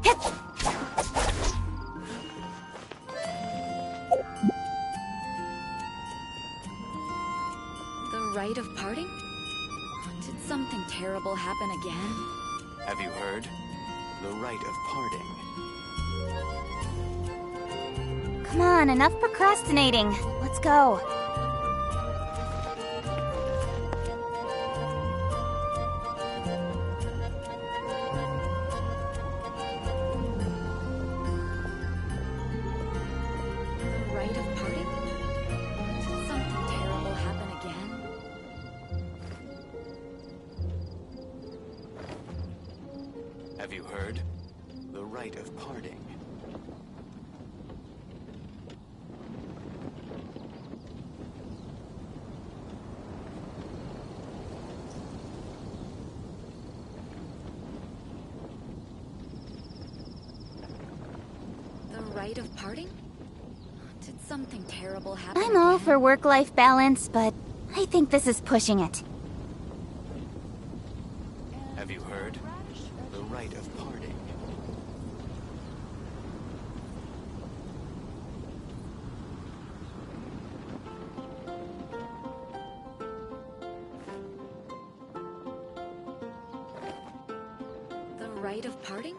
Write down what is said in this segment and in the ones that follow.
The rite of parting? Did something terrible happen again? Have you heard? The rite of parting. Come on, enough procrastinating. Let's go. The rite of parting? Did something terrible happen again? Have you heard? The rite of parting. The rite of parting? Did something terrible happen I'm all again? for work-life balance, but I think this is pushing it. Have you heard? The rite of parting. The rite of parting?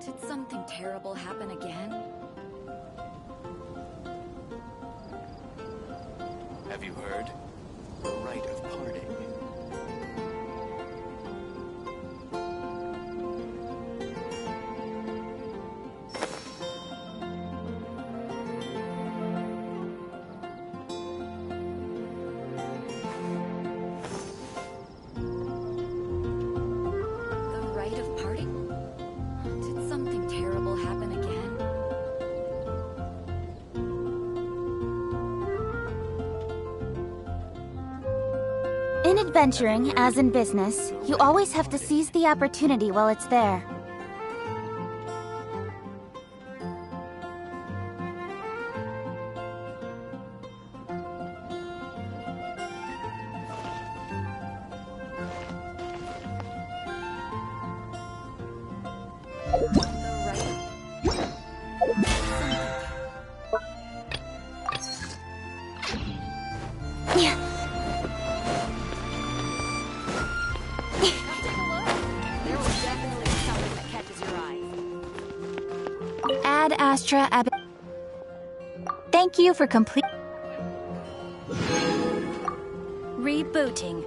Did something terrible happen again? Have you heard? The rite of parting. The rite of parting? Did something terrible happen again? In adventuring, as in business, you always have to seize the opportunity while it's there. The rite There was definitely something that catches your eye. Ad Astra Ab. Thank you for complete. Rebooting.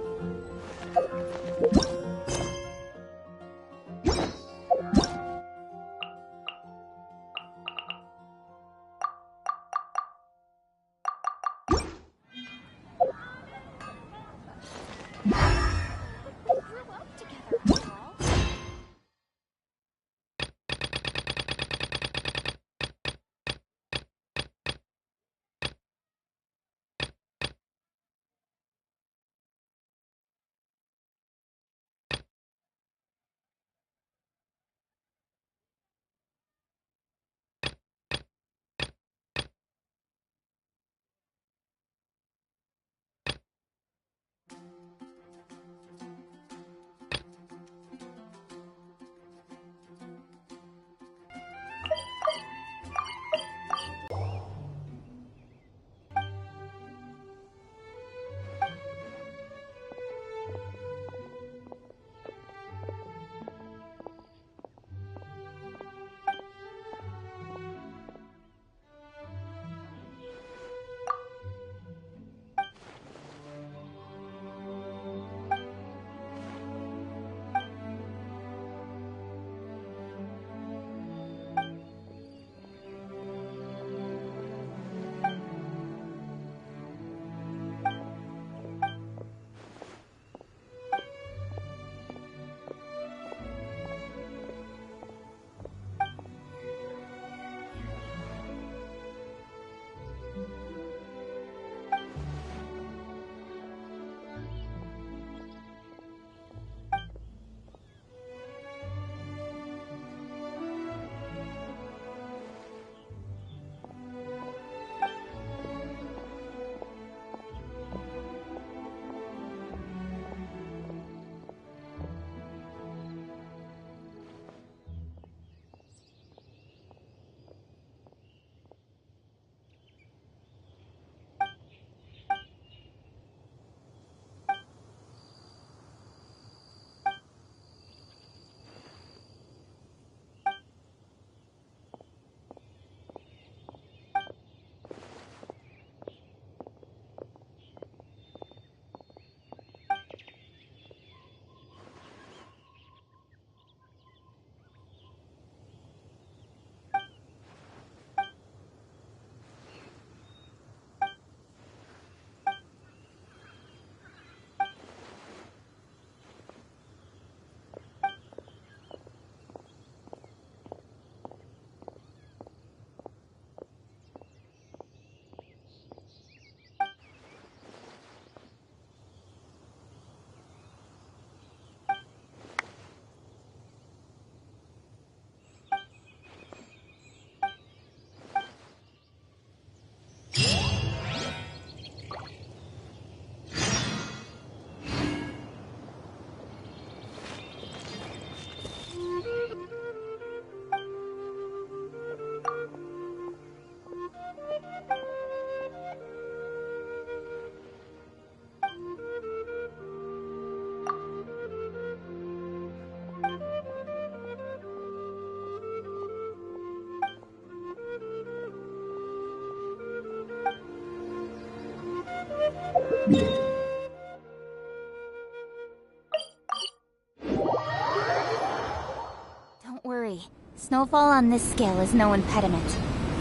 Snowfall on this scale is no impediment.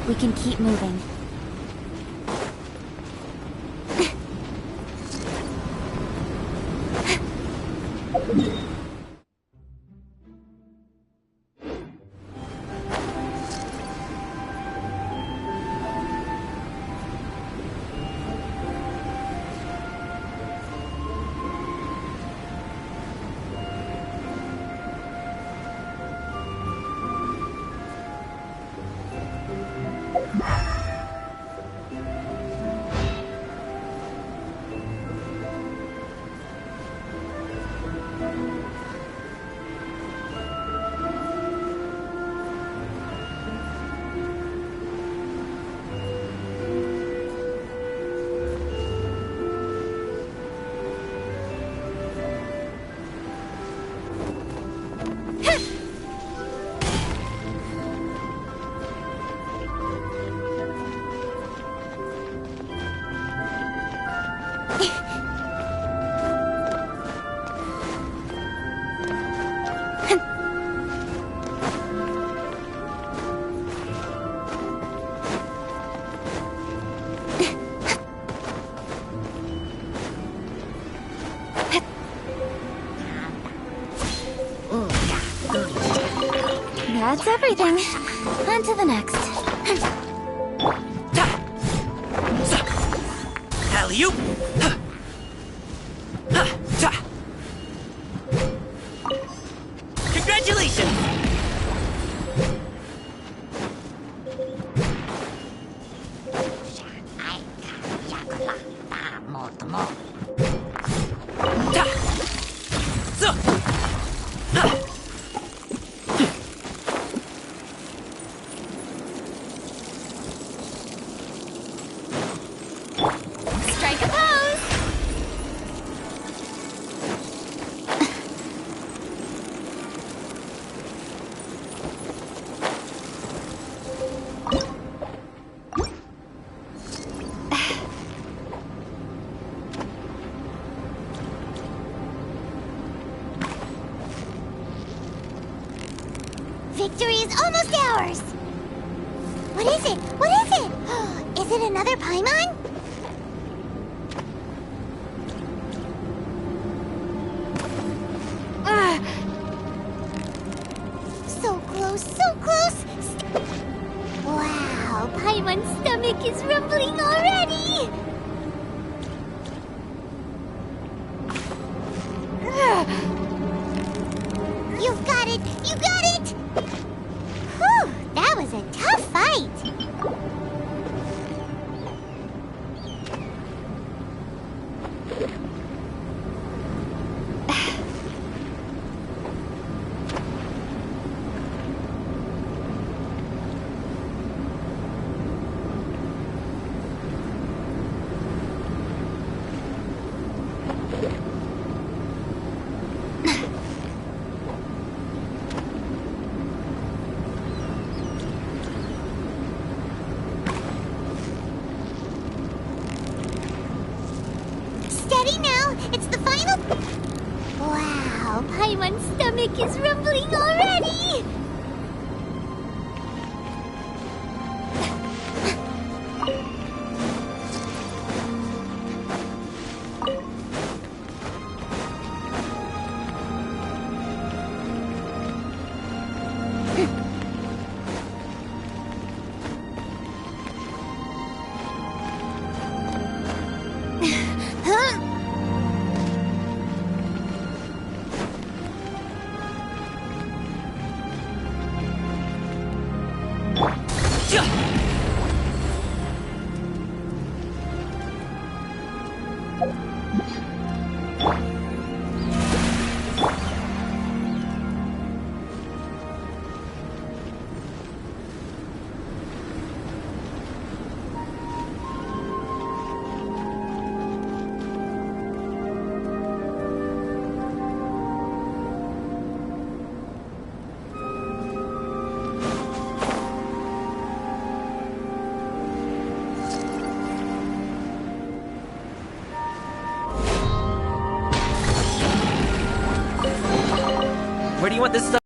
We can keep moving. That's everything. On to the next. Alley-oop! Congratulations! Strike a pose! Victory is almost ours! What is it? What is it? Is it another Paimon? So close, so close! Wow, Paimon's stomach is rumbling already! You've got it! You got it! Whew, that was a tough fight! Steady now! It's the final... Wow, Paimon's stomach is rumbling already! Where do you want this stuff?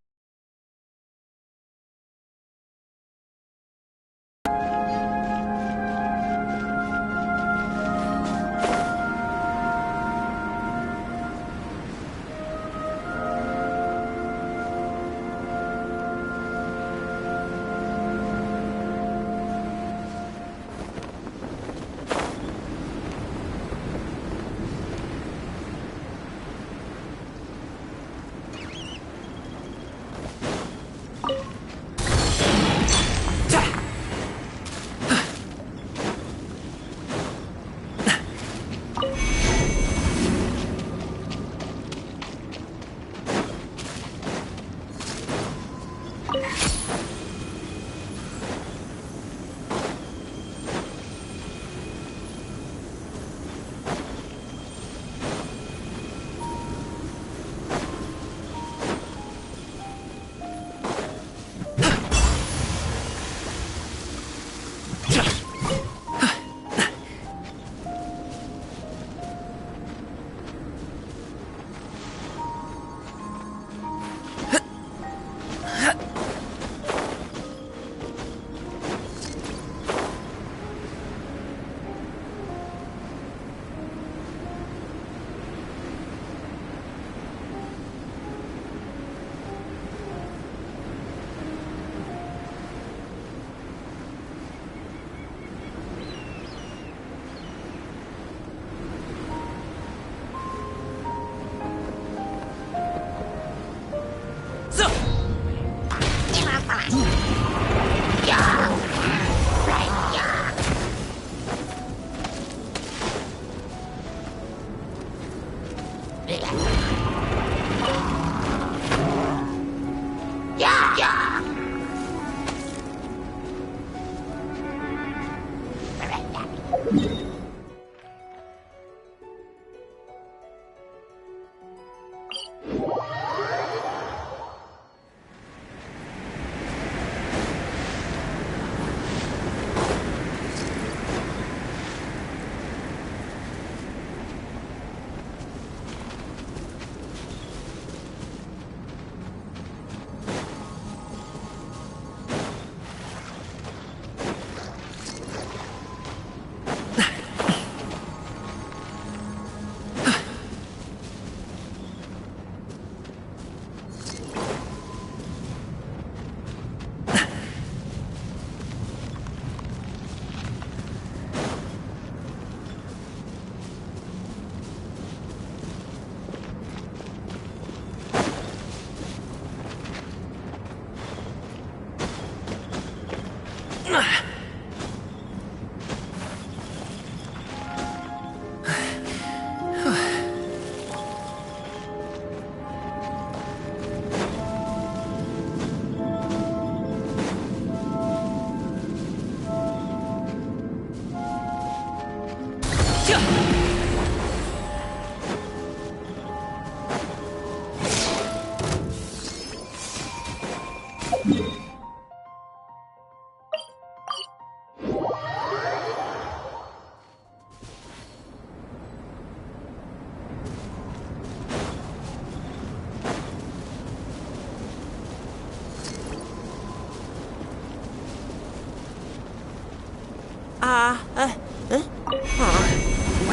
Why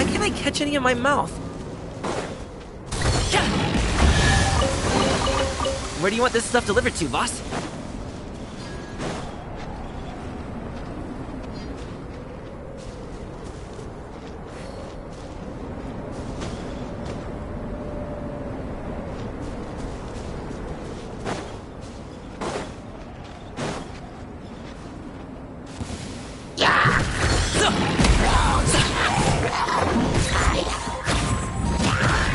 can't I catch any in my mouth? Where do you want this stuff delivered to, boss?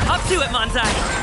Up to it, Manzai!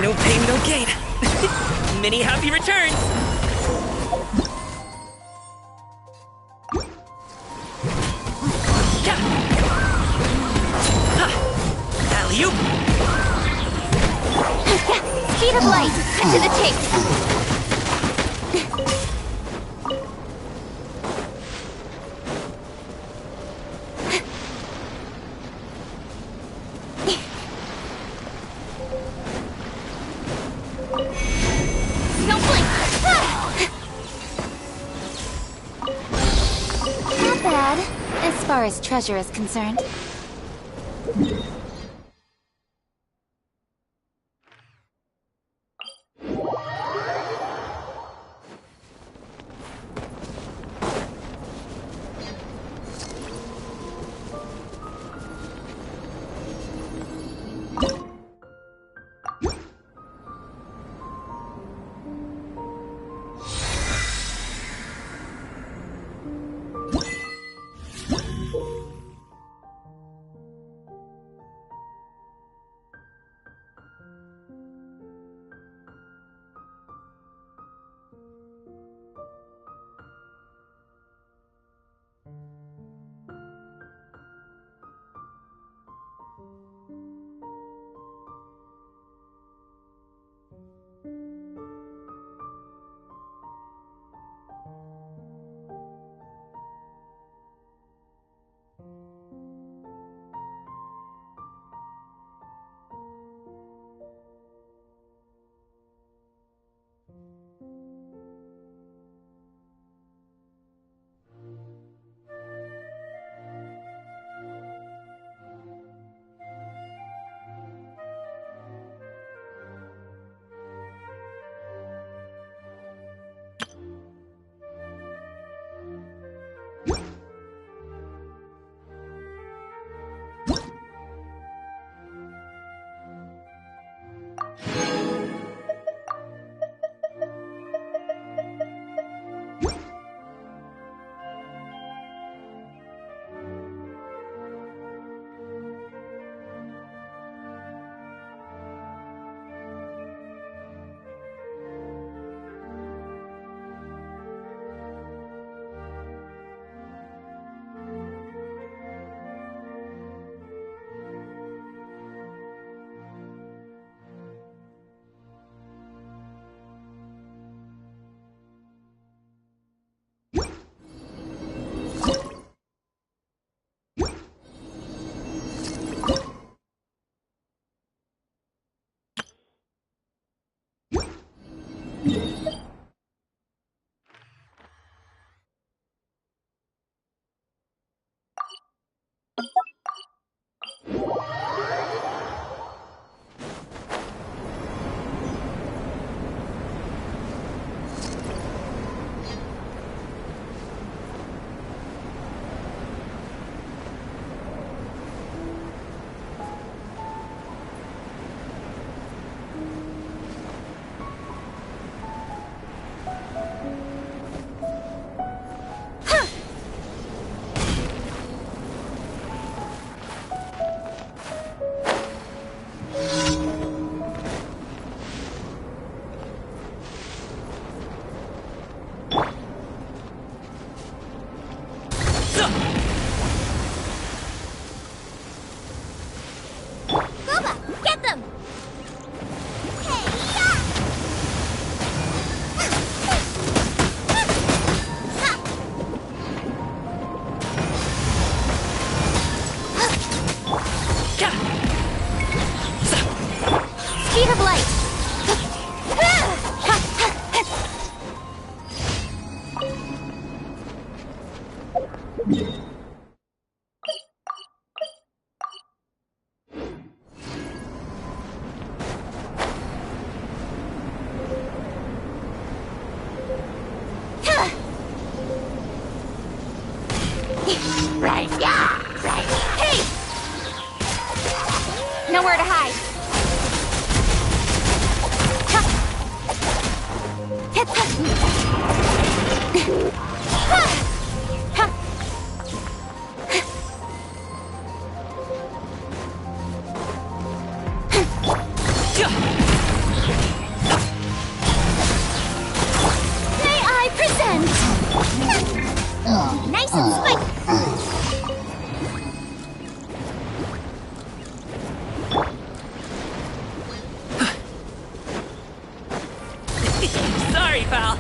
No pain, no gain. Many happy returns. Alley-oop. Speed of light. Cut to the chase. As far as treasure is concerned. Nowhere to hide. May I present? Nice and slick. Sorry, pal.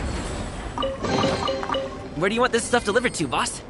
Where do you want this stuff delivered to, boss?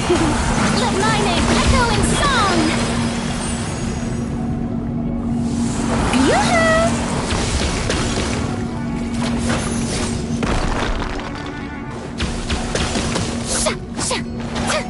Let my name echo in song! Yoo-hoo! Sha, sha, ta.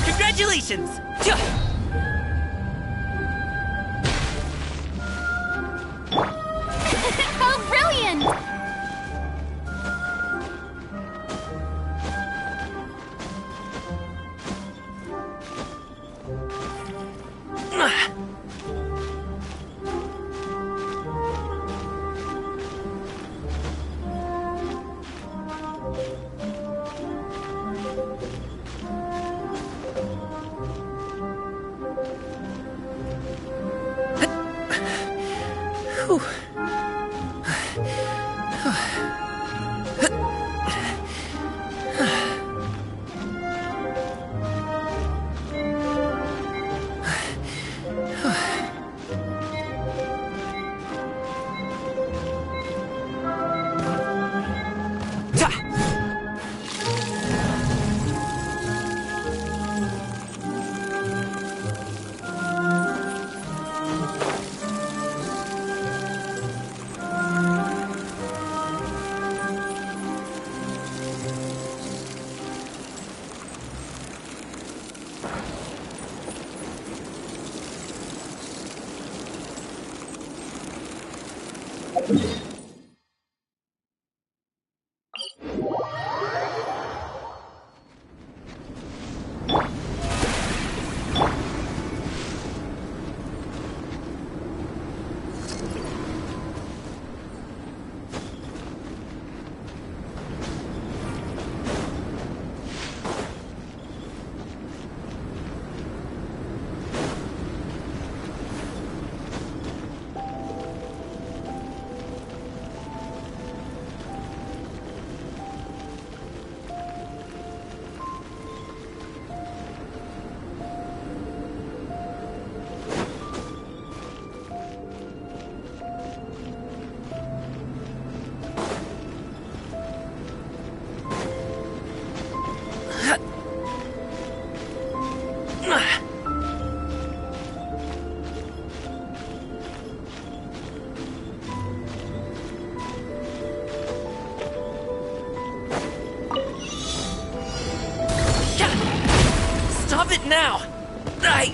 Congratulations! How brilliant! Whew. Stop it now! I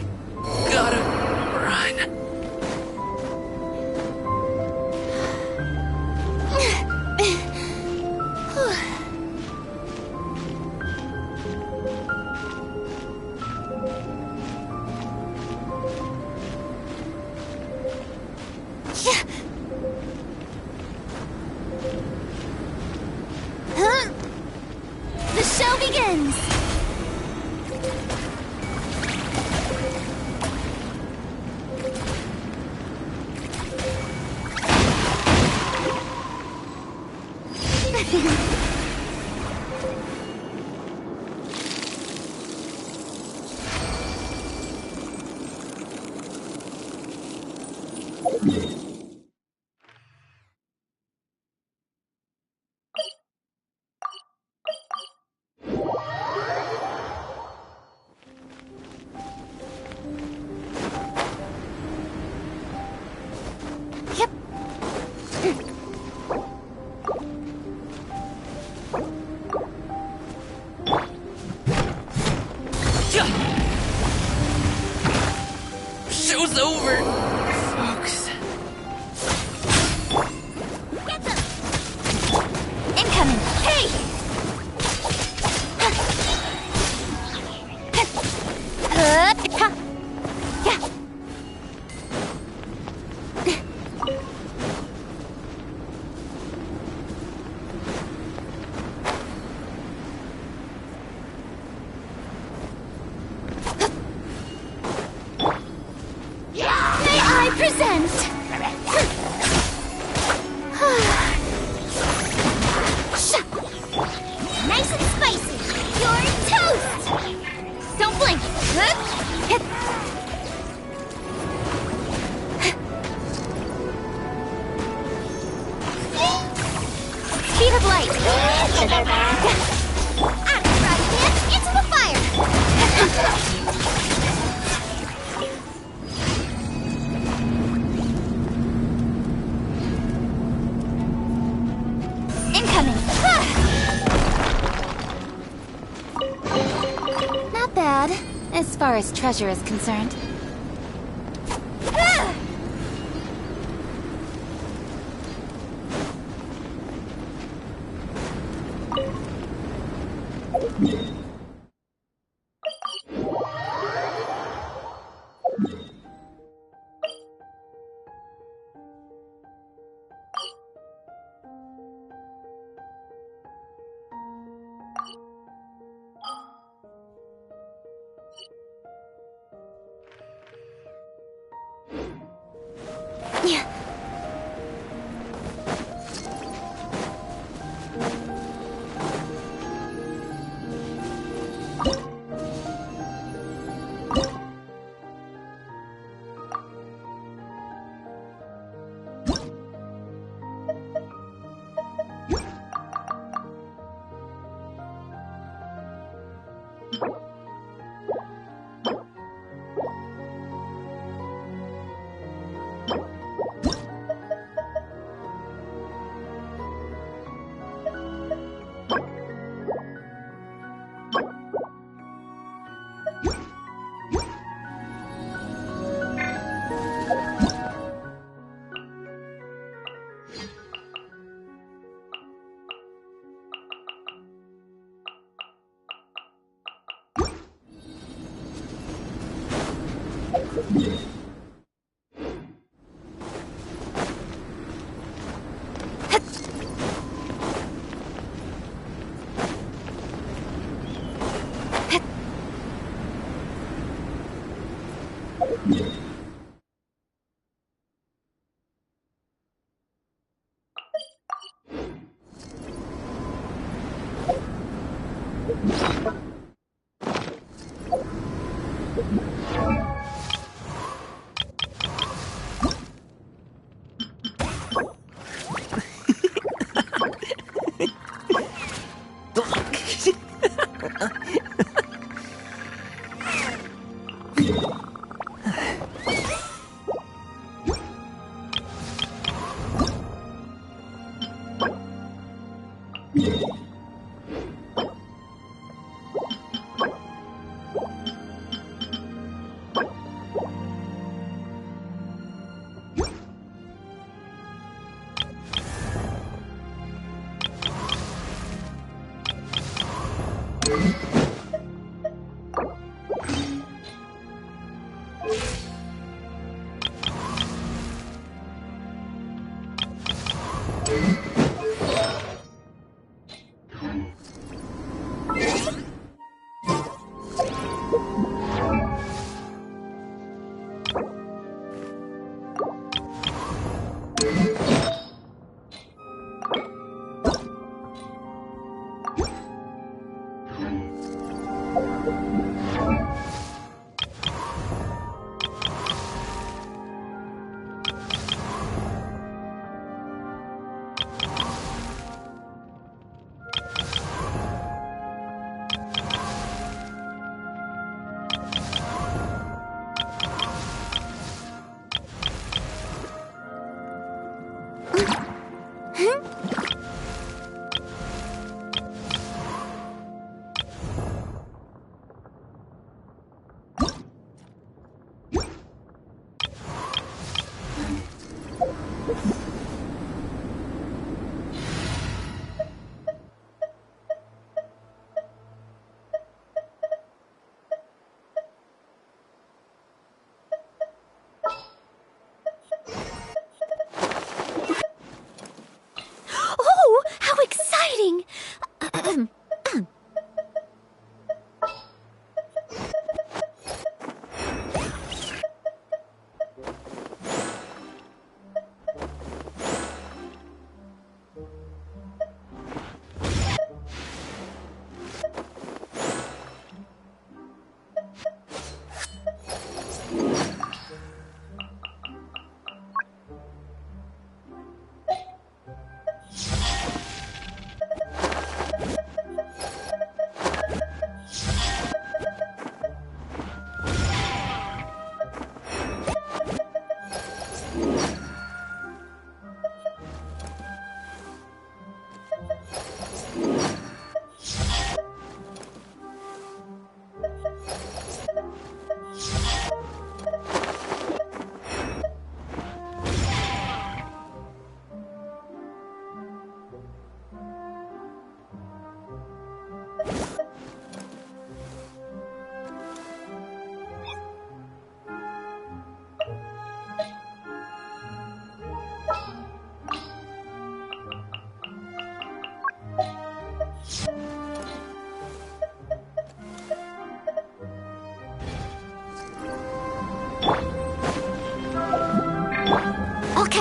gotta run. The show begins! it's over. Folks. Get them! Incoming! Hey! May I present? Nice and spicy. You're toast. Don't blink. Speed of light. Karate dance into the fire. Incoming! Not bad, as far as treasure is concerned. Yeah.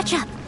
catch up.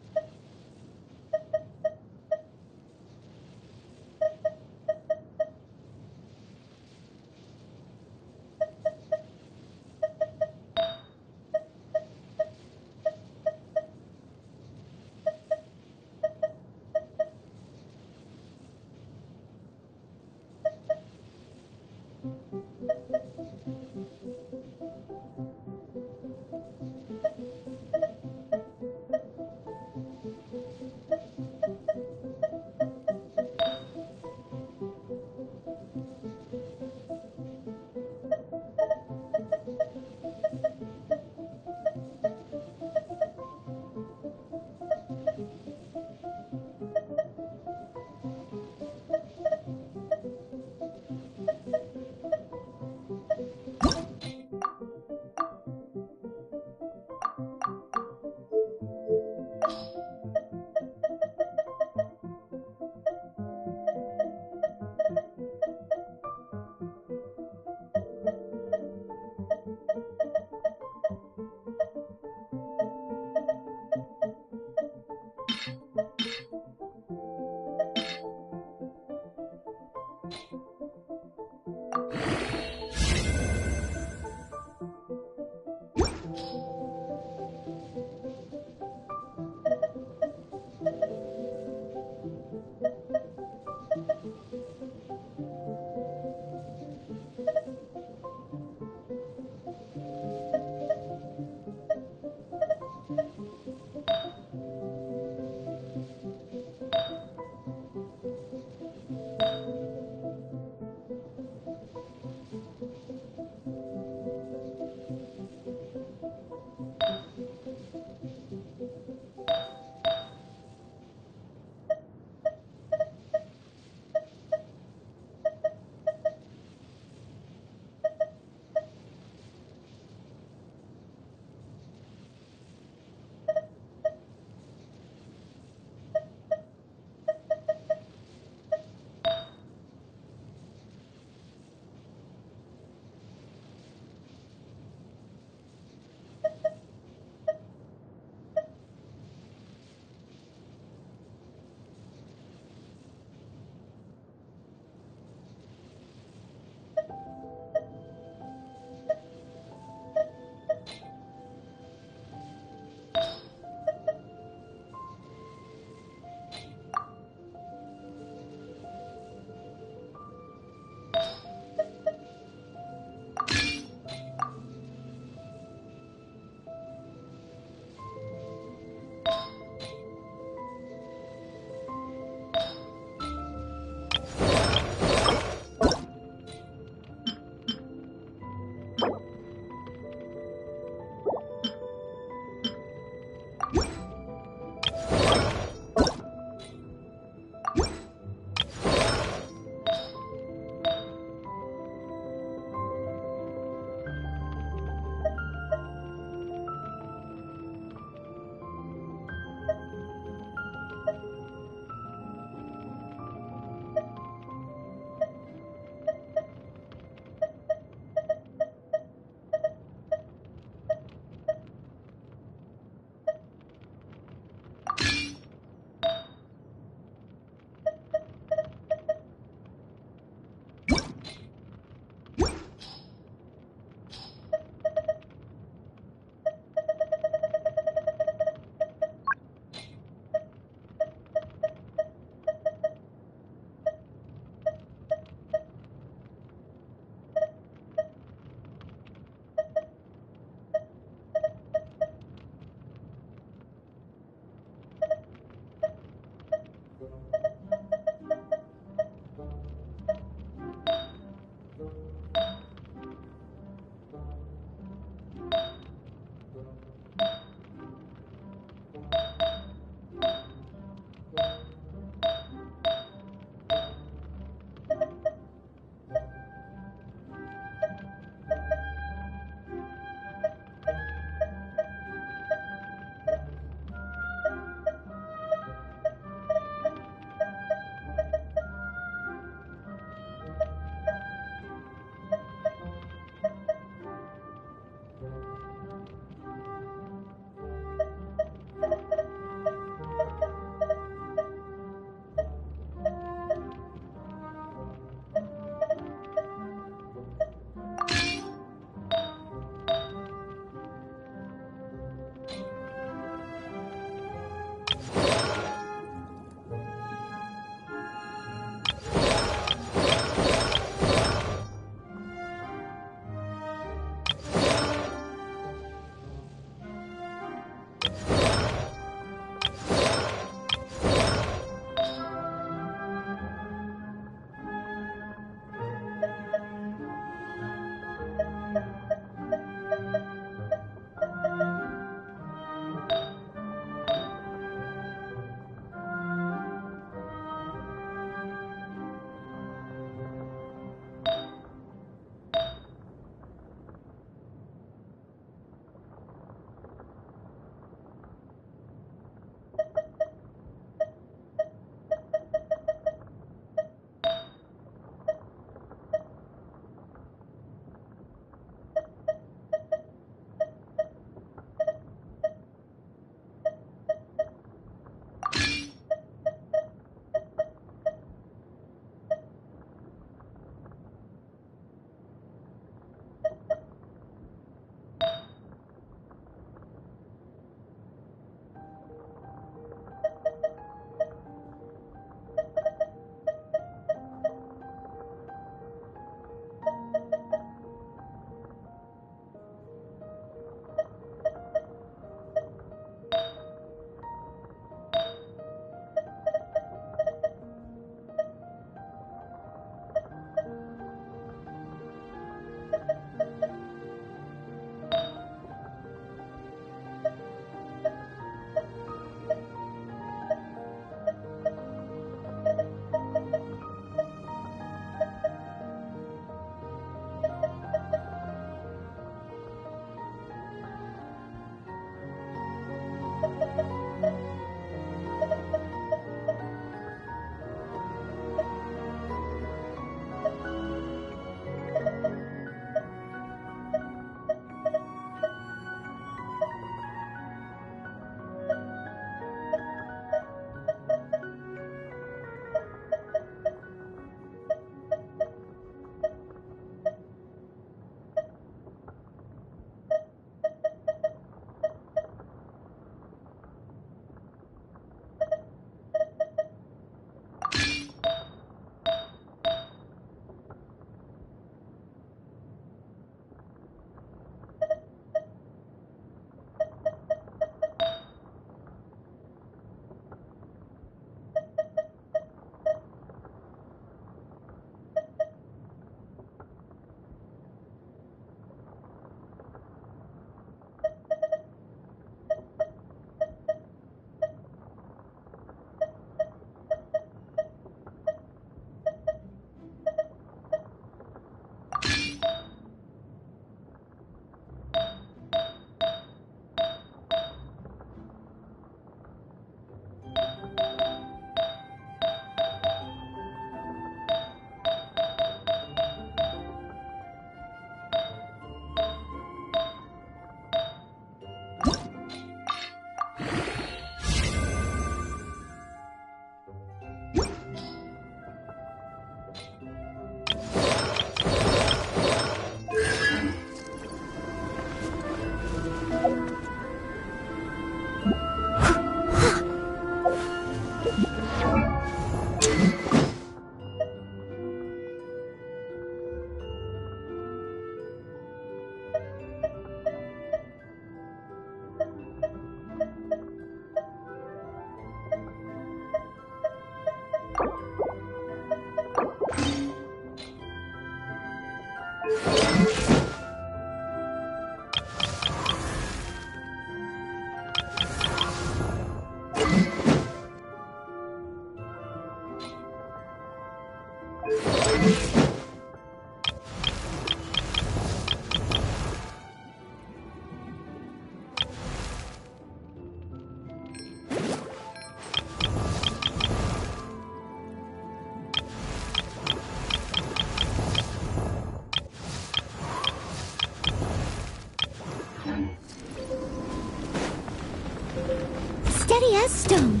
Steady as stone.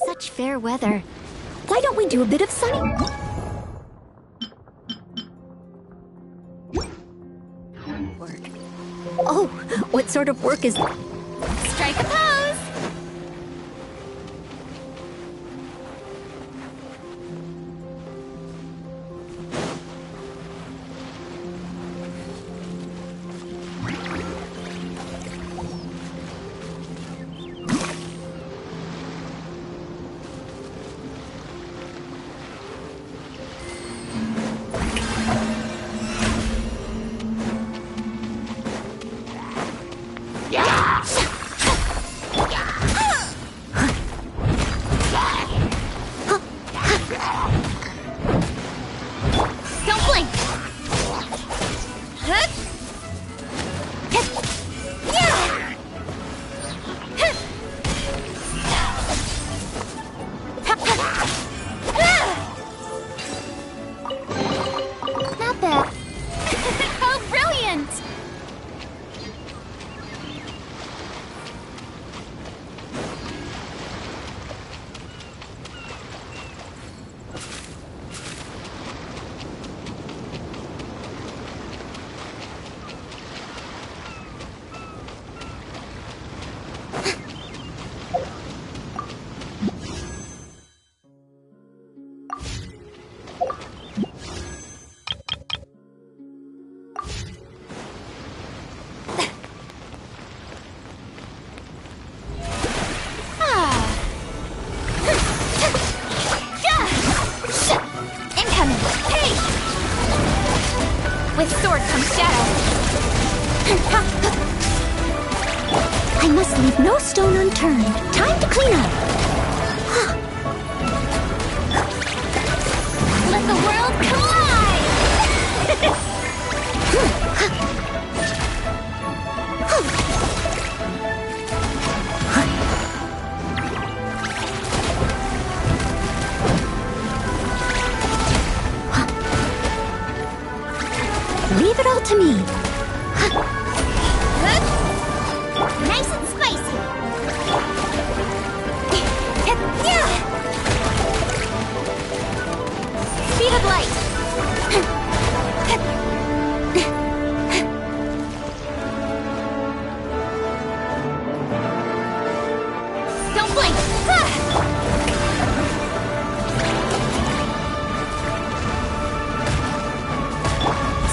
Such fair weather. Why don't we do a bit of sunny? Work. Oh, what sort of work is that? Strike a pose! Don't blink! Not bad. How brilliant! With sword comes shadow. I must leave no stone unturned. Time to clean up. Let the world collide! Leave it all to me. Nice and spicy. Speed of light. Don't blink.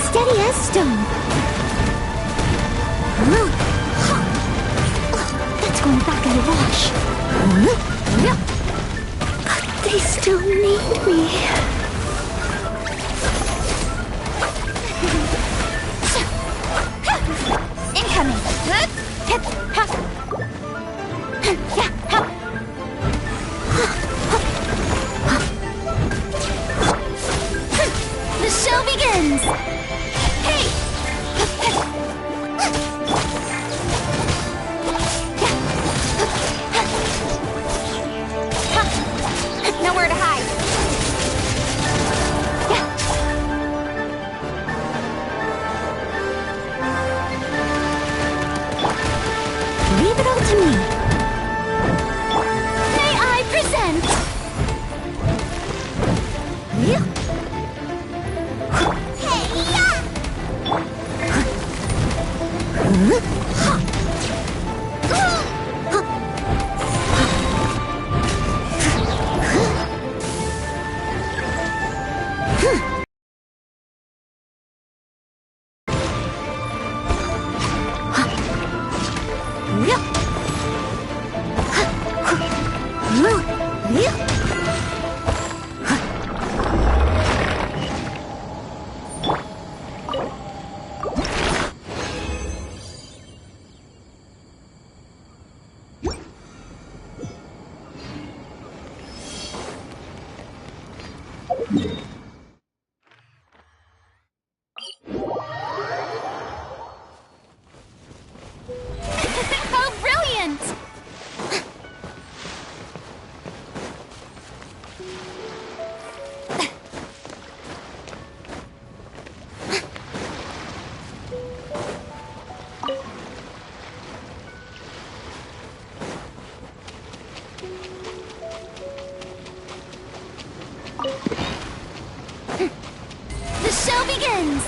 Steady as stone. That's going back in the wash. They still need me. Incoming. The show begins. Nowhere to hide. Leave it all to me. May I present? begins!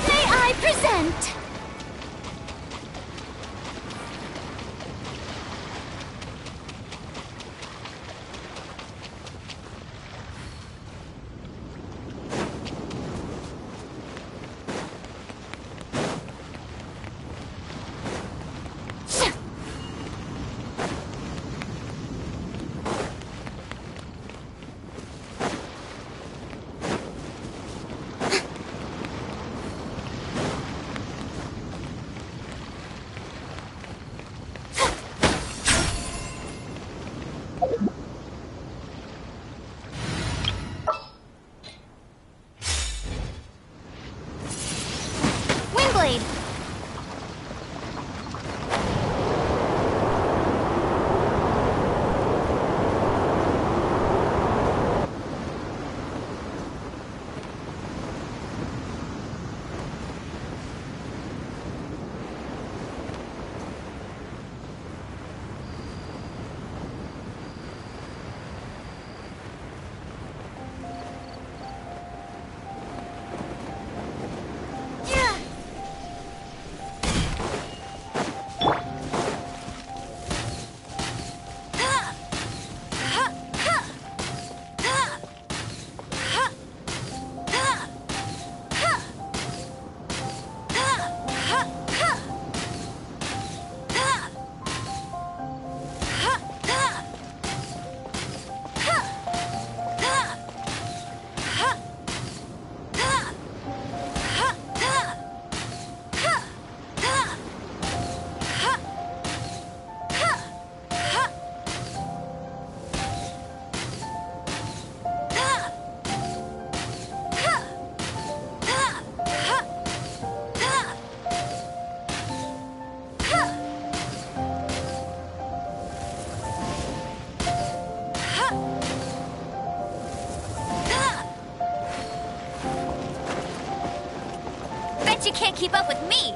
May I present? Windblade! Bet you can't keep up with me!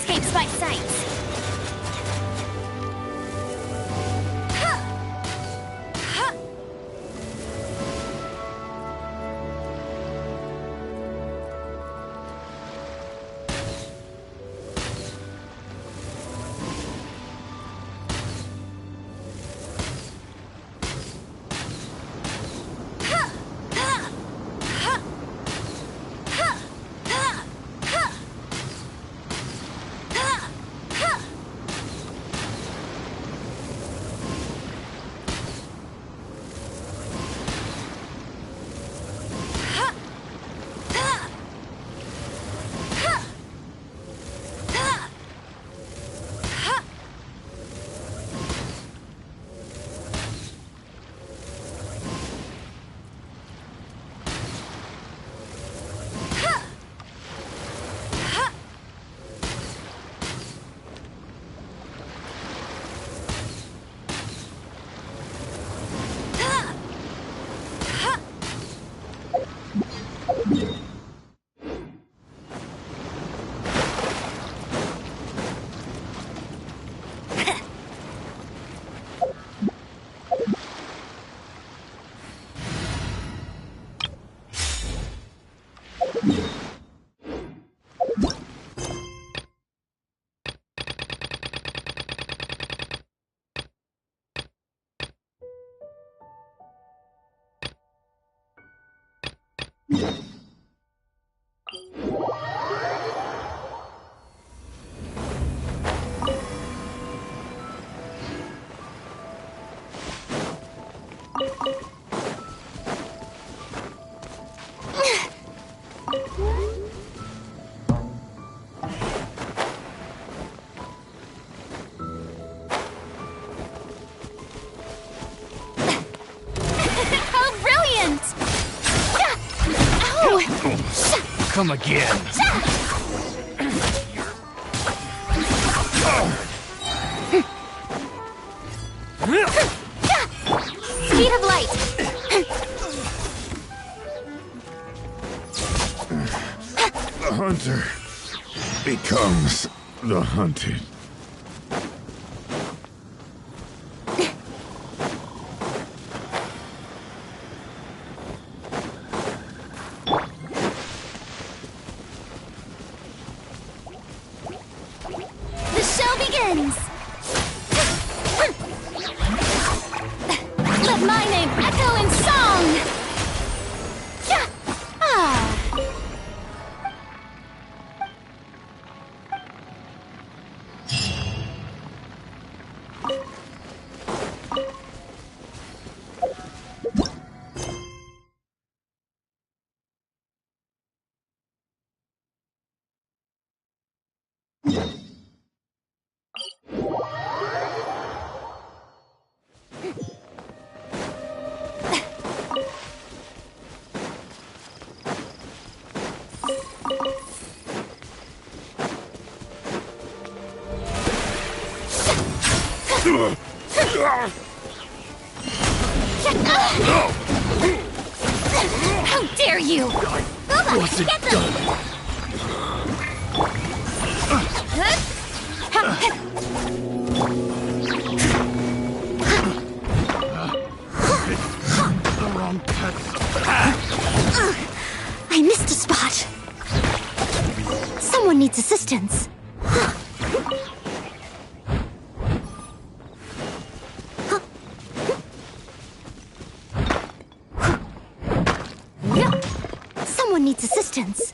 escapes my sight. Come again. Speed of light. The hunter becomes the hunted. The show begins. Let my name echo in song. Yeah. Ah. How dare you! Wasn't Get them! done. The wrong path. I missed a spot. Someone needs assistance. Someone needs assistance.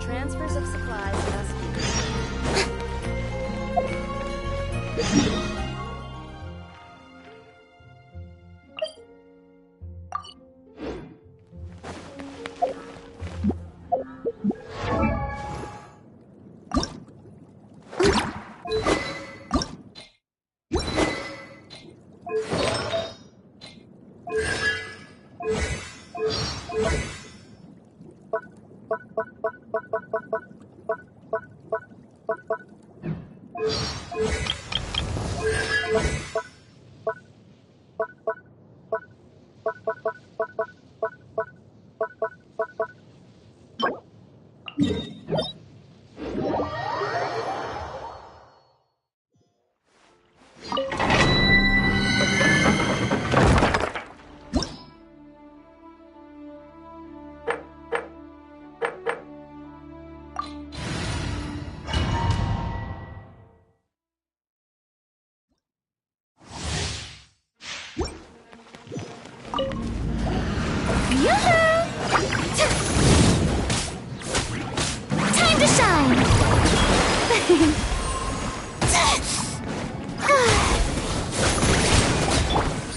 Transfers of supplies must be. Time to shine!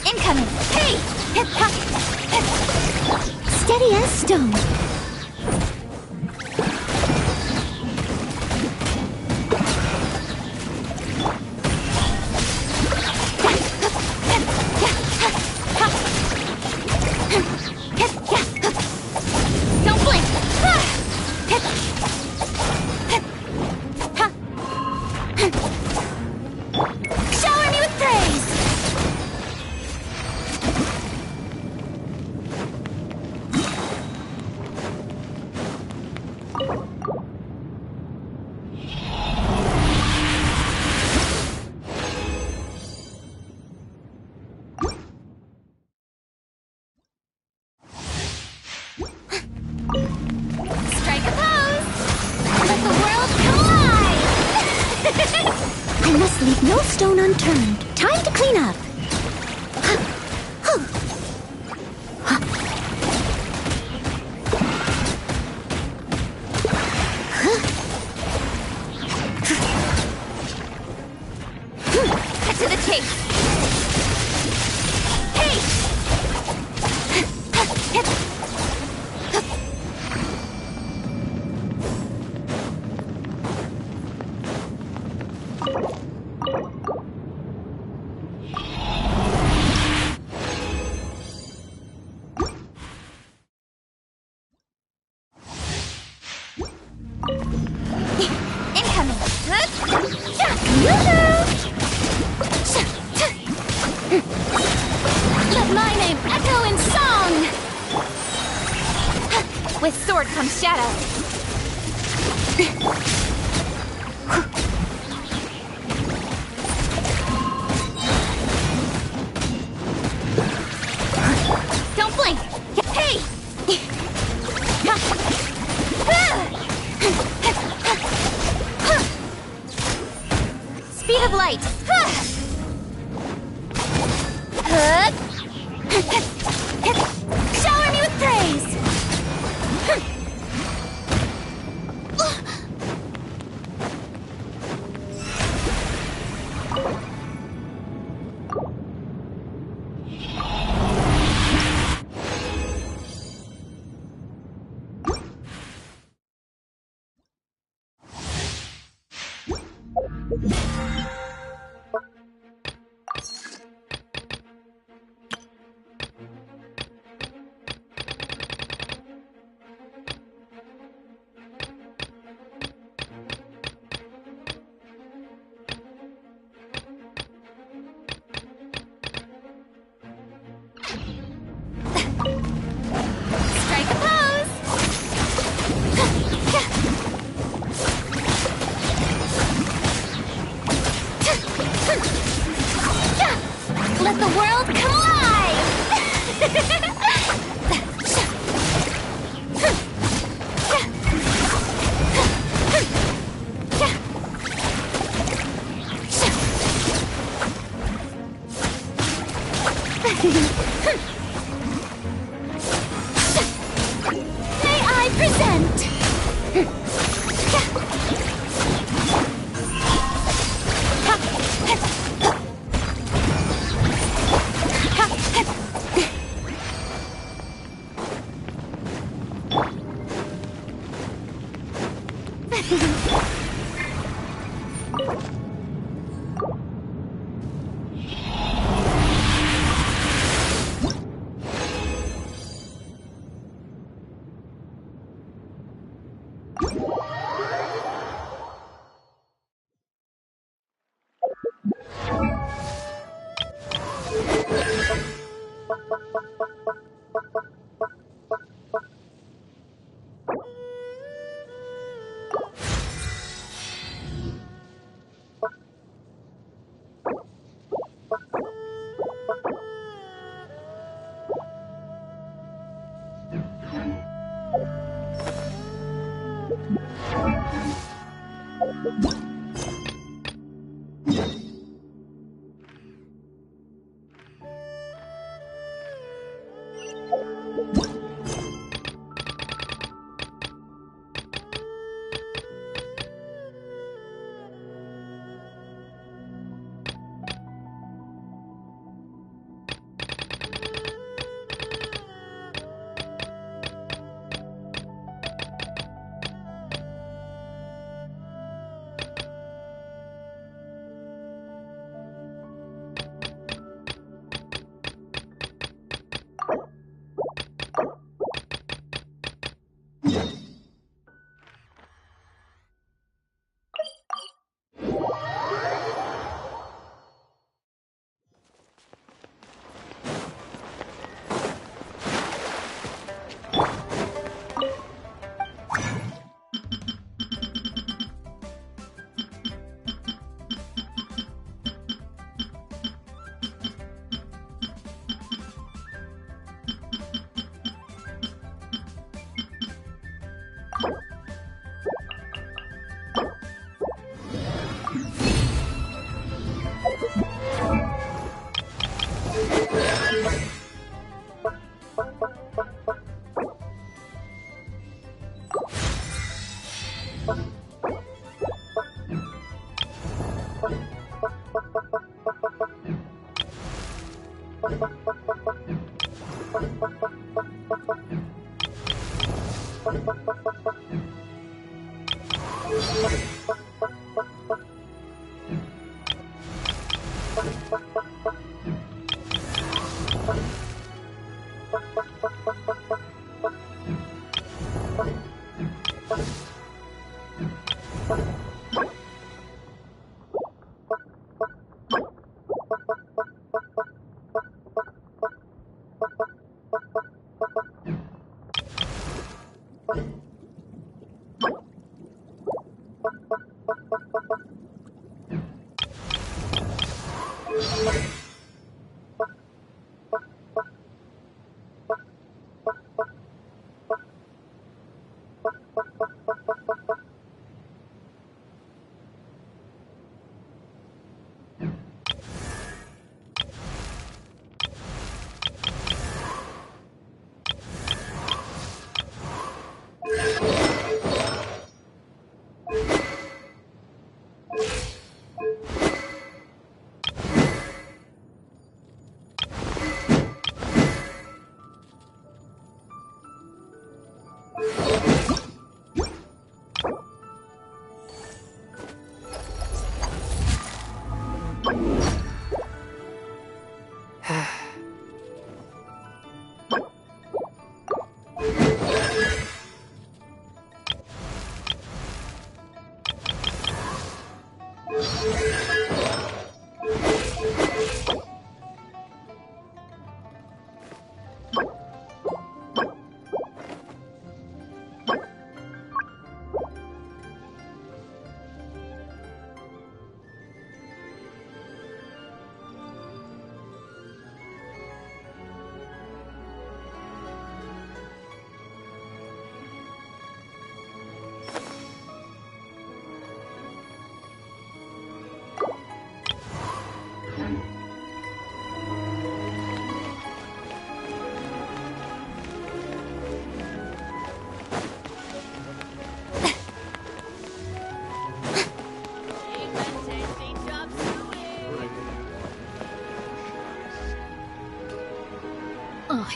Incoming! Hey! Hip hop! Steady as stone. Don't blink! Shower me with praise! Strike a pose! Let the world collide! I must leave no stone unturned. Time to clean up. Cut to the chase. Hey! Incoming. Let my name echo in song. With sword comes shadow. Don't blink. Hey! Speed of light. Shower me with praise. Strike a pose! Let the world come alive! May I present?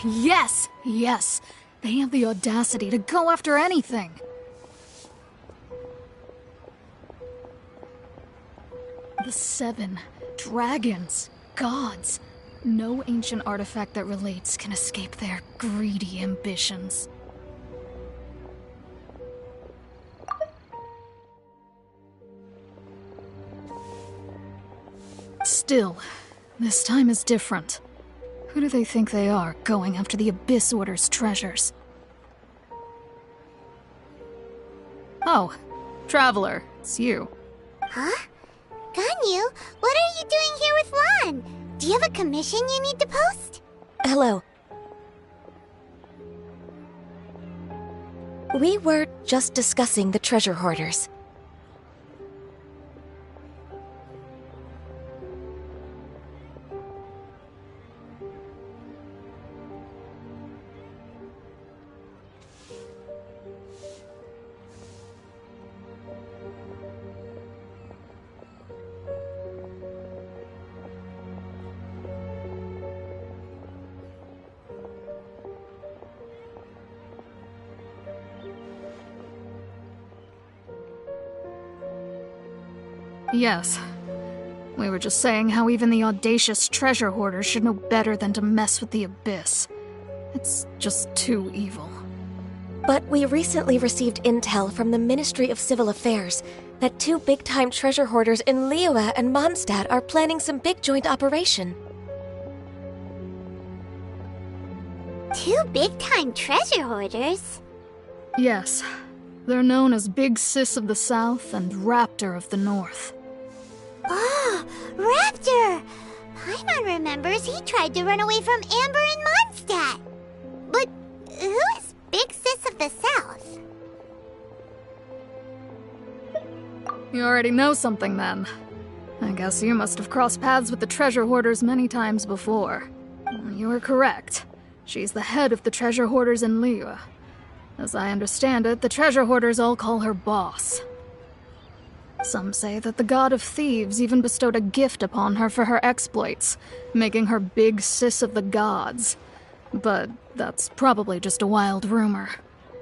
Yes! Yes! They have the audacity to go after anything! The 7 dragons, gods. No ancient artifact that relates can escape their greedy ambitions. Still, this time is different. Who do they think they are, going after the Abyss Order's treasures? Oh, Traveler, it's you. Huh? Ganyu, what are you doing here with Lan? Do you have a commission you need to post? Hello. We were just discussing the treasure hoarders. Yes. We were just saying how even the audacious treasure hoarders should know better than to mess with the Abyss. It's just too evil. But we recently received intel from the Ministry of Civil Affairs that 2 big-time treasure hoarders in Liyue and Mondstadt are planning some big joint operation. 2 big-time treasure hoarders? Yes. They're known as Big Sis of the South and Raptor of the North. Oh, Raptor! Paimon remembers he tried to run away from Amber and Mondstadt. But who is Big Sis of the South? You already know something then. I guess you must have crossed paths with the treasure hoarders many times before. You are correct. She's the head of the treasure hoarders in Liyue. As I understand it, the treasure hoarders all call her boss. Some say that the god of thieves even bestowed a gift upon her for her exploits, making her big sis of the gods. But that's probably just a wild rumor.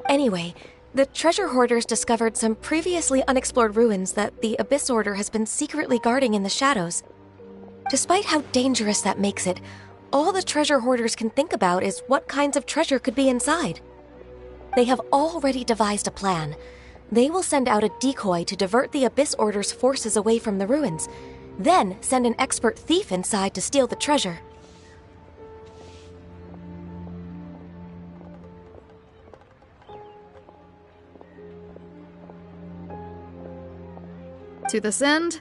Anyway, the treasure hoarders discovered some previously unexplored ruins that the Abyss Order has been secretly guarding in the shadows. Despite how dangerous that makes it, all the treasure hoarders can think about is what kinds of treasure could be inside. They have already devised a plan. They will send out a decoy to divert the Abyss Order's forces away from the ruins, then send an expert thief inside to steal the treasure. To this end,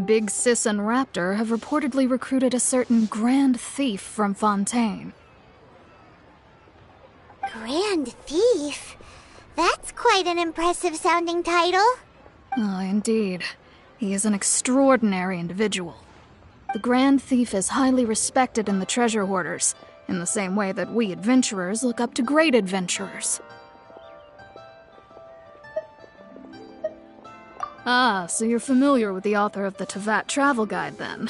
Big Sis and Raptor have reportedly recruited a certain Grand Thief from Fontaine. Grand Thief? That's quite an impressive sounding title. Oh, indeed. He is an extraordinary individual. The Grand Thief is highly respected in the treasure hoarders, in the same way that we adventurers look up to great adventurers. Ah, so you're familiar with the author of the Tevat Travel Guide, then?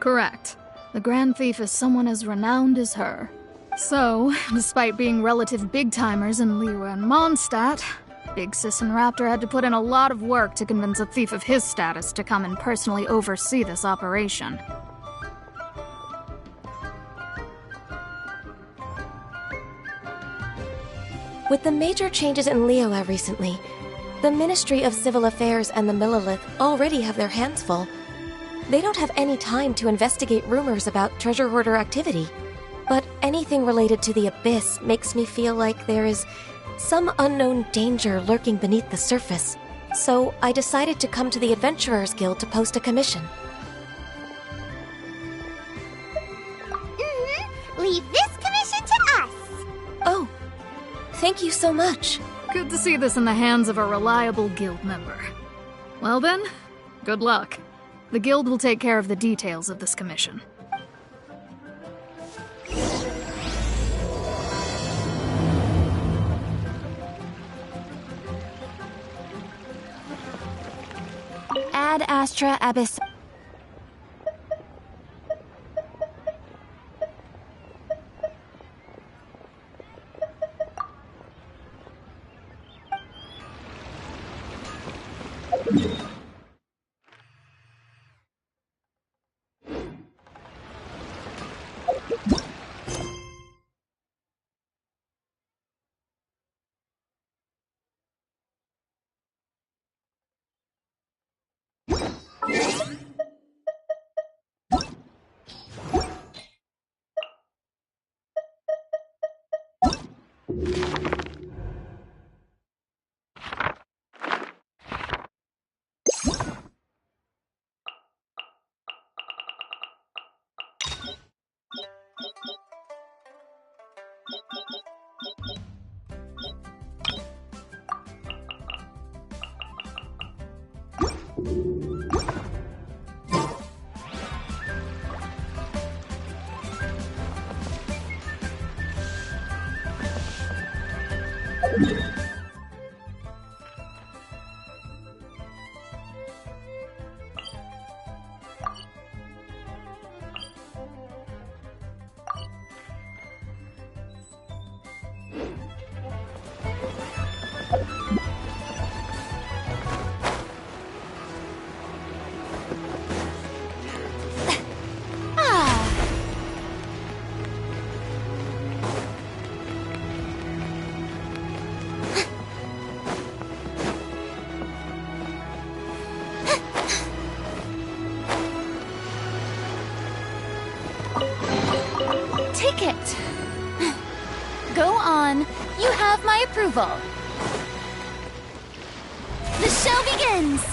Correct. The Grand Thief is someone as renowned as her. So, despite being relative big-timers in Liyue and Mondstadt, Big Sis and Raptor had to put in a lot of work to convince a thief of his status to come and personally oversee this operation. With the major changes in Liyue recently, the Ministry of Civil Affairs and the Millelith already have their hands full. They don't have any time to investigate rumors about treasure hoarder activity. But anything related to the Abyss makes me feel like there is some unknown danger lurking beneath the surface. So I decided to come to the Adventurers Guild to post a commission. Leave this commission to us. Oh, thank you so much. Good to see this in the hands of a reliable guild member. Well then, good luck. The guild will take care of the details of this commission. Ad Astra Abyss. Ticket! Go on. You have my approval. The show begins!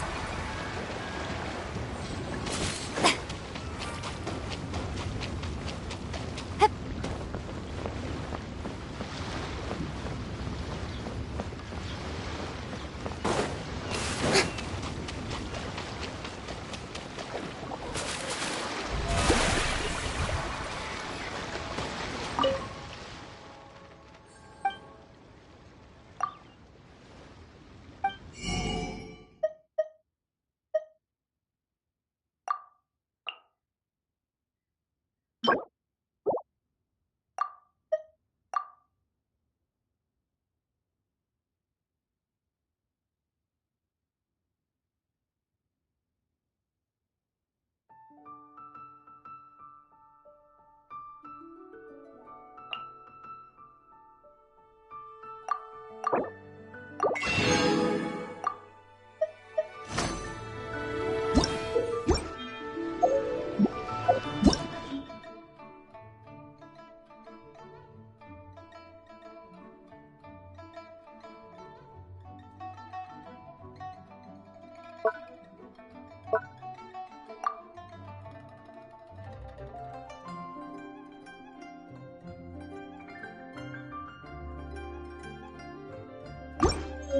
May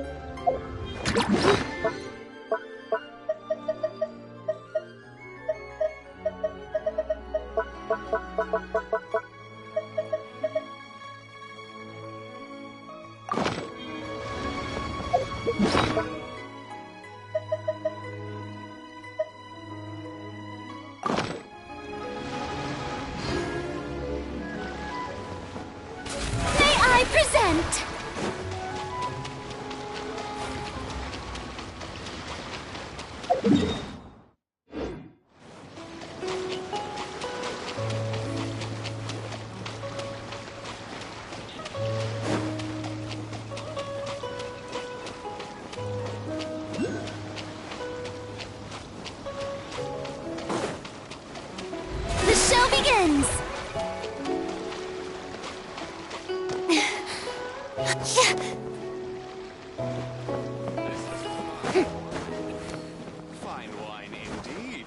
I present? The show begins! Fine wine indeed.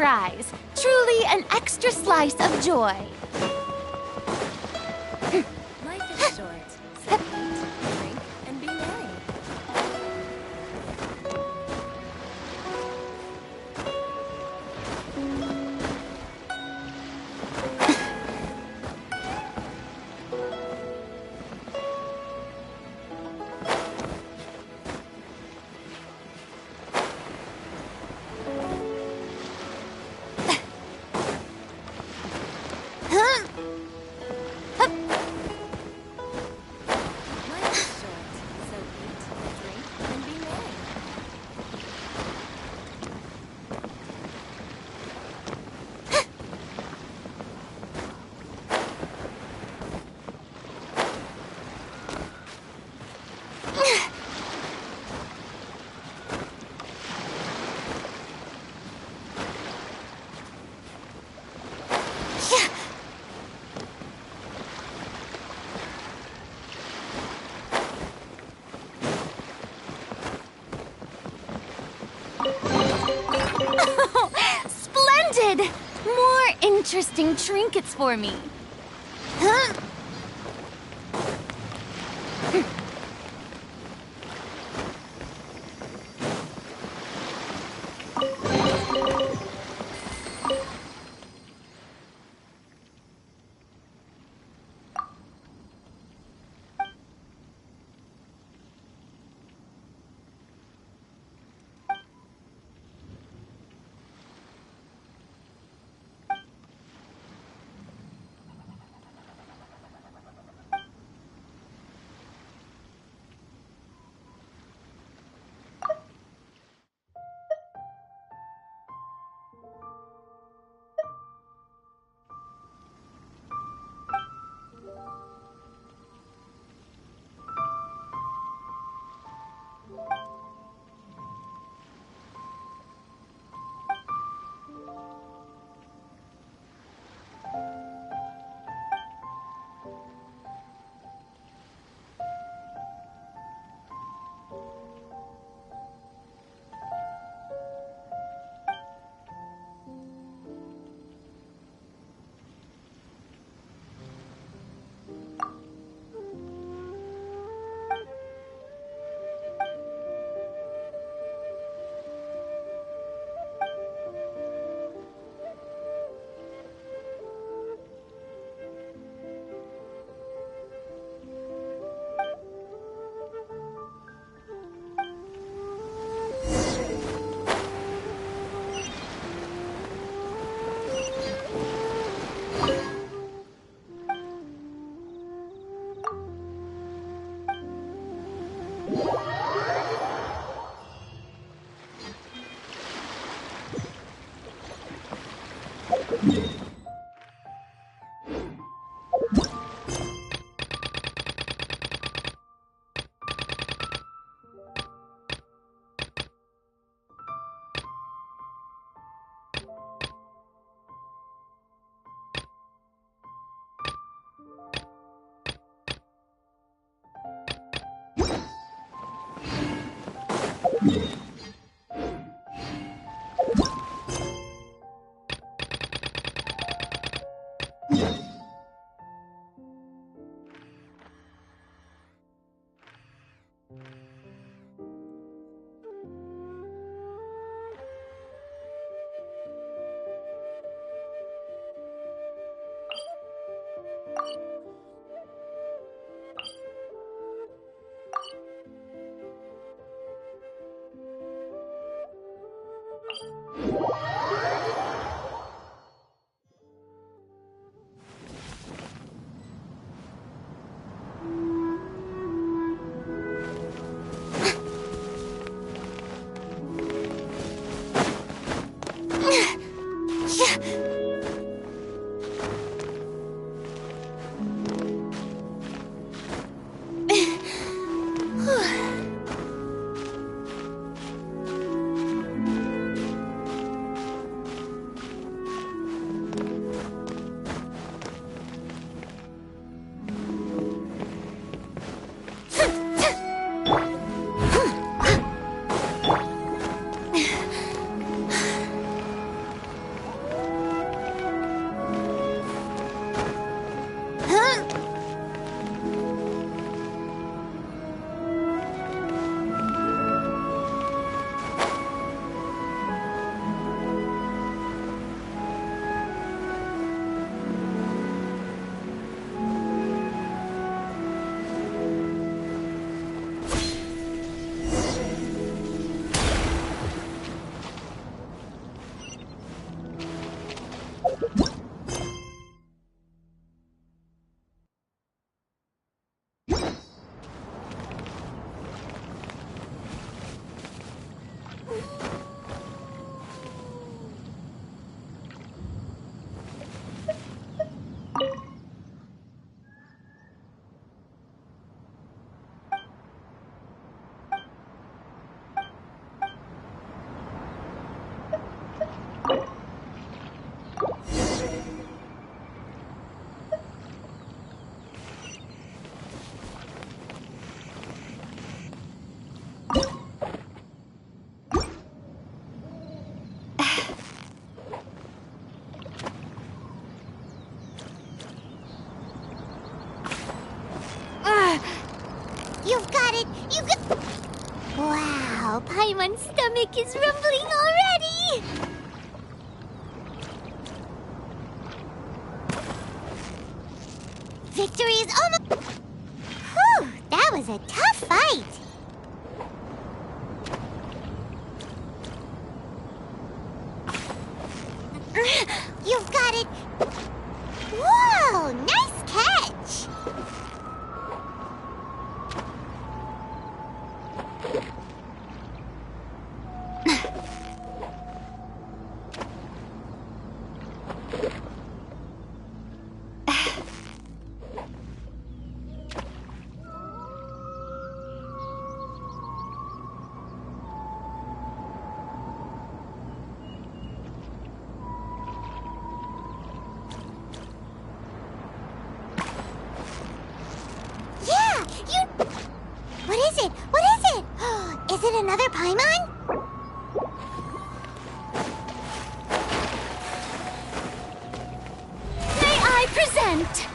fries. Truly an extra slice of joy. Life is short, so eat, drink, and be merry. Life is short, so eat, drink, and be merry. Splendid! More interesting trinkets for me. Huh? You got... Wow, Paimon's stomach is rumbling already! Victory is almost... Whew, that was a tough fight. You've got it! Whoa, nice catch! What is it? What is it? Is it another Paimon? May I present?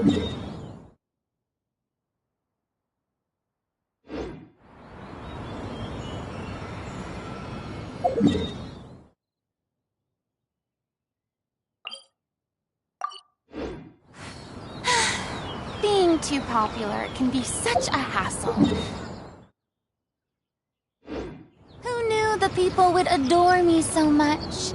Being too popular can be such a hassle. Who knew the people would adore me so much?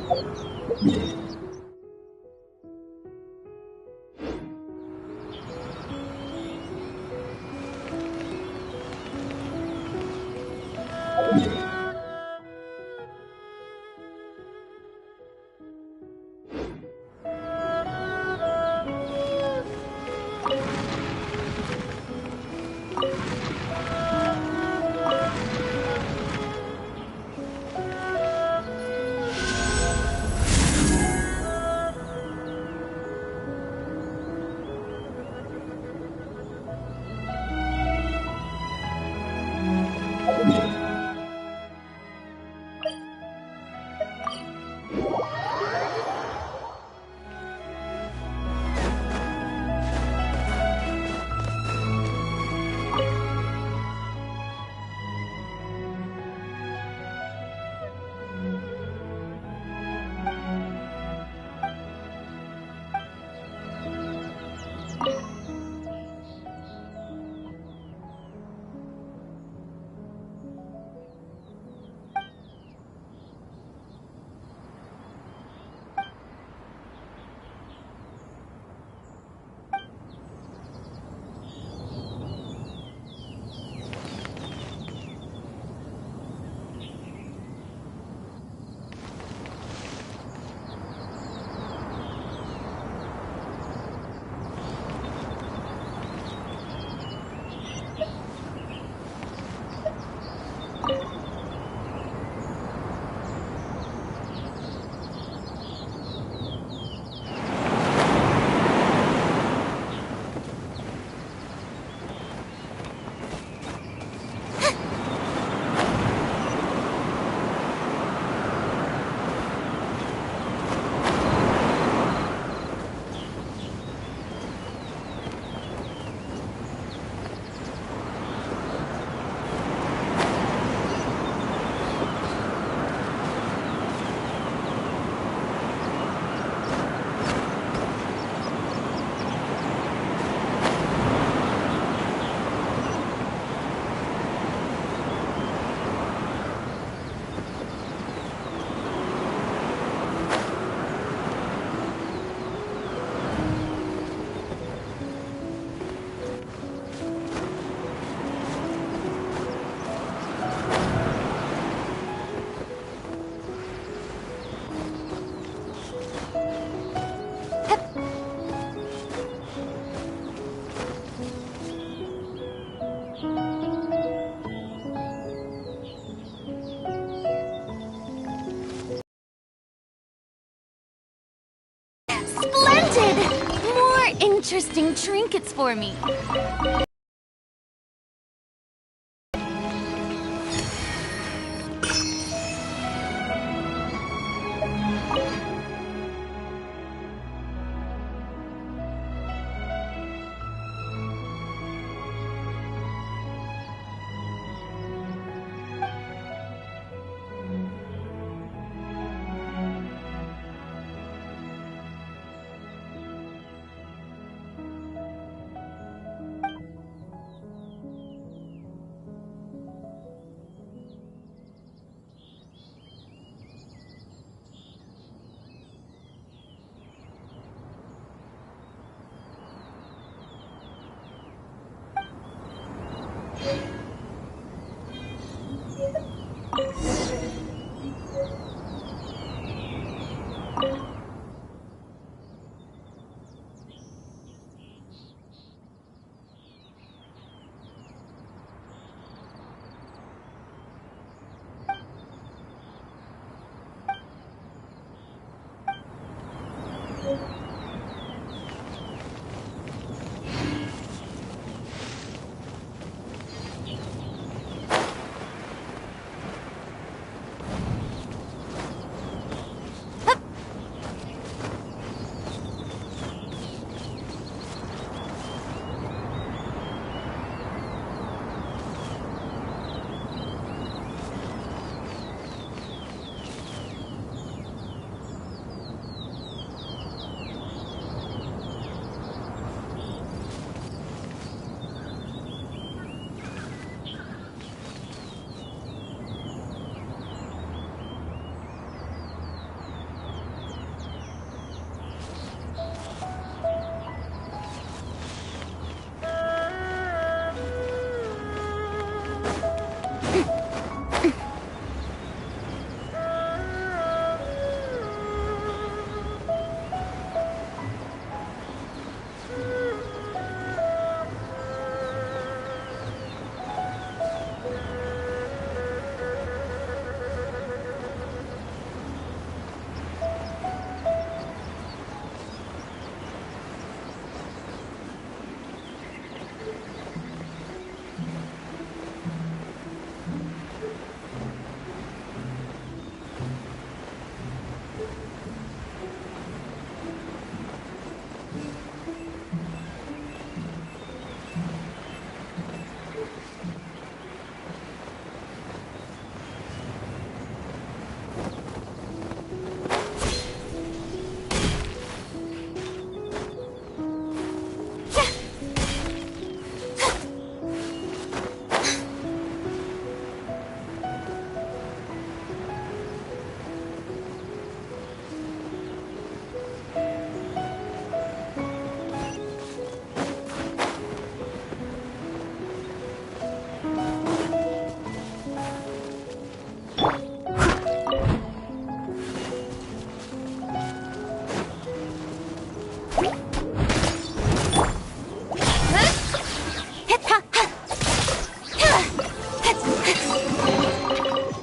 Interesting trinkets for me.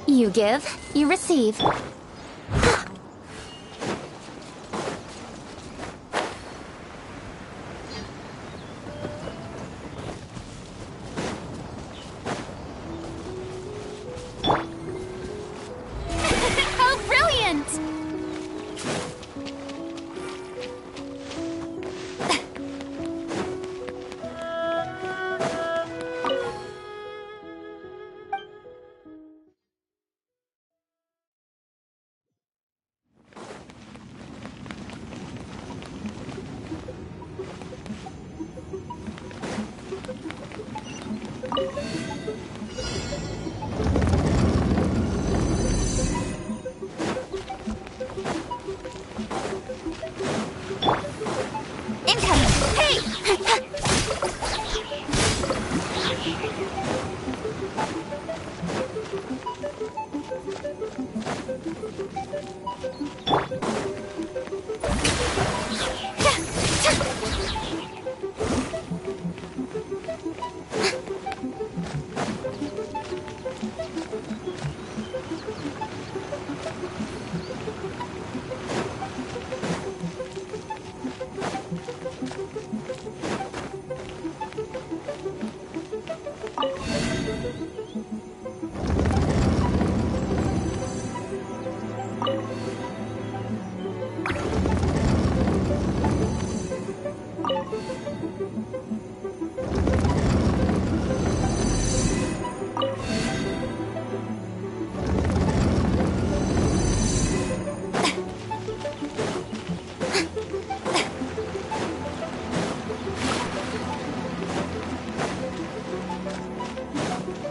You give, you receive. How brilliant! Incoming! Hey!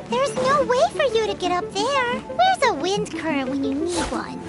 There's no way for you to get up there. Where's a wind current when you need one?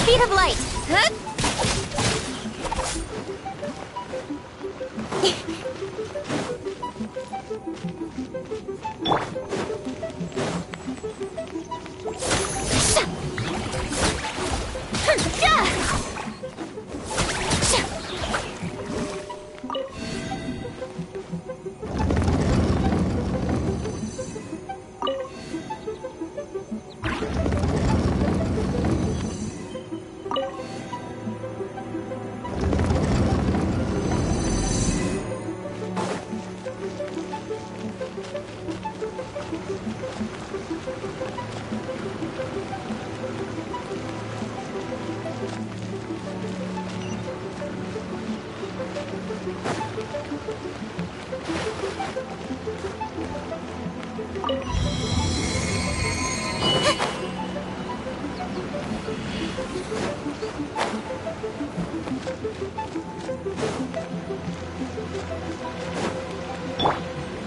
Speed of light. Huh?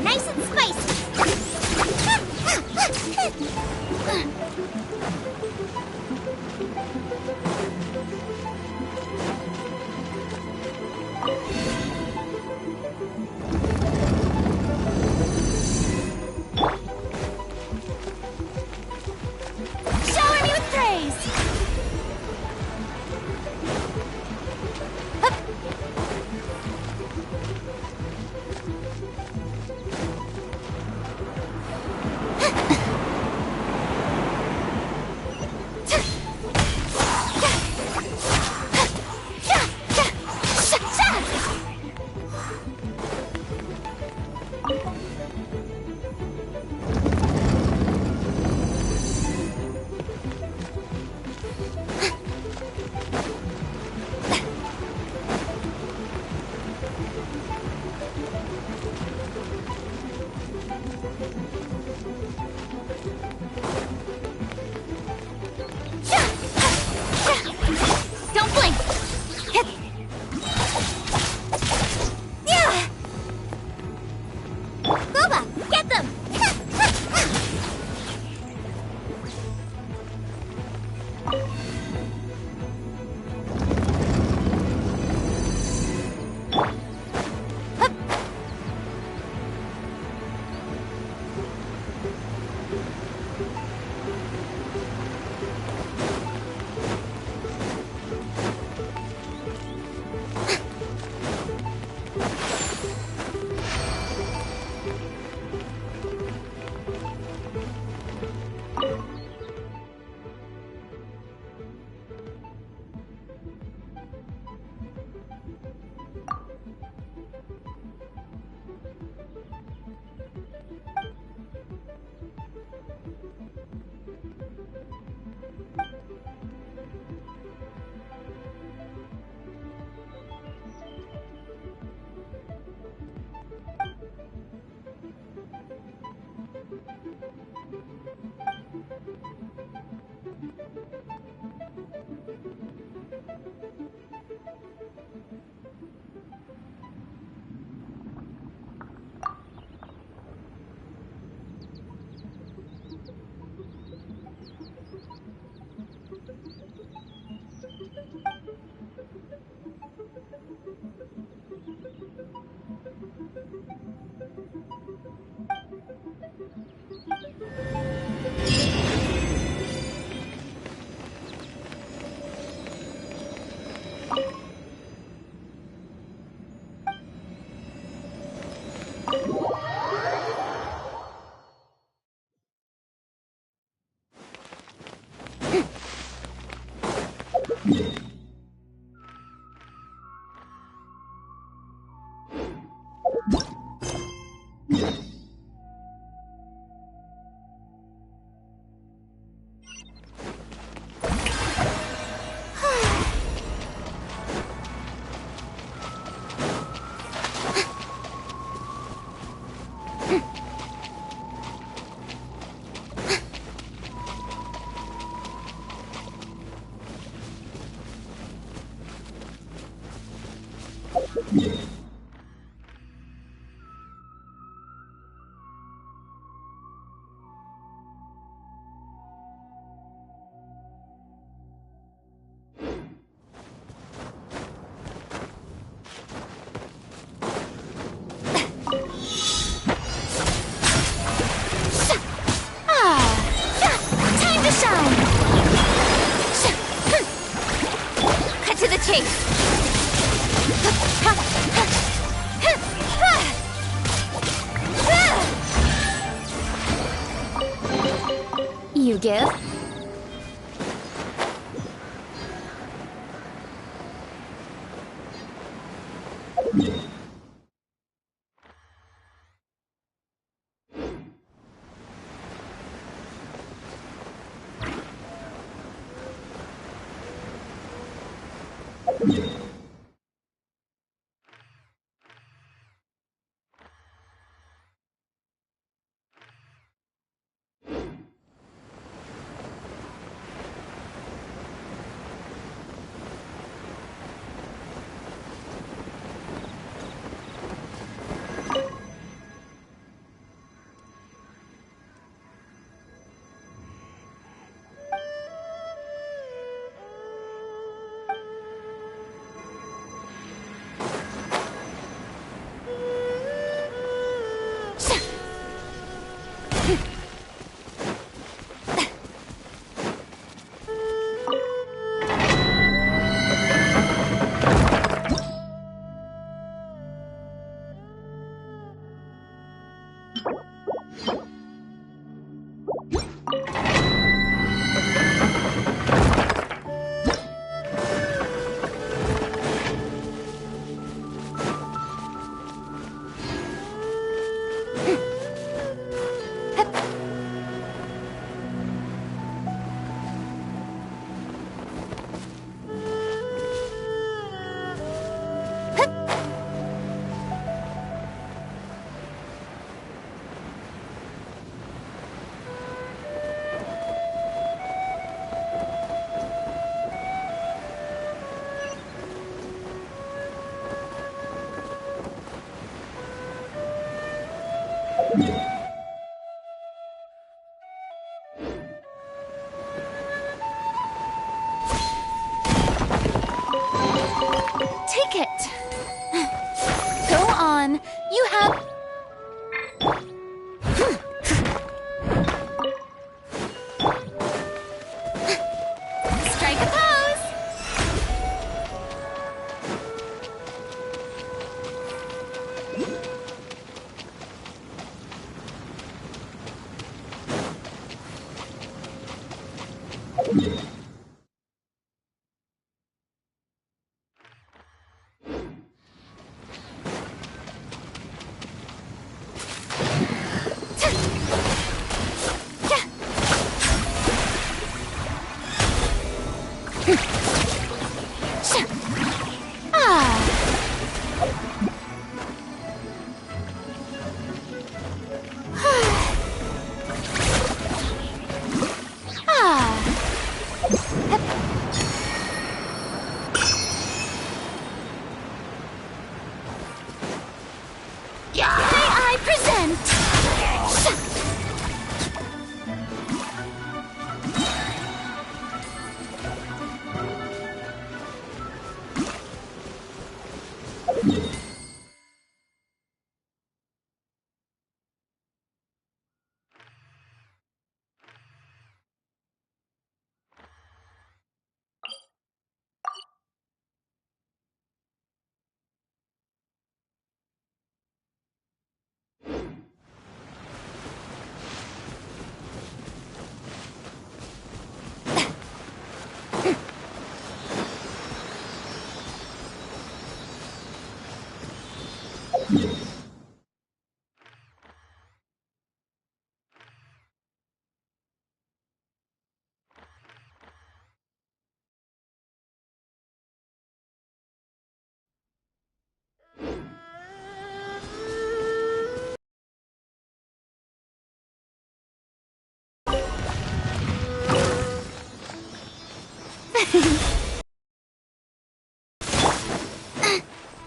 Nice and spicy. Shower me with praise. Don't blink! Yeah! Booba, get them! You give? Take it. Go on. You have... Strike a pose. May I present?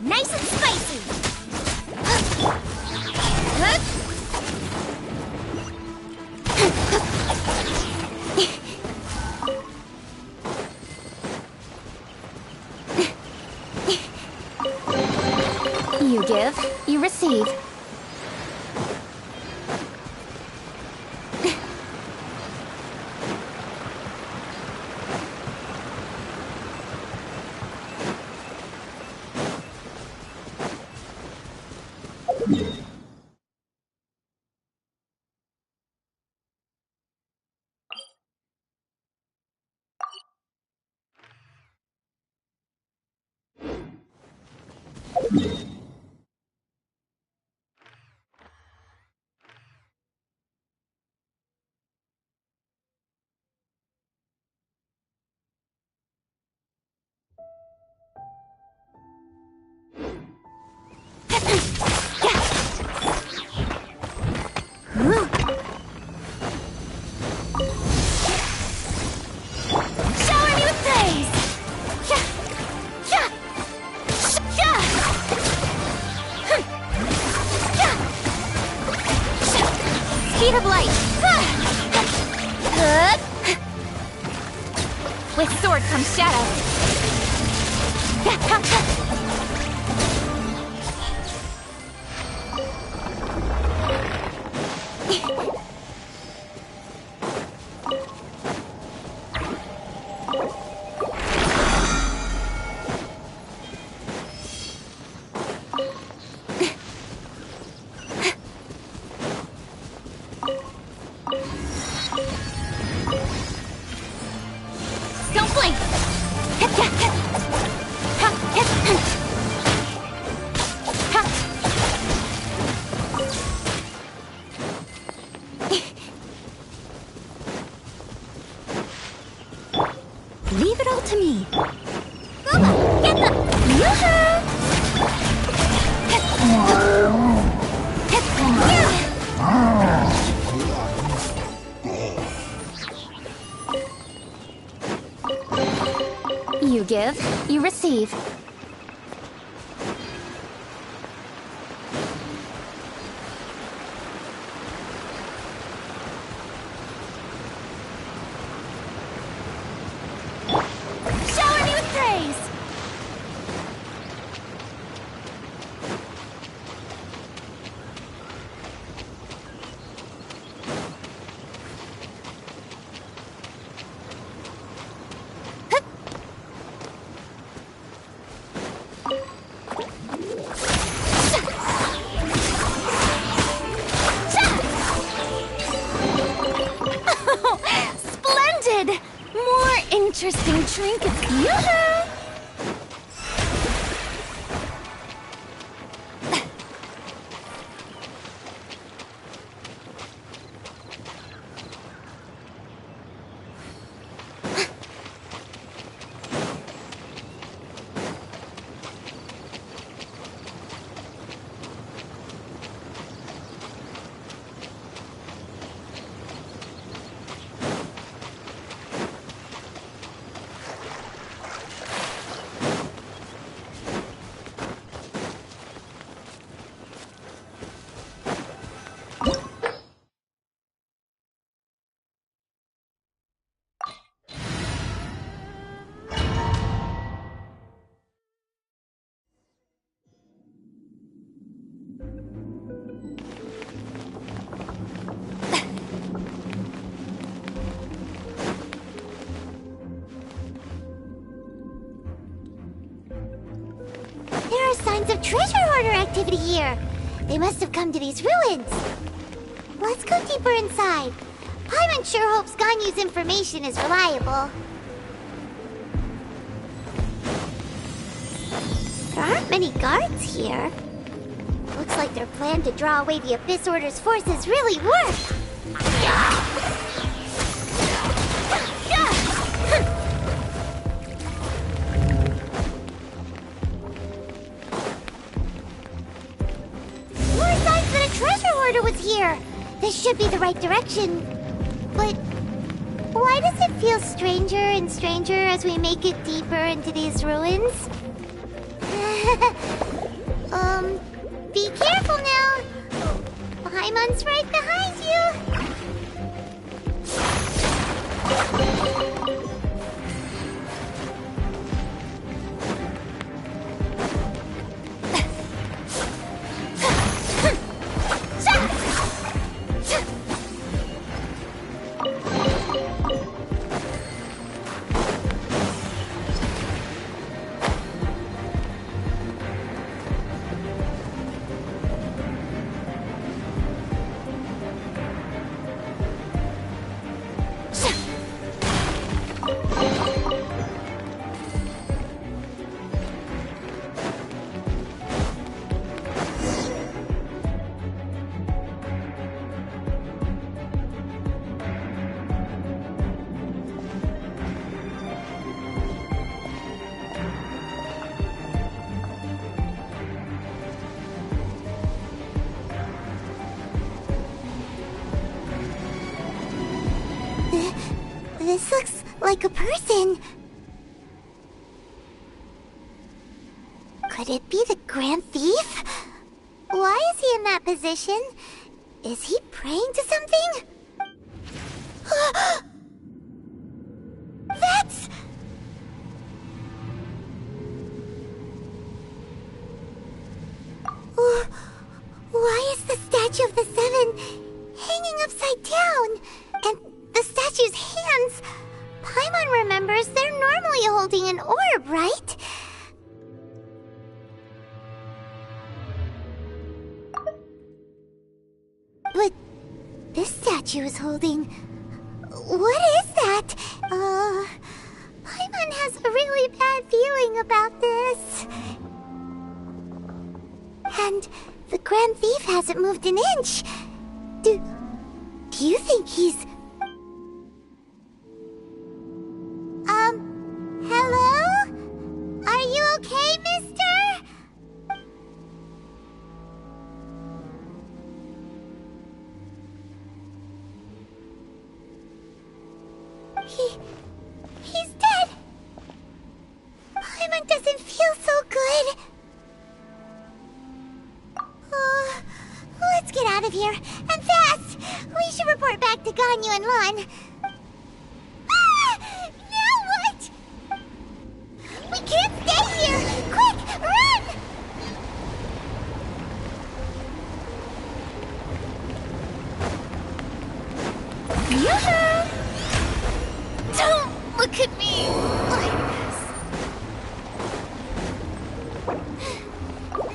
Nice and spicy. You give, you receive. Speed of light! With sword comes shadow. Leave it all to me. You give, you receive. Shower me with praise! Splendid! More interesting trinkets. Yoo-hoo! There are signs of treasure hoarder activity here. They must have come to these ruins. Let's go deeper inside. Paimon sure hopes Ganyu's information is reliable. There aren't many guards here. Looks like their plan to draw away the Abyss Order's forces really worked. More signs that a treasure hoarder was here. This should be the right direction. But why does it feel stranger and stranger as we make it deeper into these ruins? Be careful now. Paimon's right behind you. This looks like a person. Could it be the Grand Thief? Why is he in that position? Is he praying to something? That's... Why is the Statue of the Seven hanging upside down? And the statue's hands... Paimon remembers they're normally holding an orb, right? But this statue is holding... What is that? Paimon has a really bad feeling about this. And the Grand Thief hasn't moved an inch. Do you think he's... Hello? Are you okay, mister? He's dead. Paimon doesn't feel so good. Let's get out of here, and fast! We should report back to Ganyu and Lon. Ah! Now what? We can't stay here! Quick, run! Yoo-hoo! Don't look at me like this.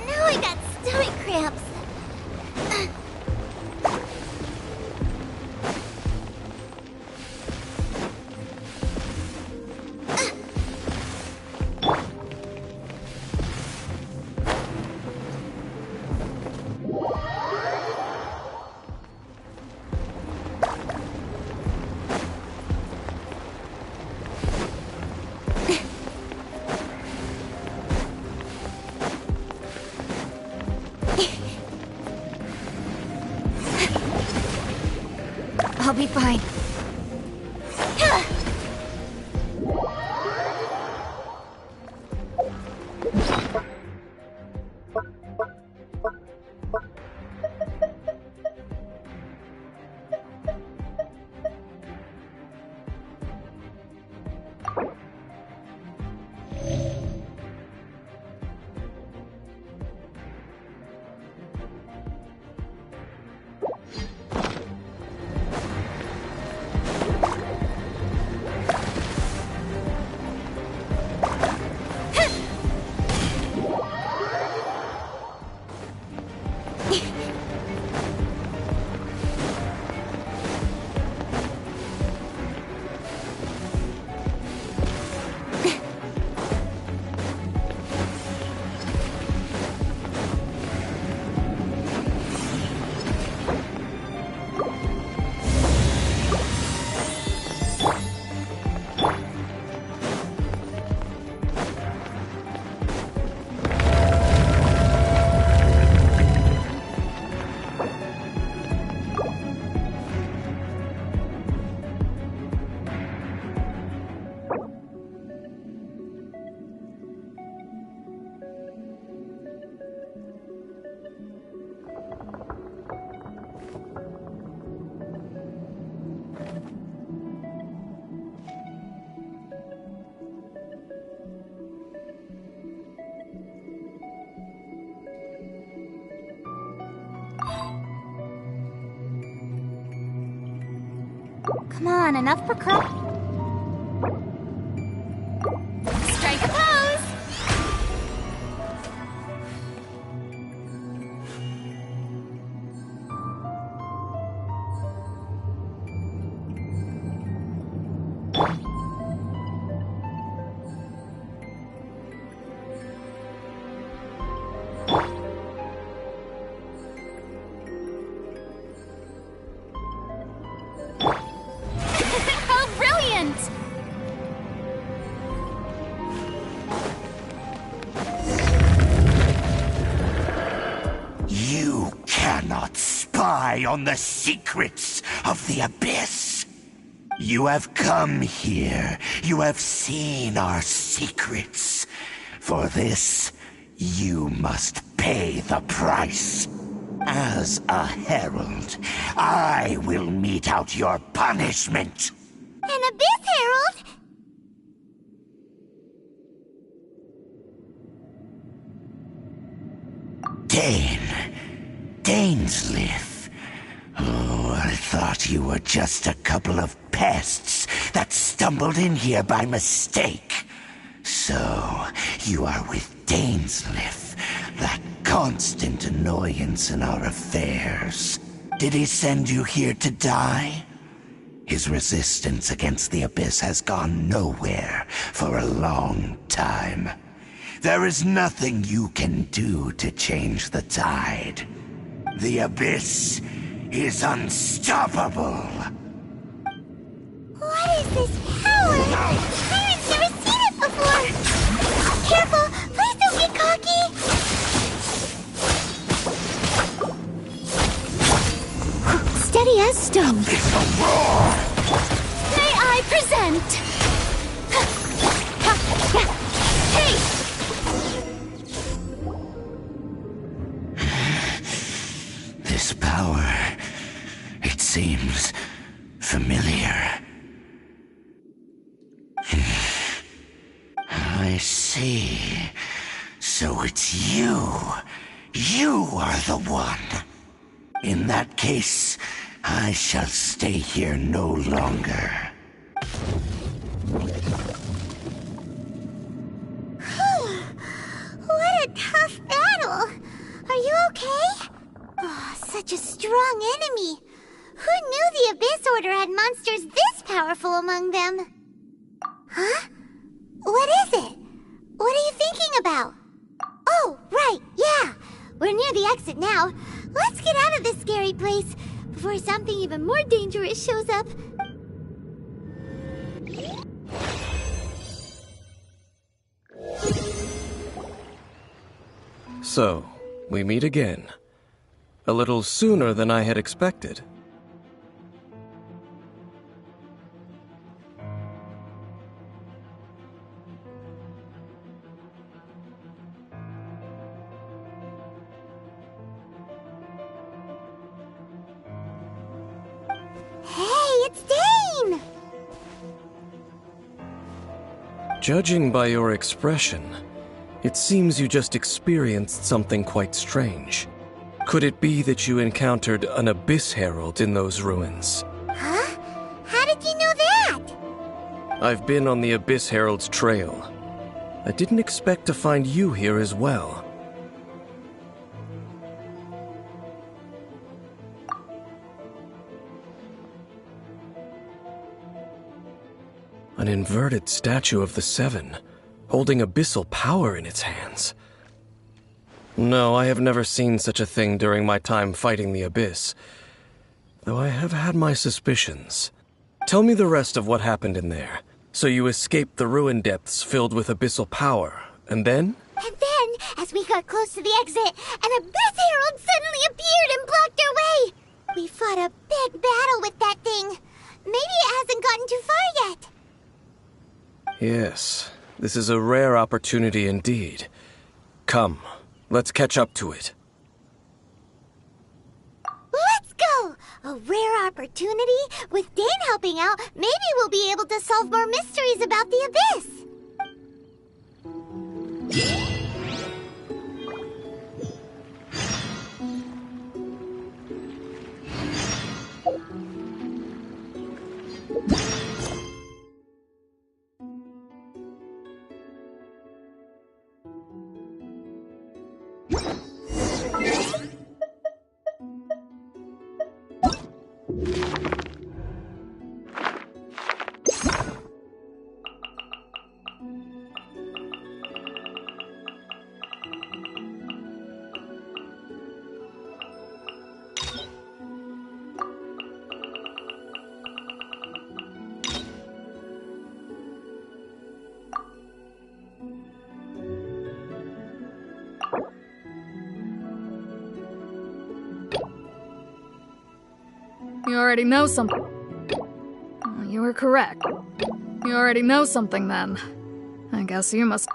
Now I got stomach cramps. I'll be fine. Come on, enough for Strike a pose! You cannot spy on the secrets of the Abyss. You have come here. You have seen our secrets. For this, you must pay the price. As a herald, I will mete out your punishment. An Abyss Herald? Dainsleif. Oh, I thought you were just a couple of pests that stumbled in here by mistake. So, you are with Dainsleif, that constant annoyance in our affairs. Did he send you here to die? His resistance against the Abyss has gone nowhere for a long time. There is nothing you can do to change the tide. The Abyss is unstoppable. What is this power? Pirate's never seen it before! Careful! Please don't get cocky! Steady as stone. It's a roar! May I present? Hey! This power, it seems familiar. I see. So it's you. You are the one. In that case, I shall stay here no longer. What a tough battle! Are you okay? Oh, such a strong enemy. Who knew the Abyss Order had monsters this powerful among them? Huh? What is it? What are you thinking about? Oh, right, yeah. We're near the exit now. Let's get out of this scary place before something even more dangerous shows up. So, we meet again. A little sooner than I had expected. Hey, it's Dane! Judging by your expression, it seems you just experienced something quite strange. Could it be that you encountered an Abyss Herald in those ruins? Huh? How did you know that? I've been on the Abyss Herald's trail. I didn't expect to find you here as well. An inverted statue of the Seven, holding abyssal power in its hands. No, I have never seen such a thing during my time fighting the Abyss, though I have had my suspicions. Tell me the rest of what happened in there. So you escaped the ruin depths filled with abyssal power, and then? And then, as we got close to the exit, an Abyss Herald suddenly appeared and blocked our way! We fought a big battle with that thing. Maybe it hasn't gotten too far yet. Yes, this is a rare opportunity indeed. Come, let's catch up to it. Let's go! A rare opportunity? With Dane helping out, maybe we'll be able to solve more mysteries about the Abyss! You already know something. You were correct. You already know something then. I guess you must...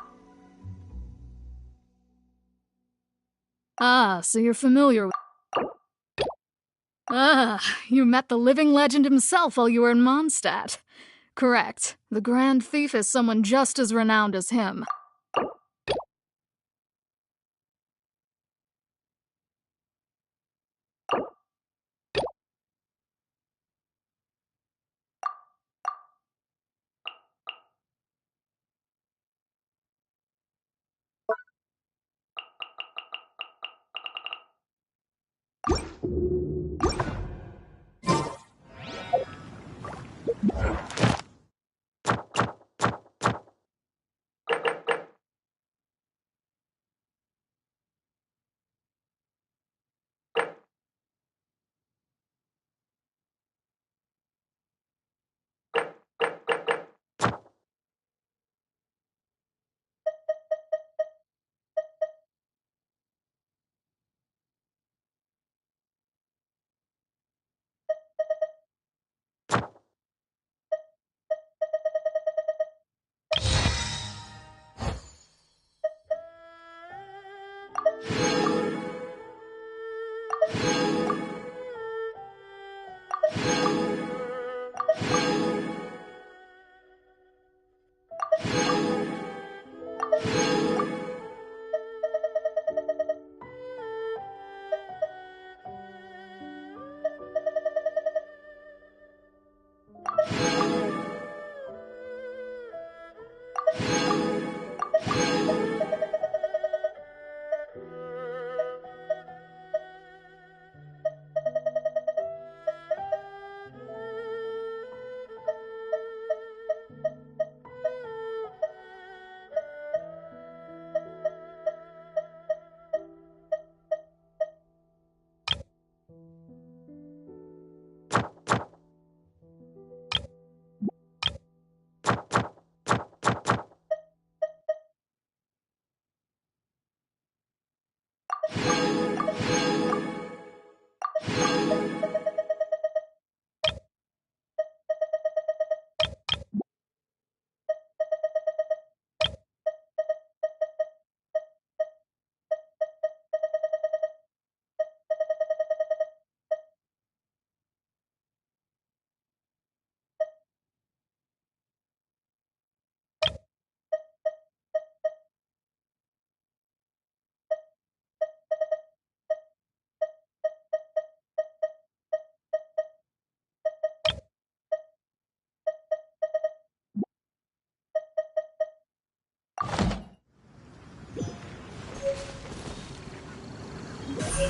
Ah, so you're familiar with... Ah, you met the living legend himself while you were in Mondstadt. Correct. The Grand Thief is someone just as renowned as him.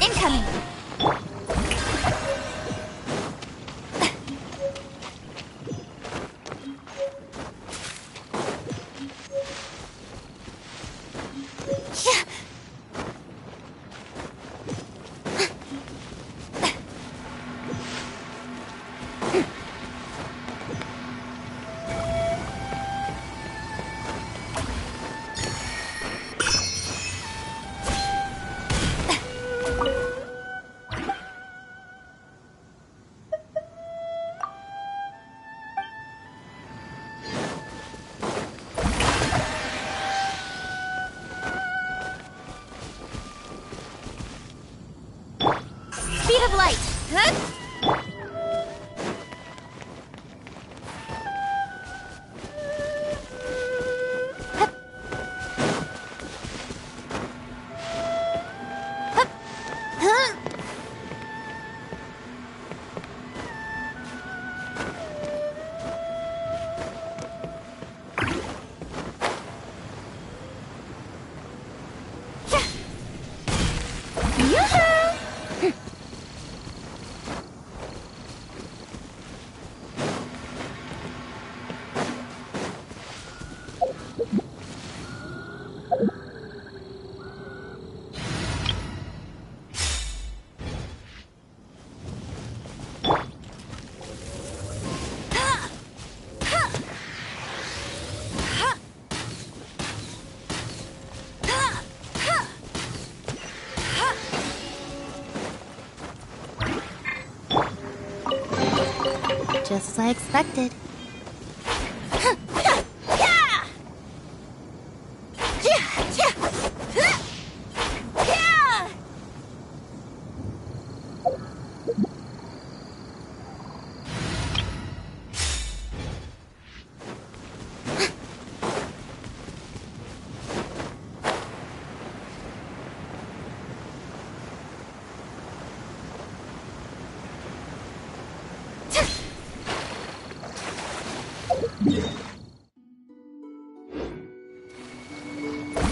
incoming! Speed of light! Just as I expected.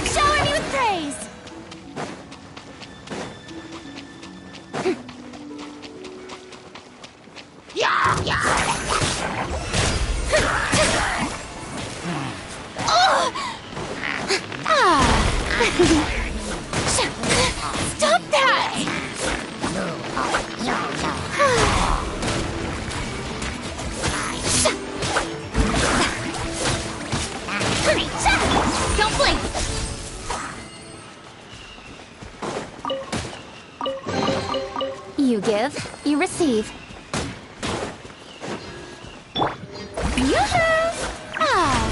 Shower me with praise! Stop that! Don't blink! You give, you receive. Yoo-hoo! Ah!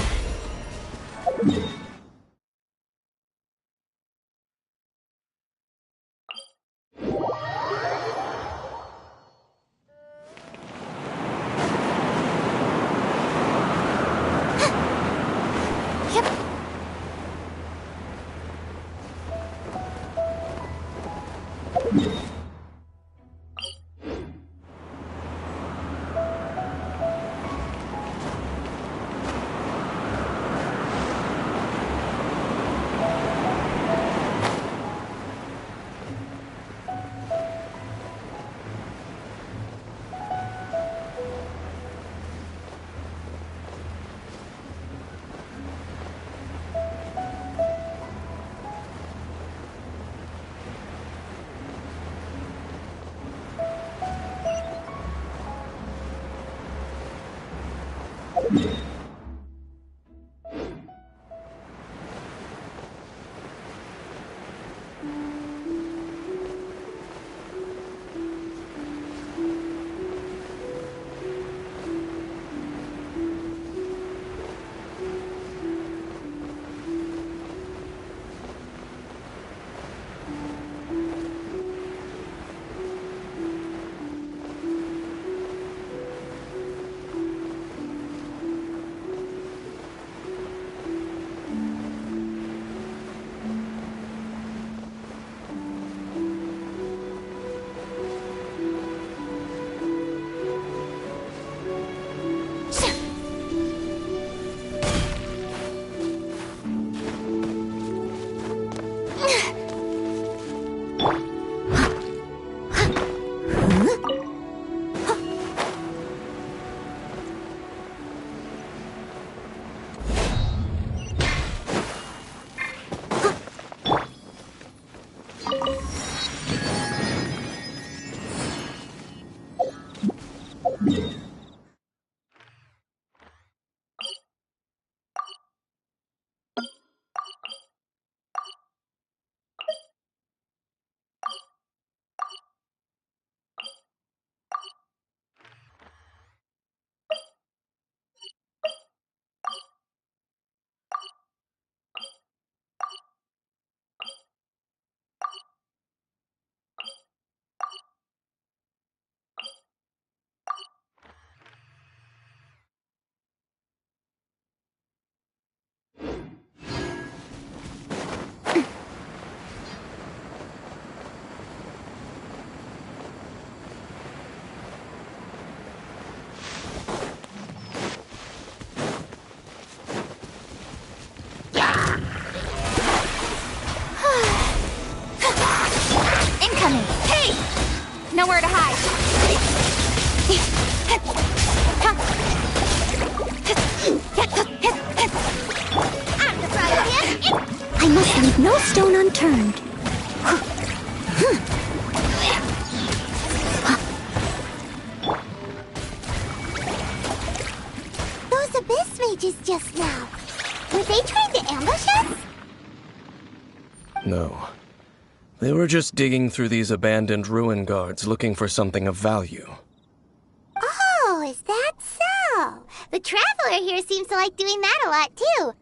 Incoming! Hey! Nowhere to hide. I must leave no stone unturned. Those abyss mages just now. Were they trying to ambush us? No. They were just digging through these abandoned ruin guards looking for something of value. Oh, is that so? The Traveler here seems to like doing that a lot, too.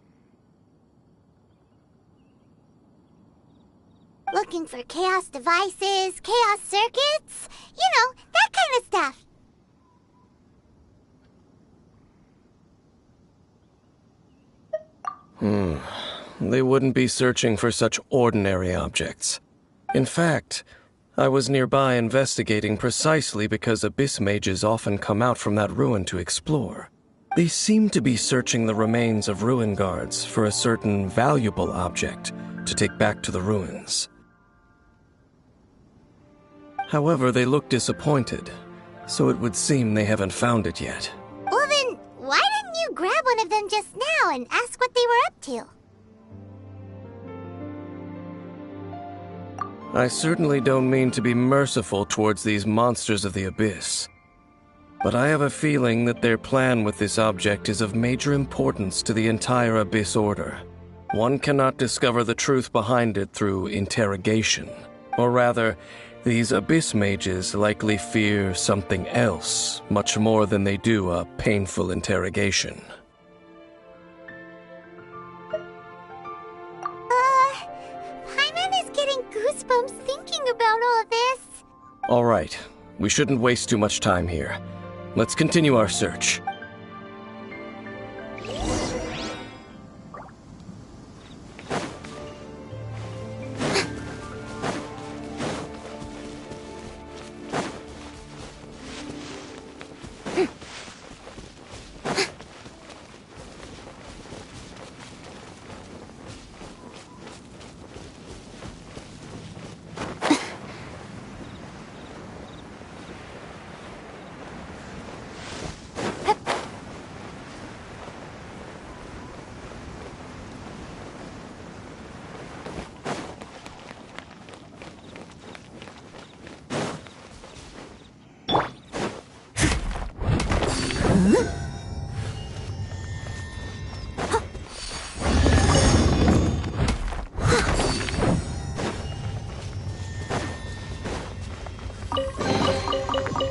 Looking for chaos devices, chaos circuits, you know, that kind of stuff. They wouldn't be searching for such ordinary objects. In fact, I was nearby investigating precisely because abyss mages often come out from that ruin to explore. They seem to be searching the remains of ruin guards for a certain valuable object to take back to the ruins. However, they look disappointed, so it would seem they haven't found it yet. Well then, why didn't you grab one of them just now and ask what they were up to? I certainly don't mean to be merciful towards these monsters of the abyss. But I have a feeling that their plan with this object is of major importance to the entire Abyss Order. One cannot discover the truth behind it through interrogation. Or rather, these Abyss mages likely fear something else, much more than they do a painful interrogation. Paimon is getting goosebumps thinking about all of this. All right, we shouldn't waste too much time here. Let's continue our search.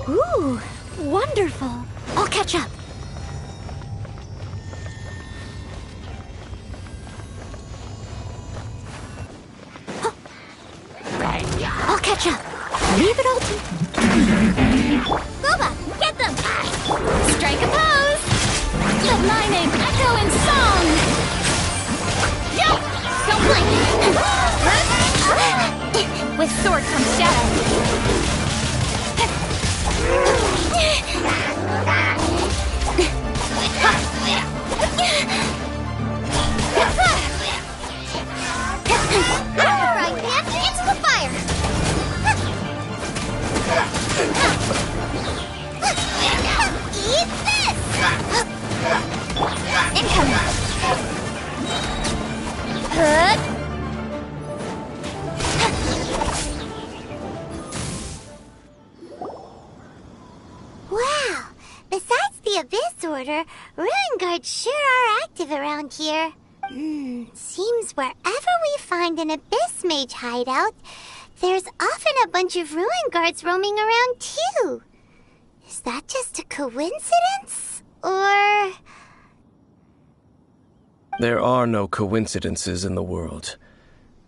Ooh, wonderful. I'll catch up. I'll catch up. Leave it all to... Boba, get them! Strike a pose! Let my name echo in song! Jump! Don't blink! With sword comes shadow. Besides the Abyss Order, Ruin Guards sure are active around here. Seems wherever we find an Abyss Mage hideout, there's often a bunch of Ruin Guards roaming around too. Is that just a coincidence? Or... There are no coincidences in the world.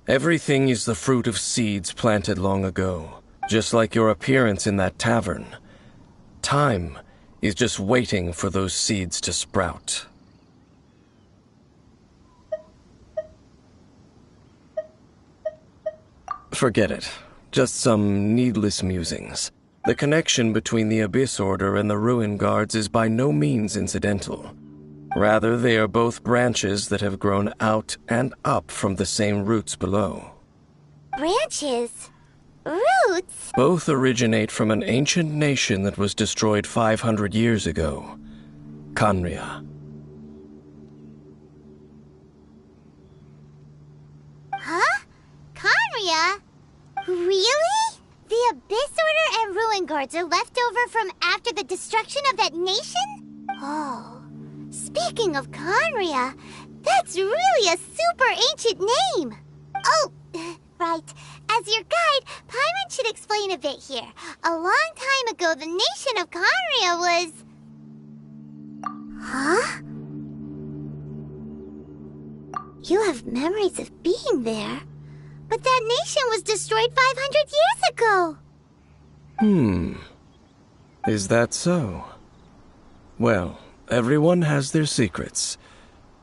Everything is the fruit of seeds planted long ago, just like your appearance in that tavern. Time is just waiting for those seeds to sprout. Forget it. Just some needless musings. The connection between the Abyss Order and the Ruin Guards is by no means incidental. Rather, they are both branches that have grown out and up from the same roots below. Branches? Roots? Both originate from an ancient nation that was destroyed 500 years ago, Khaenri'ah. Huh? Khaenri'ah? Really? The Abyss Order and Ruin Guards are left over from after the destruction of that nation? Oh, speaking of Khaenri'ah, that's really a super ancient name. Oh, right. As your guide, Paimon should explain a bit here. A long time ago, the nation of Khaenri'ah was... Huh? You have memories of being there. But that nation was destroyed 500 years ago! Is that so? Well, everyone has their secrets.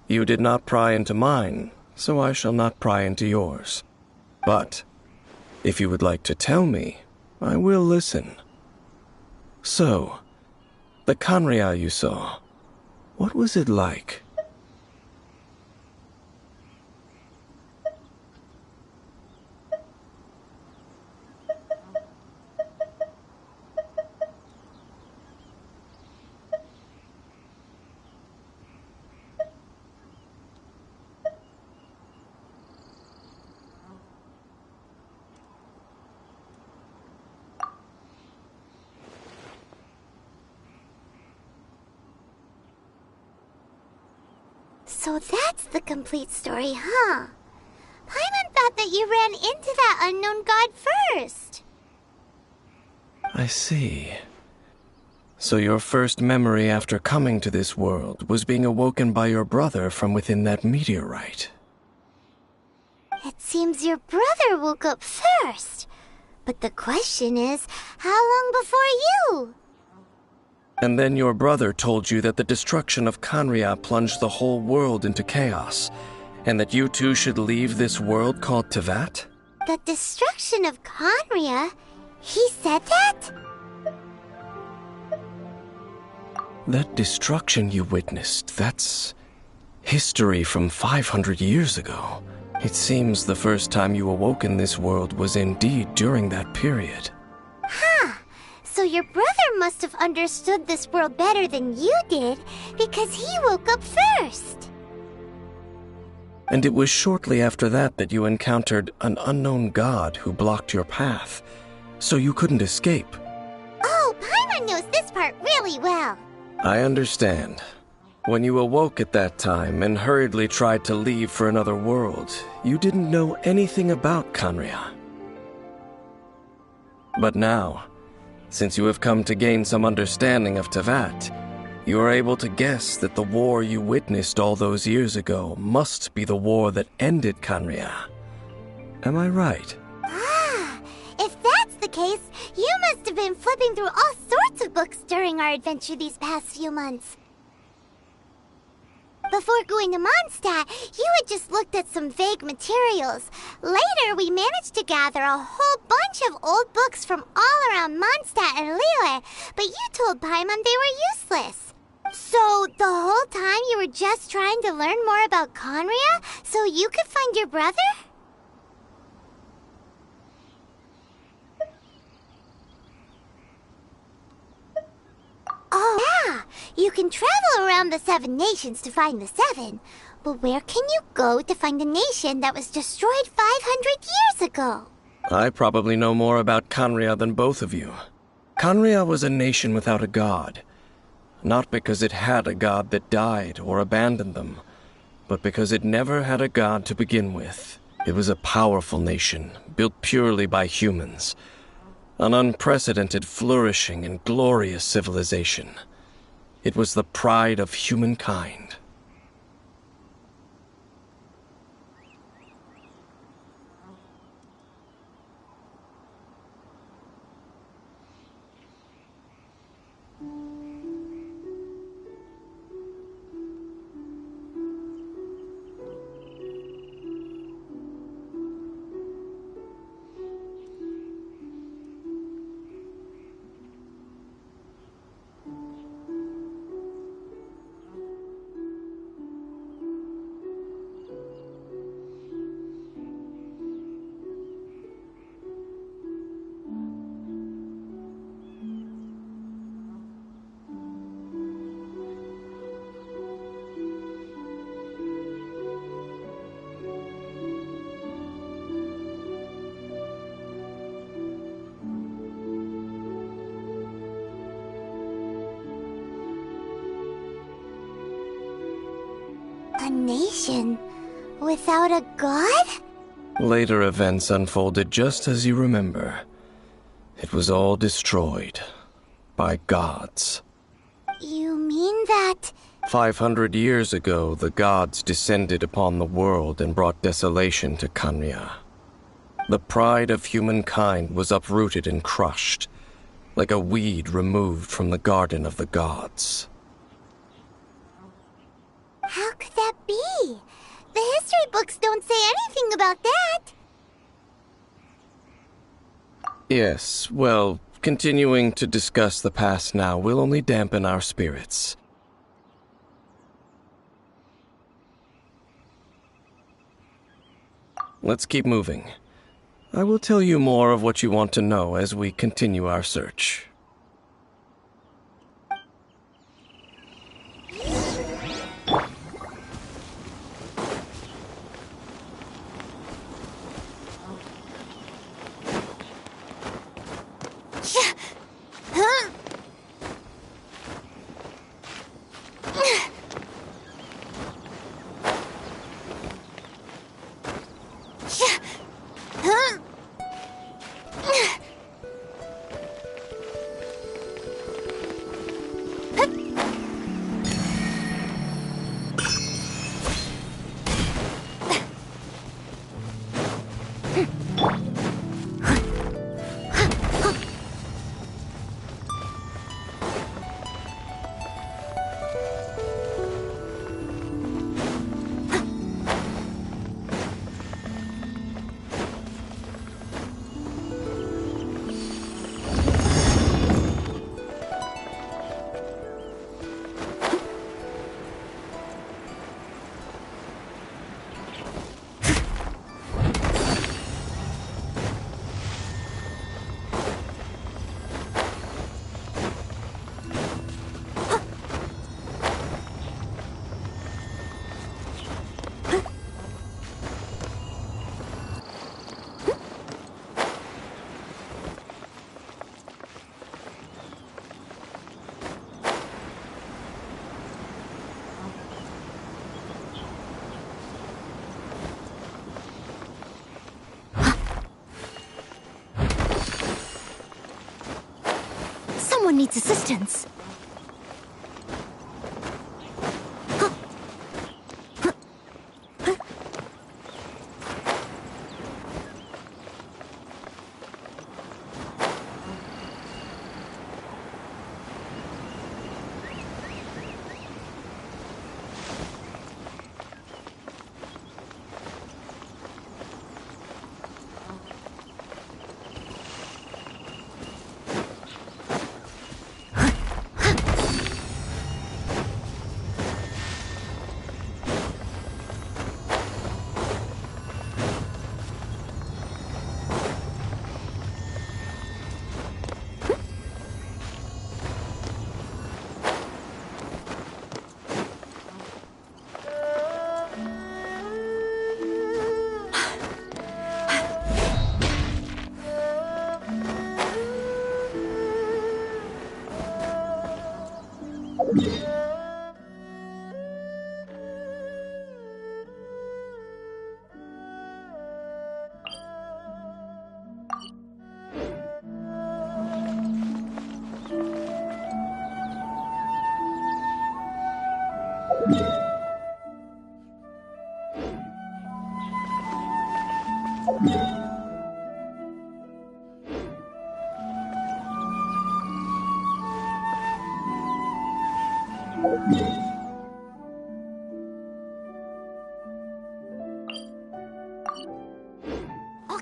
You did not pry into mine, so I shall not pry into yours. But, if you would like to tell me, I will listen. So, the Khaenri'ah you saw, what was it like? So that's the complete story, huh? Paimon thought that you ran into that unknown god first. I see. So your first memory after coming to this world was being awoken by your brother from within that meteorite. It seems your brother woke up first. But the question is, how long before you? And then your brother told you that the destruction of Khaenri'ah plunged the whole world into chaos, and that you two should leave this world called Teyvat? The destruction of Khaenri'ah? He said that? That destruction you witnessed, that's history from 500 years ago. It seems the first time you awoke in this world was indeed during that period. Huh. So your brother must have understood this world better than you did, because he woke up first. And it was shortly after that that you encountered an unknown god who blocked your path, so you couldn't escape. Oh, Paimon knows this part really well. I understand. When you awoke at that time and hurriedly tried to leave for another world, you didn't know anything about Khaenri'ah. But now, since you have come to gain some understanding of Teyvat, you are able to guess that the war you witnessed all those years ago must be the war that ended Khaenri'ah. Am I right? Ah, if that's the case, you must have been flipping through all sorts of books during our adventure these past few months. Before going to Mondstadt, you had just looked at some vague materials. Later, we managed to gather a whole bunch of old books from all around Mondstadt and Liyue, but you told Paimon they were useless. So, the whole time you were just trying to learn more about Khaenri'ah so you could find your brother? Oh, yeah! You can travel around the 7 nations to find the 7. But where can you go to find a nation that was destroyed 500 years ago? I probably know more about Khaenri'ah than both of you. Khaenri'ah was a nation without a god. Not because it had a god that died or abandoned them, but because it never had a god to begin with. It was a powerful nation, built purely by humans. An unprecedented, flourishing, and glorious civilization. It was the pride of humankind. A nation without a god? Later events unfolded just as you remember. It was all destroyed by gods. You mean that... 500 years ago, the gods descended upon the world and brought desolation to Kanya. The pride of humankind was uprooted and crushed, like a weed removed from the garden of the gods. How could that be? The history books don't say anything about that. Yes, well, continuing to discuss the past now will only dampen our spirits. Let's keep moving. I will tell you more of what you want to know as we continue our search. Someone needs assistance. I'll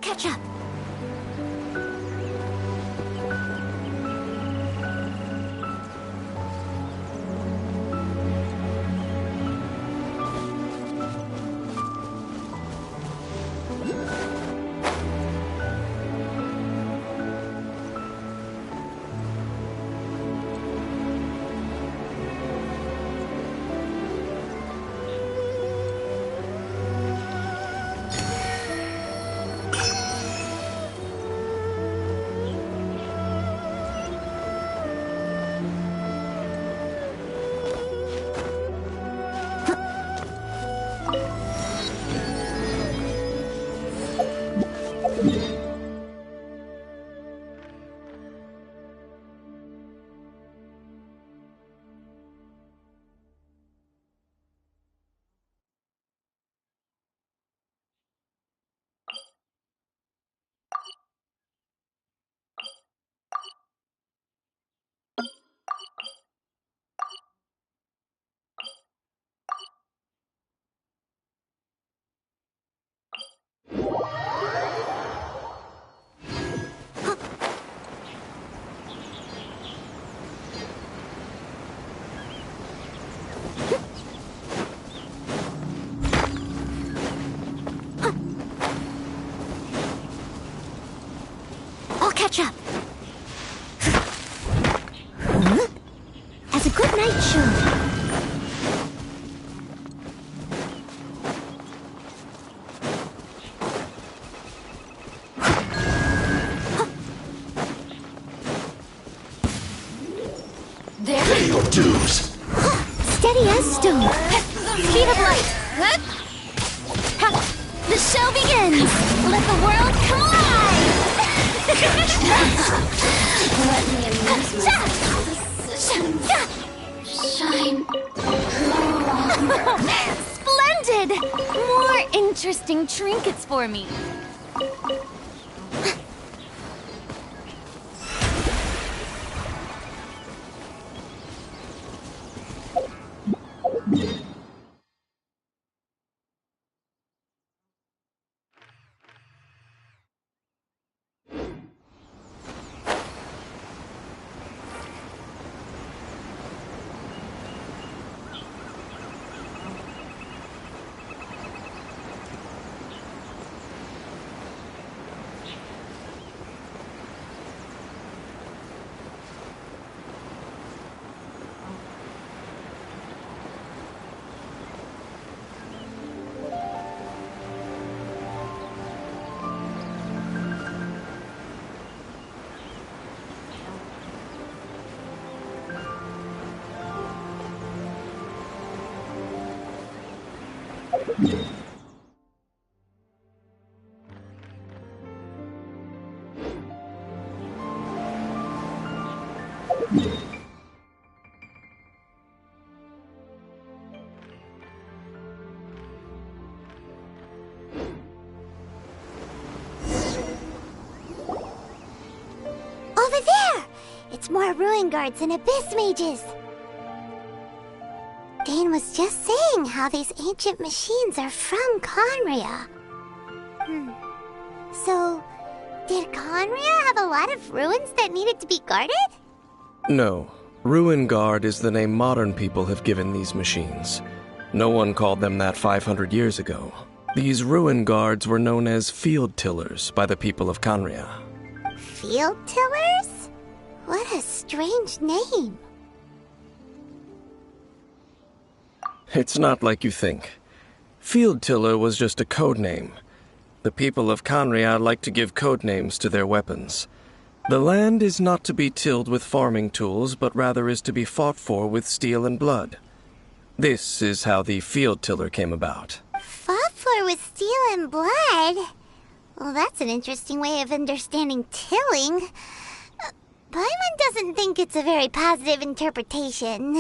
catch up. I'll catch up. Huh? As a good night show. Pay your dues. Steady as stone. Speed of light. The show begins. Let the world come alive. Let me amuse myself. Shine. Splendid. More interesting trinkets for me. Over there! It's more ruin guards and abyss mages. Dane was just saying how these ancient machines are from Conria. So, did Conria have a lot of ruins that needed to be guarded? No. Ruin Guard is the name modern people have given these machines. No one called them that 500 years ago. These Ruin Guards were known as Field Tillers by the people of Conria. Field Tillers? What a strange name. It's not like you think. Field Tiller was just a code name. The people of Conria like to give code names to their weapons. The land is not to be tilled with farming tools, but rather is to be fought for with steel and blood. This is how the field tiller came about. Fought for with steel and blood? Well, that's an interesting way of understanding tilling. Paimon doesn't think it's a very positive interpretation.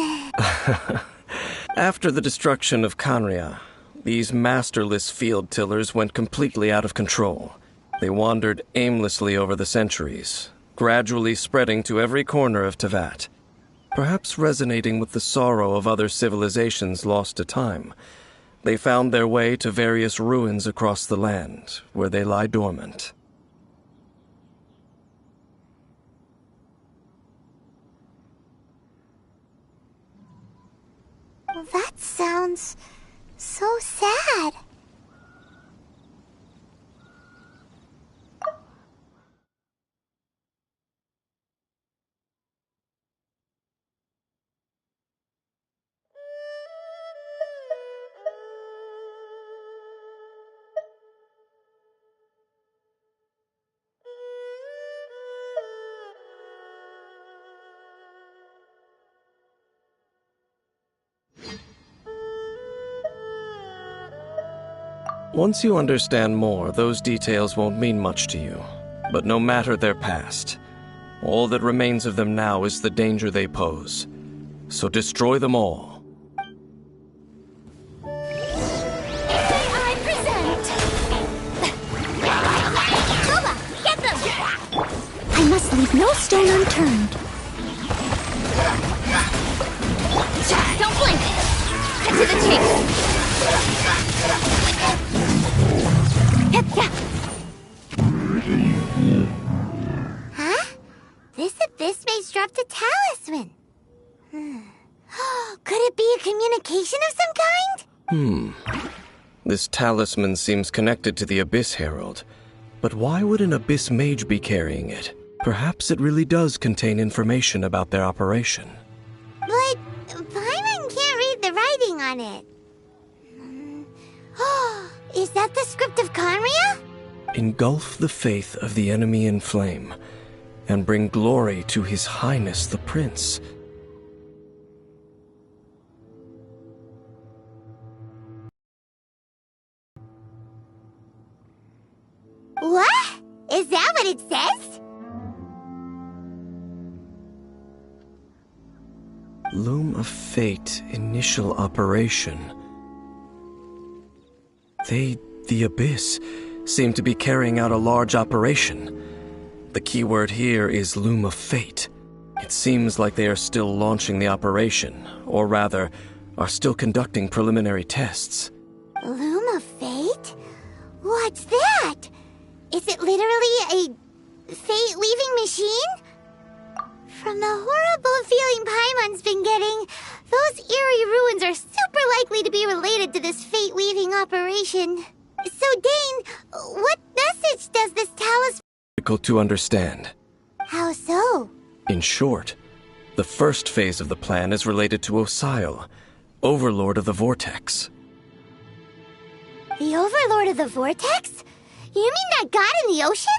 After the destruction of Kanria, these masterless field tillers went completely out of control. They wandered aimlessly over the centuries, gradually spreading to every corner of Tevat, perhaps resonating with the sorrow of other civilizations lost to time. They found their way to various ruins across the land, where they lie dormant. That sounds so sad. Once you understand more, those details won't mean much to you. But no matter their past, all that remains of them now is the danger they pose. So destroy them all. I present! Koba, get them! I must leave no stone unturned. Don't blink! Cut to the chase! Huh? This abyss maze dropped a talisman. Could it be a communication of some kind? This talisman seems connected to the Abyss Herald. But why would an Abyss Mage be carrying it? Perhaps it really does contain information about their operation. But Paimon can't read the writing on it. Is that the script of Kanria? Engulf the faith of the enemy in flame, and bring glory to His Highness the Prince. What? Is that what it says? Loom of Fate, initial operation. They, the Abyss, seem to be carrying out a large operation. The keyword here is Loom of Fate. It seems like they are still launching the operation, or rather, are still conducting preliminary tests. Loom of Fate? What's that? Is it literally a fate-weaving machine? From the horrible feeling Paimon's been getting, those eerie ruins are super likely to be related to this fate-weaving operation. So, Dane, what message does this talisman... Difficult to understand. How so? In short, the first phase of the plan is related to Osile, Overlord of the Vortex. The Overlord of the Vortex? You mean that god in the ocean?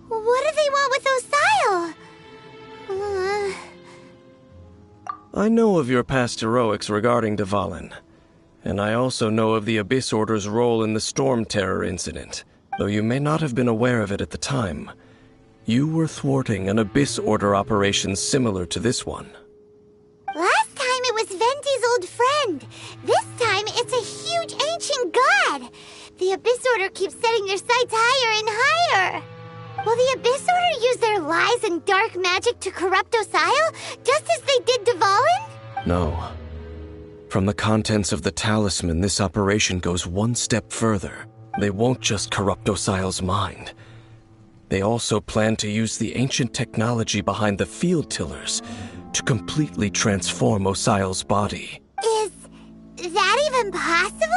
What do they want with Osile? I know of your past heroics regarding Dvalin, and I also know of the Abyss Order's role in the Storm Terror incident. Though you may not have been aware of it at the time, you were thwarting an Abyss Order operation similar to this one. Last time it was Venti's old friend. This time it's a huge ancient god. The Abyss Order keeps setting their sights higher and higher. Will the Abyss Order use their lies and dark magic to corrupt Osile, just as they did Dvalin? No. From the contents of the talisman, this operation goes one step further. They won't just corrupt Osile's mind. They also plan to use the ancient technology behind the field tillers to completely transform Osile's body. Is that even possible?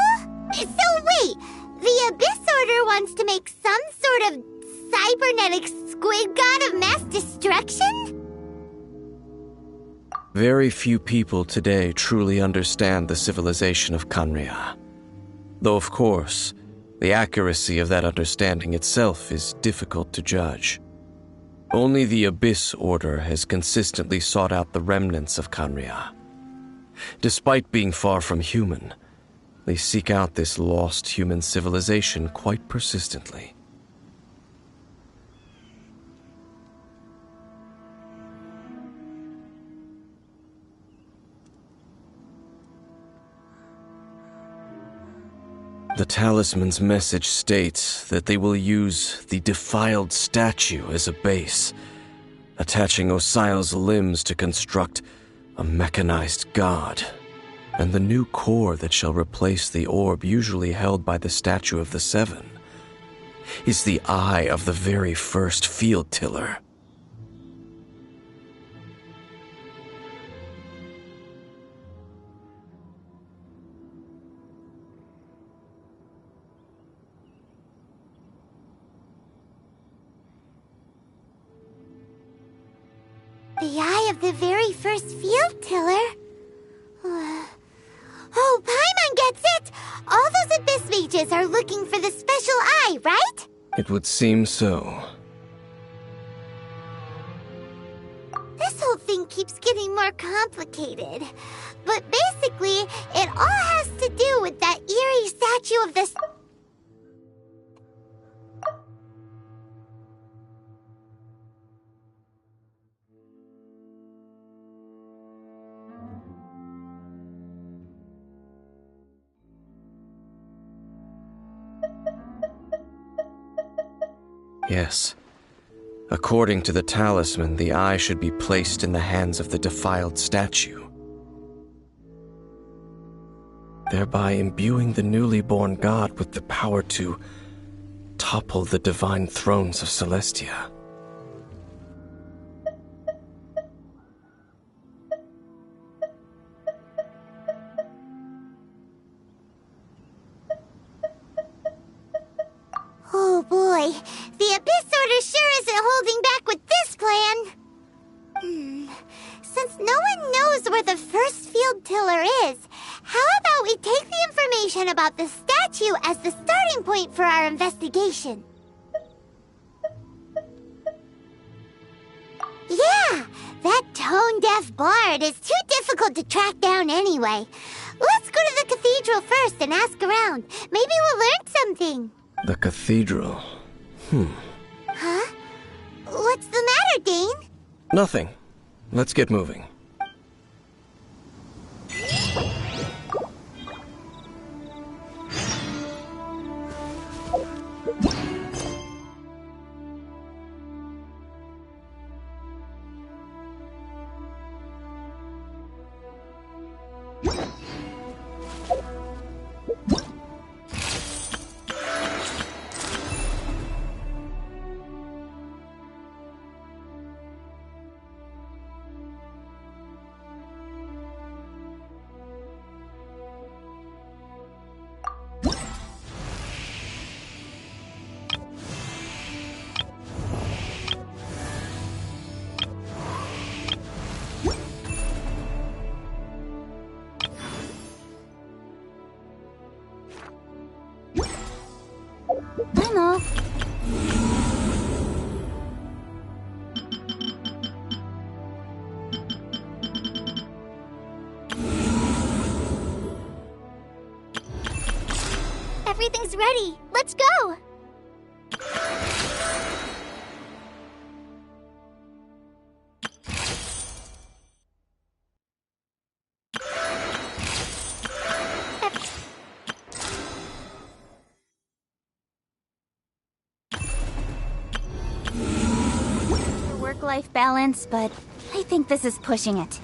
So wait, the Abyss Order wants to make some sort of cybernetic squid god of mass destruction? Very few people today truly understand the civilization of Kanria. Though, of course, the accuracy of that understanding itself is difficult to judge. Only the Abyss Order has consistently sought out the remnants of Khaenri'ah. Despite being far from human, they seek out this lost human civilization quite persistently. The talisman's message states that they will use the defiled statue as a base, attaching Osial's limbs to construct a mechanized god, and the new core that shall replace the orb usually held by the Statue of the Seven is the eye of the very first field tiller. The eye of the very first field tiller? Oh, Paimon gets it! All those Abyss mages are looking for the special eye, right? It would seem so. This whole thing keeps getting more complicated. But basically, it all has to do with that eerie statue of the... Yes. According to the talisman, the eye should be placed in the hands of the defiled statue, thereby imbuing the newly born god with the power to topple the divine thrones of Celestia. Oh boy, the Abyss Order sure isn't holding back with this plan. Since no one knows where the first field tiller is, how about we take the information about the statue as the starting point for our investigation? Yeah, that tone-deaf bard is too difficult to track down anyway. Let's go to the cathedral first and ask around. Maybe we'll learn something. The cathedral. Huh? What's the matter, Dane? Nothing. Let's get moving. I know. Everything's ready. Let's go. Work-life balance, but I think this is pushing it.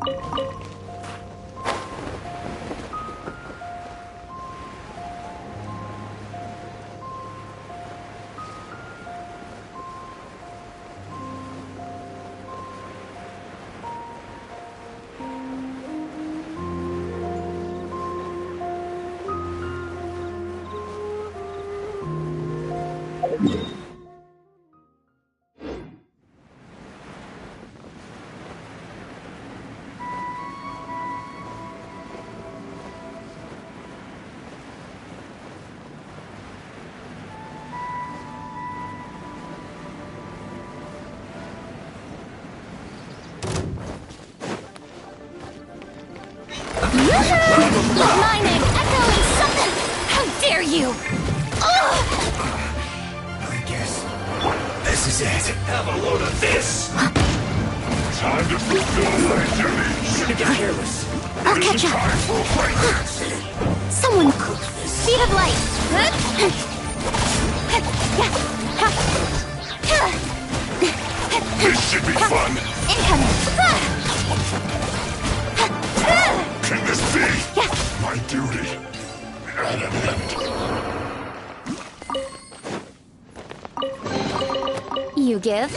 My name echoing something! How dare you! I guess this is it. Have a load of this! Time to fulfill my duties. Shouldn't get careless. I'll catch up. Time for greatness. Someone... Speed of light. This should be fun. Incoming. Can this be? Yes. My duty at an end. You give?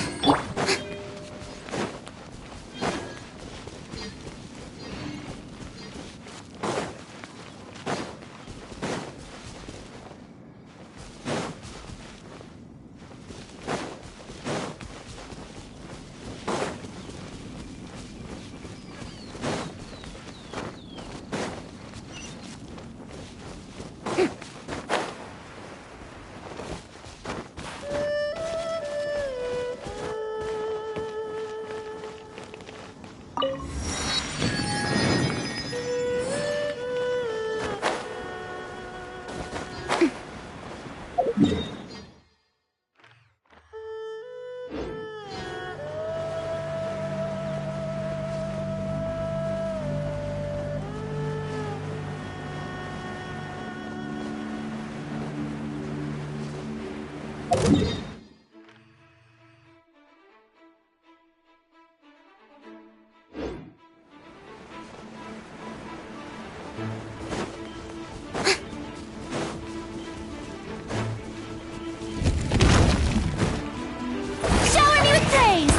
Shower me with praise!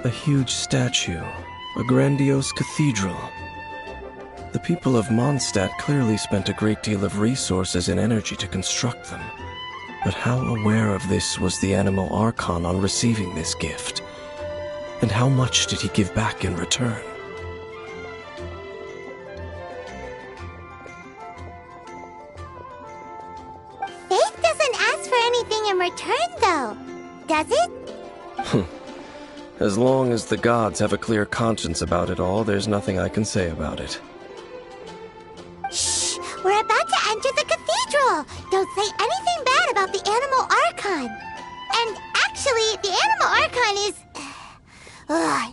A huge statue, a grandiose cathedral. The people of Mondstadt clearly spent a great deal of resources and energy to construct them. But how aware of this was the Animal Archon on receiving this gift? And how much did he give back in return? Faith doesn't ask for anything in return, though, does it? As long as the gods have a clear conscience about it all, there's nothing I can say about it. Shh! We're about to enter the cathedral! Don't say anything bad about the Animal Archon! And actually, the Animal Archon is...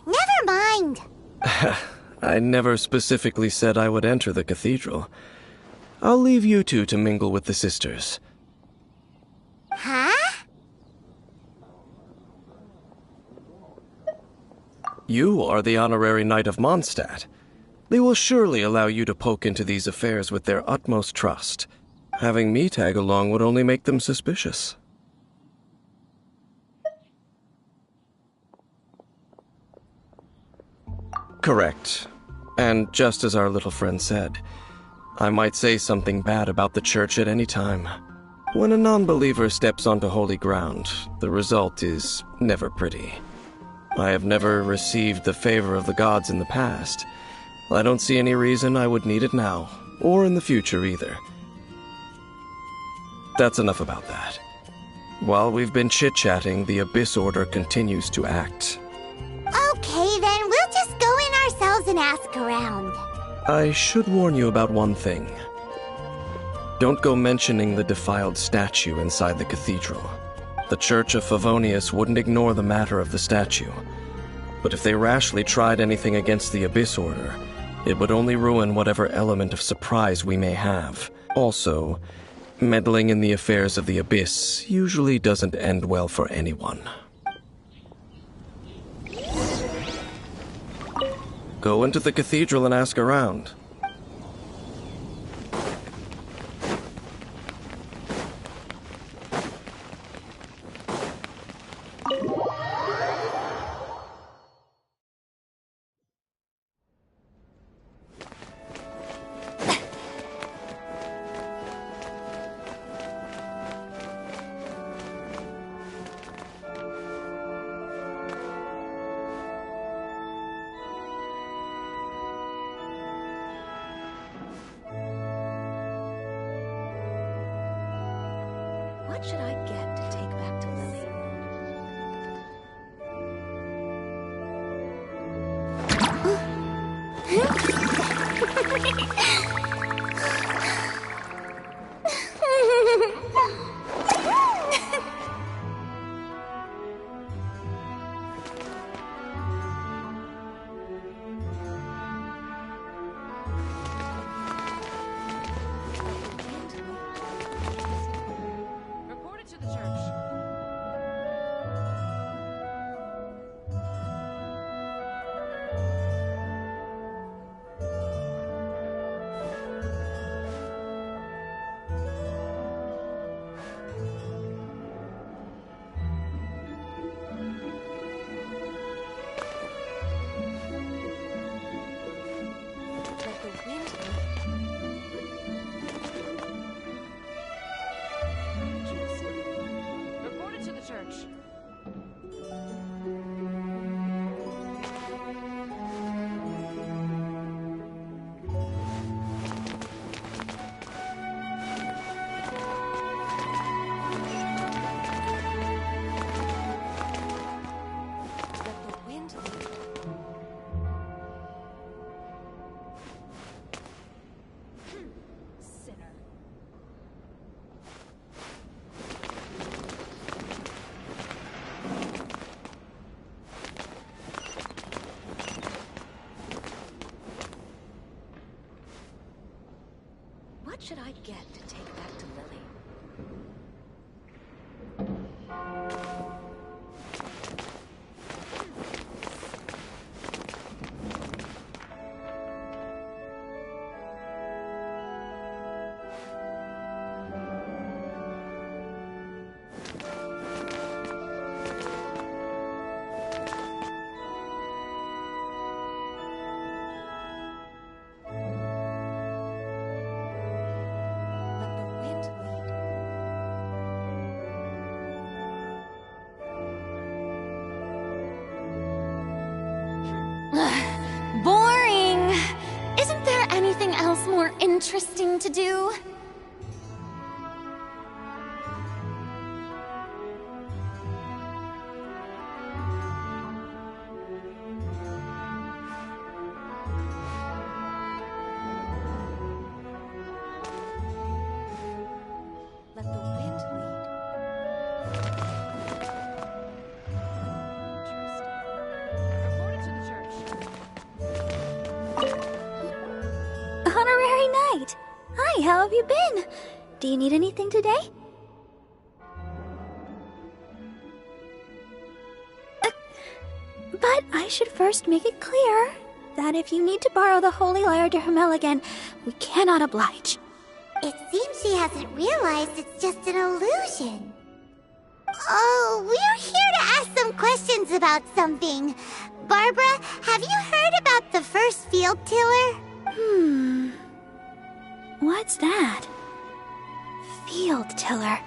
never mind! I never specifically said I would enter the cathedral. I'll leave you two to mingle with the sisters. Huh? You are the honorary knight of Mondstadt. They will surely allow you to poke into these affairs with their utmost trust. Having me tag along would only make them suspicious. Correct. And just as our little friend said, I might say something bad about the church at any time. When a non-believer steps onto holy ground, the result is never pretty. I have never received the favor of the gods in the past. I don't see any reason I would need it now, or in the future either. That's enough about that. While we've been chit-chatting, the Abyss Order continues to act. Okay, then we'll just go in ourselves and ask around. I should warn you about one thing. Don't go mentioning the defiled statue inside the cathedral. The Church of Favonius wouldn't ignore the matter of the statue. But if they rashly tried anything against the Abyss Order, it would only ruin whatever element of surprise we may have. Also, meddling in the affairs of the Abyss usually doesn't end well for anyone. Go into the cathedral and ask around. What should I get to take back to Lily? Report it to the church. Let the wind Report it to the church. let the wind lead. Sinner. What should I get to take back to Lily? Boring! Isn't there anything else more interesting to do? Let the wind lead. Honorary Knight! Hi, how have you been? Do you need anything today? But I should first make it clear that if you need to borrow the Holy Lyre de Hermel again, we cannot oblige. It seems she hasn't realized it's just an illusion. Oh, we're here to ask some questions about something. Barbara, have you heard about the first field tiller? What's that? Field tiller.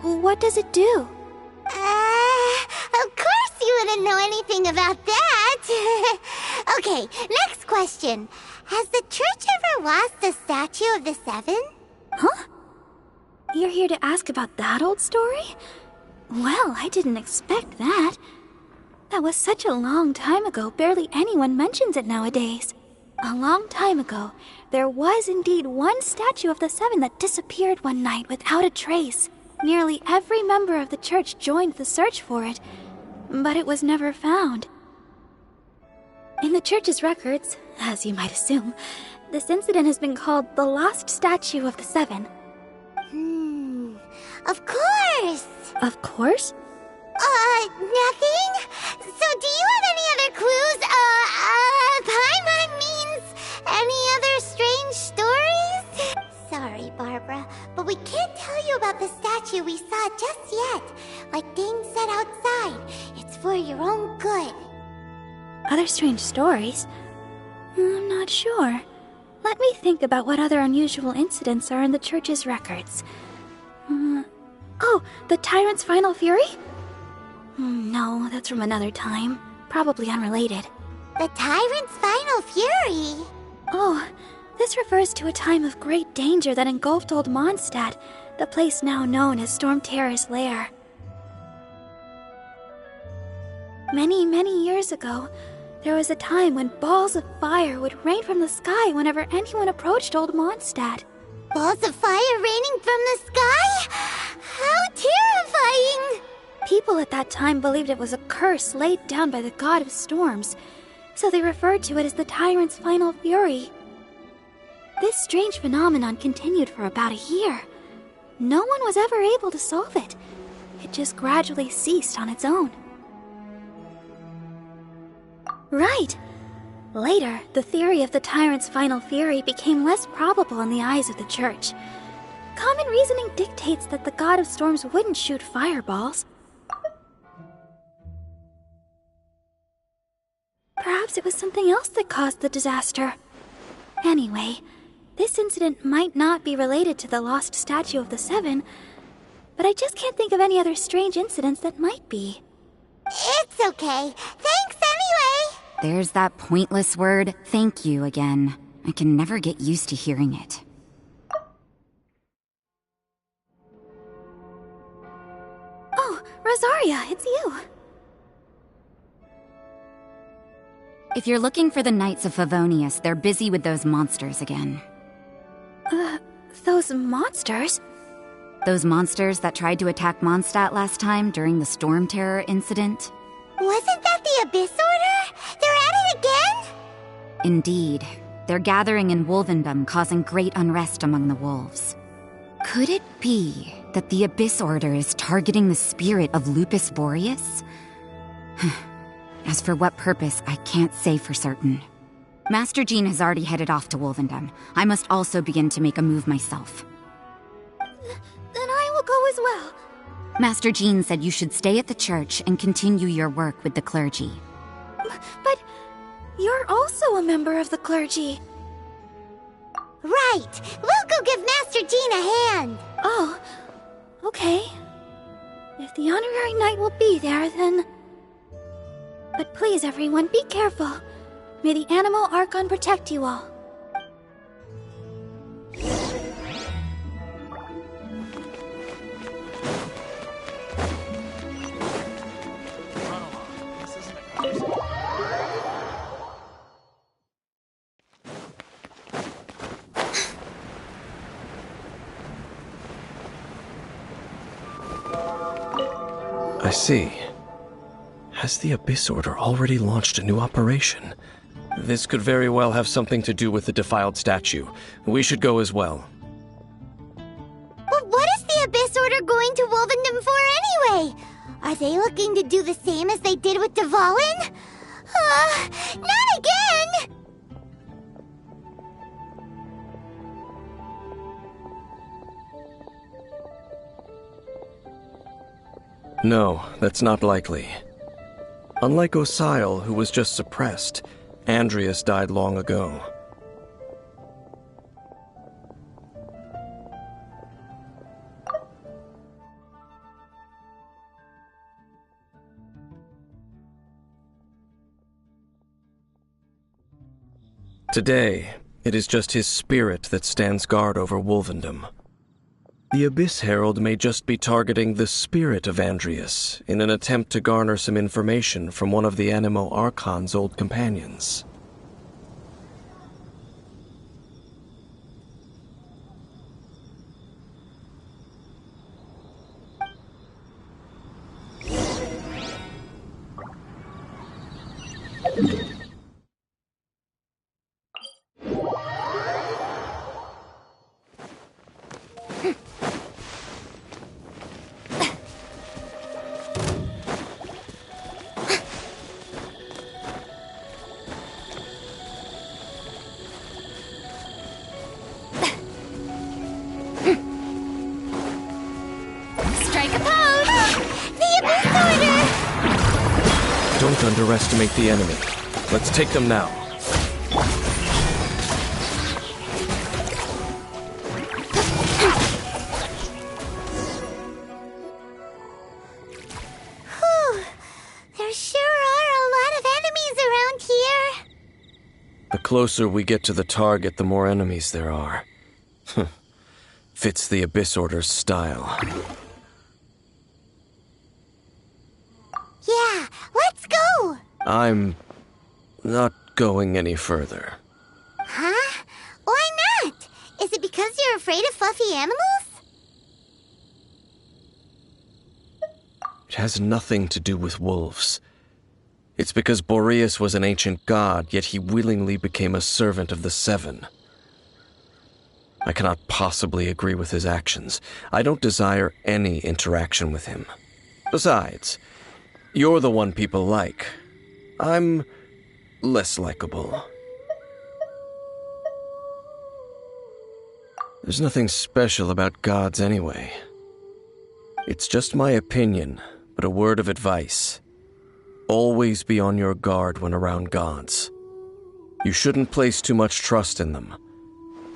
What does it do? Of course you wouldn't know anything about that. Okay, next question. Has the church ever lost a statue of the Seven? Huh? You're here to ask about that old story? Well, I didn't expect that. That was such a long time ago, barely anyone mentions it nowadays. A long time ago, there was indeed one statue of the Seven that disappeared one night without a trace. Nearly every member of the church joined the search for it, but it was never found. In the church's records, as you might assume, this incident has been called the Lost Statue of the Seven. Of course! Of course? Nothing? So do you have any other clues? Paimon means any other strange stories? Sorry, Barbara, but we can't tell you about the statue we saw just yet. Like Dane said outside, it's for your own good. Other strange stories? I'm not sure. Let me think about what other unusual incidents are in the church's records. Oh, the Tyrant's Final Fury? No, that's from another time. Probably unrelated. The Tyrant's Final Fury? Oh, this refers to a time of great danger that engulfed Old Mondstadt, the place now known as Storm Terror's lair. Many, many years ago, there was a time when balls of fire would rain from the sky whenever anyone approached Old Mondstadt. Balls of fire raining from the sky? How terrifying! People at that time believed it was a curse laid down by the god of storms, so they referred to it as the Tyrant's Final Fury. This strange phenomenon continued for about a year. No one was ever able to solve it. It just gradually ceased on its own. Right. Later, the theory of the Tyrant's Final Fury became less probable in the eyes of the church. Common reasoning dictates that the god of storms wouldn't shoot fireballs. Perhaps it was something else that caused the disaster. Anyway, this incident might not be related to the lost statue of the Seven, but I just can't think of any other strange incidents that might be. It's okay. Thanks anyway! There's that pointless word, thank you, again. I can never get used to hearing it. Oh, Rosaria, it's you. If you're looking for the Knights of Favonius, they're busy with those monsters again. Those monsters? Those monsters that tried to attack Mondstadt last time during the Storm Terror incident? Wasn't that the Abyss Order? They're at it again? Indeed. They're gathering in Wolvendom, causing great unrest among the wolves. Could it be that the Abyss Order is targeting the spirit of Lupus Boreas? As for what purpose, I can't say for certain. Master Jean has already headed off to Wolvendom. I must also begin to make a move myself. Then I will go as well. Master Jean said you should stay at the church and continue your work with the clergy. But you're also a member of the clergy. Right! We'll go give Master Jean a hand! Oh, okay. If the Honorary Knight will be there, then... But please, everyone, be careful. May the Animal Archon protect you all. I see. Has the Abyss Order already launched a new operation? This could very well have something to do with the defiled statue. We should go as well. But what is the Abyss Order going to Wolvendom for anyway? Are they looking to do the same as they did with Dvalin? Not again! No, that's not likely. Unlike Osile, who was just suppressed, Andreas died long ago. Today, it is just his spirit that stands guard over Wolvendom. The Abyss Herald may just be targeting the spirit of Andreas in an attempt to garner some information from one of the Animo Archon's old companions. Don't underestimate the enemy. Let's take them now. Whew. There sure are a lot of enemies around here. The closer we get to the target, the more enemies there are. Fits the Abyss Order's style. Yeah, let's go! I'm not going any further. Huh? Why not? Is it because you're afraid of fluffy animals? It has nothing to do with wolves. It's because Boreas was an ancient god, yet he willingly became a servant of the Seven. I cannot possibly agree with his actions. I don't desire any interaction with him. Besides, you're the one people like. I'm less likable. There's nothing special about gods anyway. It's just my opinion, but a word of advice. Always be on your guard when around gods. You shouldn't place too much trust in them,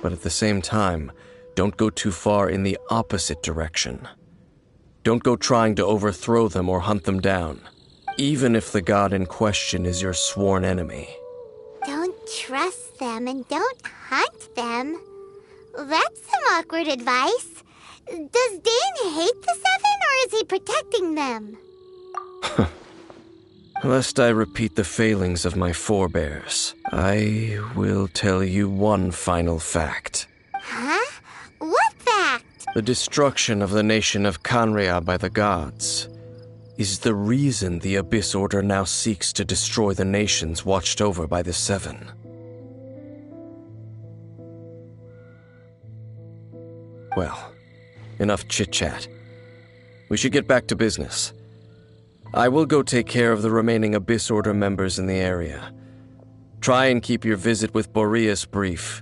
but at the same time, don't go too far in the opposite direction. Don't go trying to overthrow them or hunt them down, even if the god in question is your sworn enemy. Don't trust them and don't hunt them. That's some awkward advice. Does Dane hate the Seven, or is he protecting them? Lest I repeat the failings of my forebears, I will tell you one final fact. Huh? What fact? The destruction of the nation of Canria by the gods is the reason the Abyss Order now seeks to destroy the nations watched over by the Seven. Well, enough chit-chat. We should get back to business. I will go take care of the remaining Abyss Order members in the area. Try and keep your visit with Boreas brief.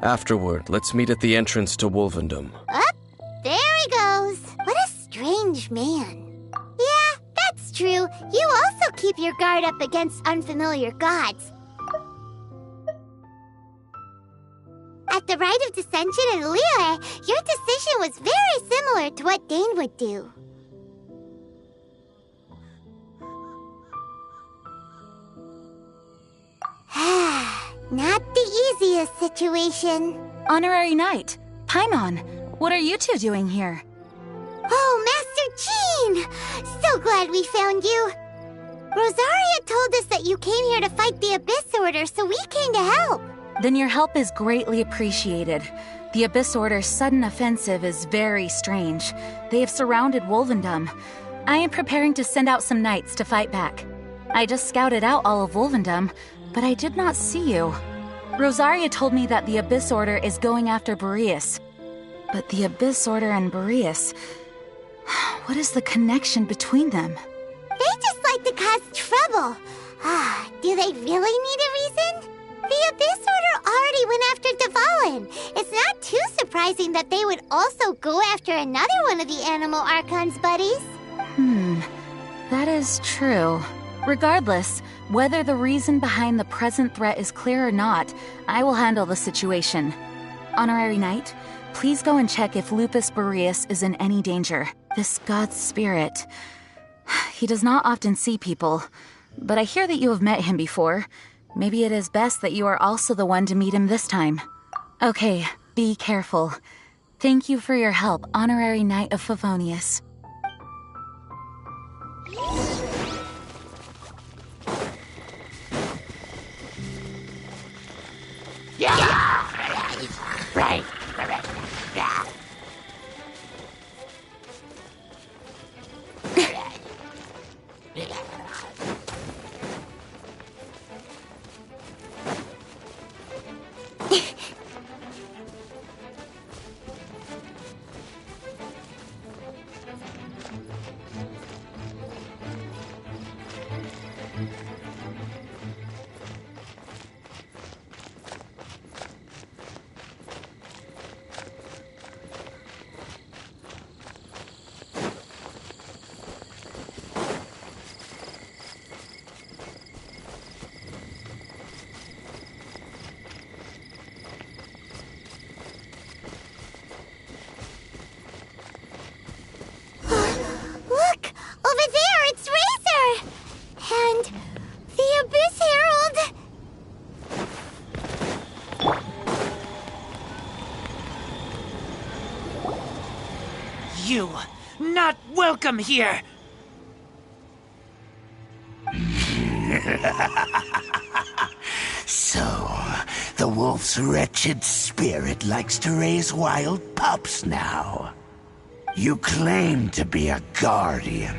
Afterward, let's meet at the entrance to Wolvendom. Up, there he goes. What a strange man. Yeah, that's true. You also keep your guard up against unfamiliar gods. At the Rite of Dissension in Liyue, your decision was very similar to what Dane would do. obvious situation. Honorary Knight, Paimon, what are you two doing here? Oh, Master Jean! So glad we found you. Rosaria told us that you came here to fight the Abyss Order, so we came to help. Then your help is greatly appreciated. The Abyss Order's sudden offensive is very strange. They have surrounded Wolvendom. I am preparing to send out some knights to fight back. I just scouted out all of Wolvendom, but I did not see you. Rosaria told me that the Abyss Order is going after Boreas. But the Abyss Order and Boreas... what is the connection between them? They just like to cause trouble. Do they really need a reason? The Abyss Order already went after Dvalin. It's not too surprising that they would also go after another one of the Animal Archon's buddies. That is true. Regardless, whether the reason behind the present threat is clear or not, I will handle the situation. Honorary Knight, please go and check if Lupus Boreas is in any danger. This god's spirit... he does not often see people, but I hear that you have met him before. Maybe it is best that you are also the one to meet him this time. Okay, be careful. Thank you for your help, Honorary Knight of Favonius. Right. You, not welcome here! So, the wolf's wretched spirit likes to raise wild pups now. You claim to be a guardian,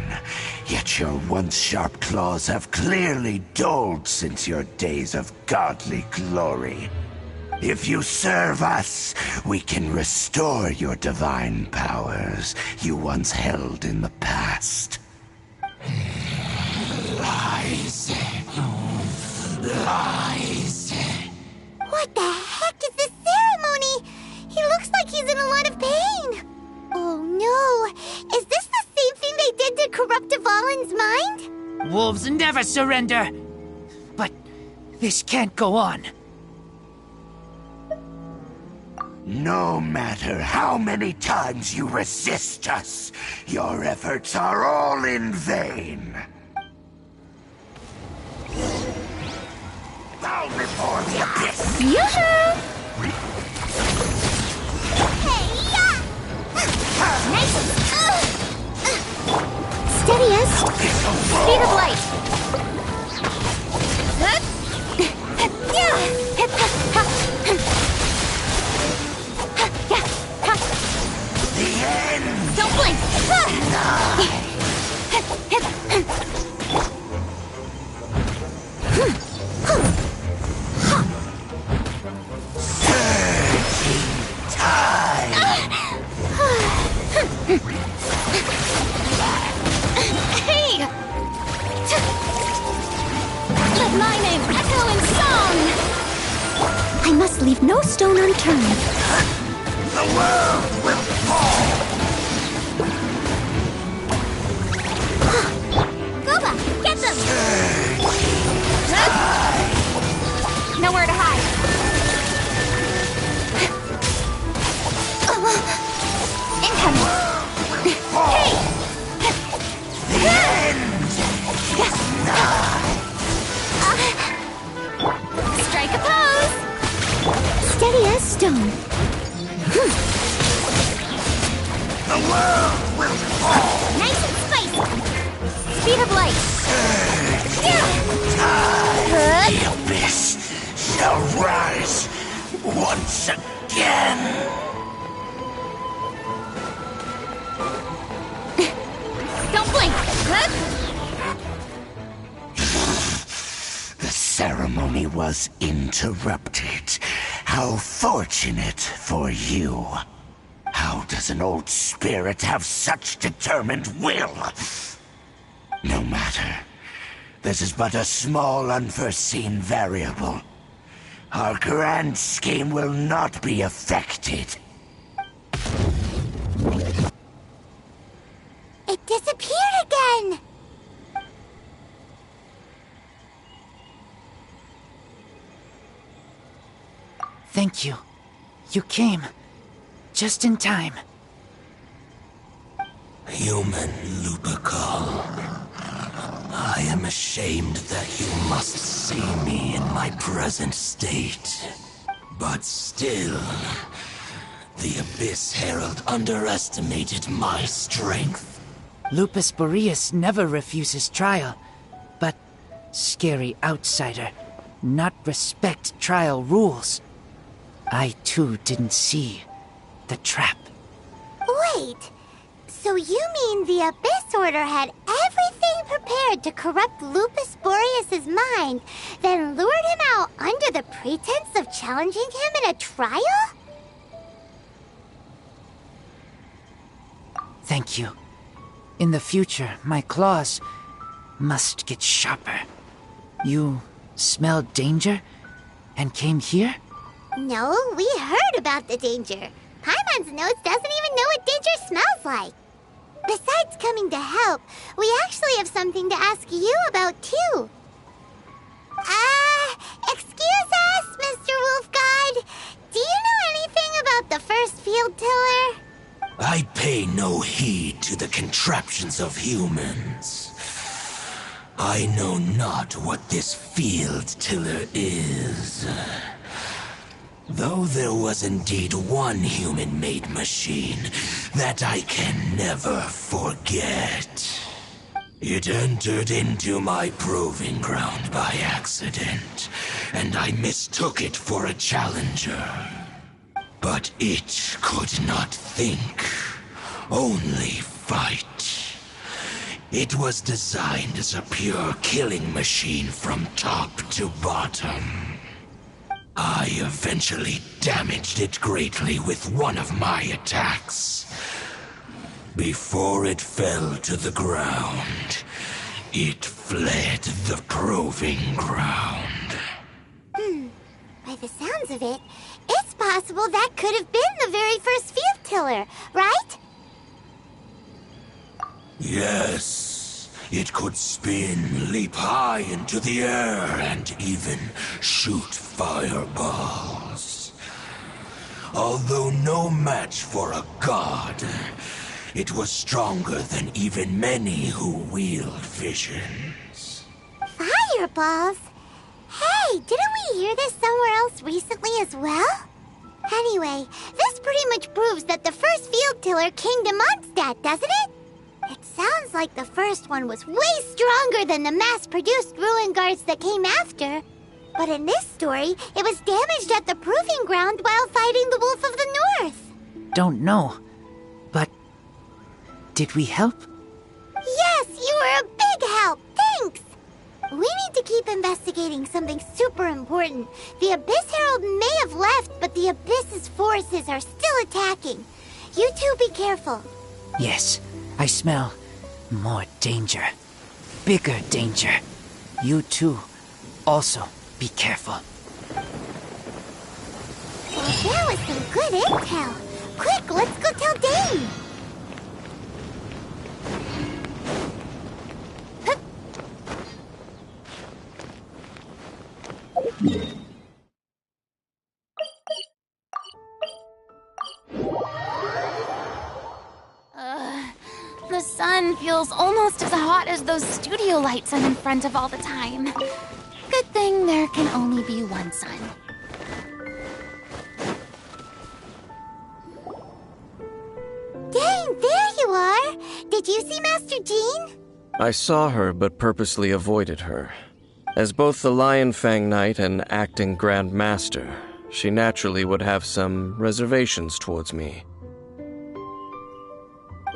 yet your once sharp claws have clearly dulled since your days of godly glory. If you serve us, we can restore your divine powers you once held in the past. Lies. Lies. What the heck is this ceremony? He looks like he's in a lot of pain. Oh no, is this the same thing they did to corrupt Dvalin's mind? Wolves never surrender! But this can't go on. No matter how many times you resist us, your efforts are all in vain. Bow before the abyss! Yoo-hoo! Hey-ya! Nice! Steady us! Speed of light! The end! Don't blink! Hey! Let my name echo in song! I must leave no stone unturned. The world will fall! Goba, get them! Nowhere to hide. Incoming! Hey! The end is nigh! Strike a pose! The world will fall! Nice and spicy! Speed of light! The abyss shall rise once again! Don't blink! The ceremony was interrupted. How fortunate for you. How does an old spirit have such determined will? No matter. This is but a small unforeseen variable. Our grand scheme will not be affected. It disappeared again! Thank you. You came. Just in time. Human Lupercal. I am ashamed that you must see me in my present state. But still, the Abyss Herald underestimated my strength. Lupus Boreas never refuses trial, but scary outsider, not respect trial rules. I too didn't see the trap. Wait, so you mean the Abyss Order had everything prepared to corrupt Lupus Boreas' mind, then lured him out under the pretense of challenging him in a trial? Thank you. In the future, my claws must get sharper. You smelled danger and came here? No, we heard about the danger. Paimon's nose doesn't even know what danger smells like. Besides coming to help, we actually have something to ask you about, too. Excuse us, Mr. Wolf God. Do you know anything about the first field tiller? I pay no heed to the contraptions of humans. I know not what this field tiller is. Though there was indeed one human-made machine that I can never forget. It entered into my proving ground by accident, and I mistook it for a challenger. But it could not think, only fight. It was designed as a pure killing machine from top to bottom. I eventually damaged it greatly with one of my attacks. Before it fell to the ground, it fled the proving ground. By the sounds of it, it's possible that could have been the very first field tiller, right? Yes, it could spin, leap high into the air, and even shoot fireballs. Although no match for a god, it was stronger than even many who wield visions. Fireballs? Hey, didn't we hear this somewhere else recently as well? Anyway, this pretty much proves that the first field tiller came to Mondstadt, doesn't it? It sounds like the first one was way stronger than the mass-produced ruin guards that came after. But in this story, it was damaged at the proving ground while fighting the Wolf of the North. Don't know, but did we help? Yes, you were a big help. Thanks. We need to keep investigating something super important. The Abyss Herald may have left, but the Abyss's forces are still attacking. You two be careful. Yes, I smell more danger. Bigger danger. You too, also be careful. Well, that was some good intel. Quick, let's go tell Dane. The sun feels almost as hot as those studio lights I'm in front of all the time. Good thing there can only be one sun. Did you see Master Jean? I saw her but purposely avoided her. As both the Lion Fang Knight and acting Grand Master, she naturally would have some reservations towards me.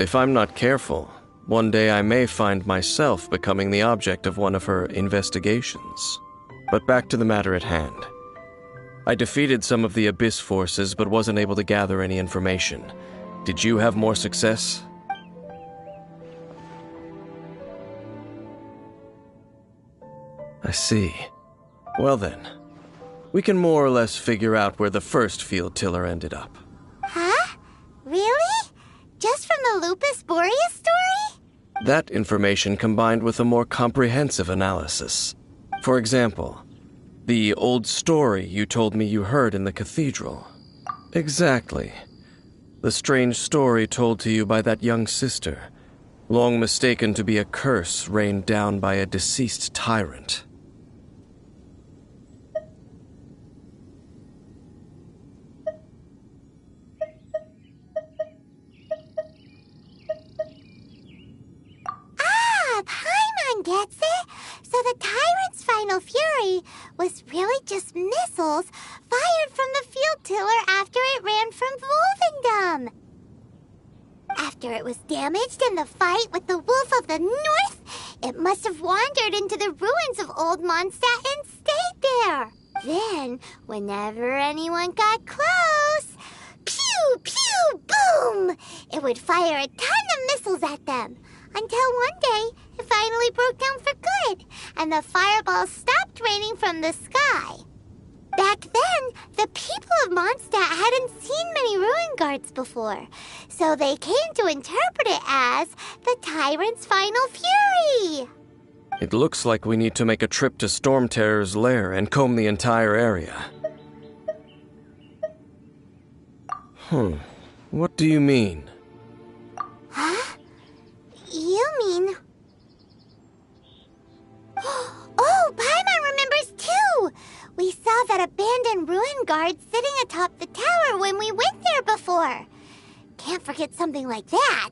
If I'm not careful, one day I may find myself becoming the object of one of her investigations. But back to the matter at hand. I defeated some of the Abyss forces but wasn't able to gather any information. Did you have more success? I see. Well then, we can more or less figure out where the first field tiller ended up. Huh? Really? Just from the Lupus Boreas story? That information combined with a more comprehensive analysis. For example, the old story you told me you heard in the cathedral. Exactly. The strange story told to you by that young sister, long mistaken to be a curse rained down by a deceased tyrant. Paimon gets it! So the tyrant's final fury was really just missiles fired from the field tiller after it ran from Wolvendom. After it was damaged in the fight with the Wolf of the North, it must have wandered into the ruins of Old Mondstadt and stayed there. Then, whenever anyone got close, pew, pew, boom! It would fire a ton of missiles at them. Until one day, it finally broke down for good, and the fireballs stopped raining from the sky. Back then, the people of Mondstadt hadn't seen many ruin guards before, so they came to interpret it as the tyrant's final fury. It looks like we need to make a trip to Storm Terror's lair and comb the entire area. What do you mean? Huh? You mean... Oh, Paimon remembers too! We saw that abandoned ruin guard sitting atop the tower when we went there before. Can't forget something like that.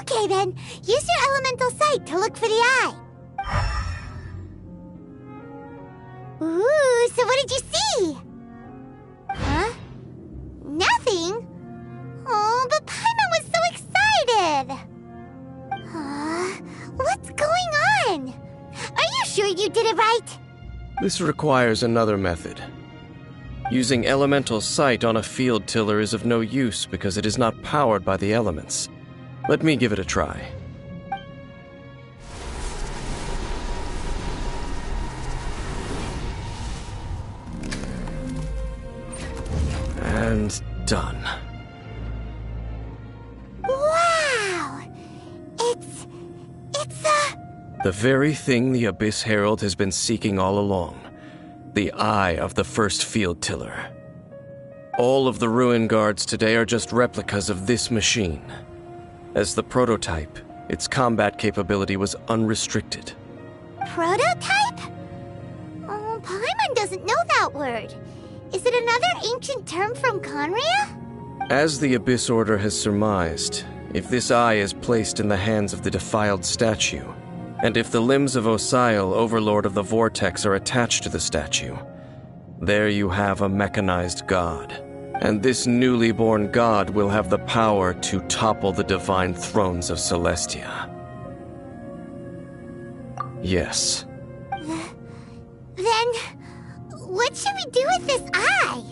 Okay then, use your elemental sight to look for the eye. Ooh, so what did you see? Huh? Nothing? Oh, but Paimon was so excited! What's going on? Are you sure you did it right? This requires another method. Using elemental sight on a field tiller is of no use because it is not powered by the elements. Let me give it a try. And done. Wow! It's the very thing the Abyss Herald has been seeking all along. The eye of the first field tiller. All of the ruin guards today are just replicas of this machine. As the prototype, its combat capability was unrestricted. Prototype? Oh, Paimon doesn't know that word. Is it another ancient term from Conria? As the Abyss Order has surmised, if this eye is placed in the hands of the defiled statue, and if the limbs of Osial, Overlord of the Vortex, are attached to the statue, there you have a mechanized god. And this newly born god will have the power to topple the divine thrones of Celestia. Yes. Then, what should we do with this eye?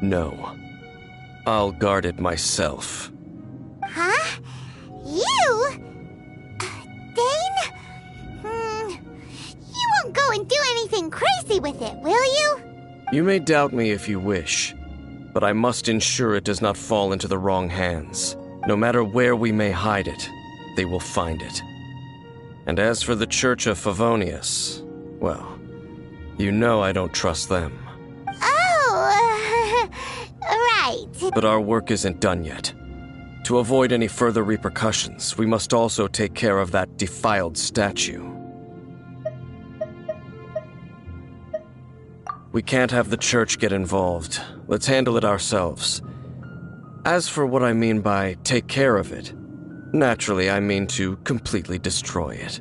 No. I'll guard it myself. Huh? You? Dane? You won't go and do anything crazy with it, will you? You may doubt me if you wish, but I must ensure it does not fall into the wrong hands. No matter where we may hide it, they will find it. And as for the Church of Favonius, well, you know I don't trust them. Oh, right. But our work isn't done yet. To avoid any further repercussions, we must also take care of that defiled statue. We can't have the church get involved. Let's handle it ourselves. As for what I mean by take care of it, naturally I mean to completely destroy it.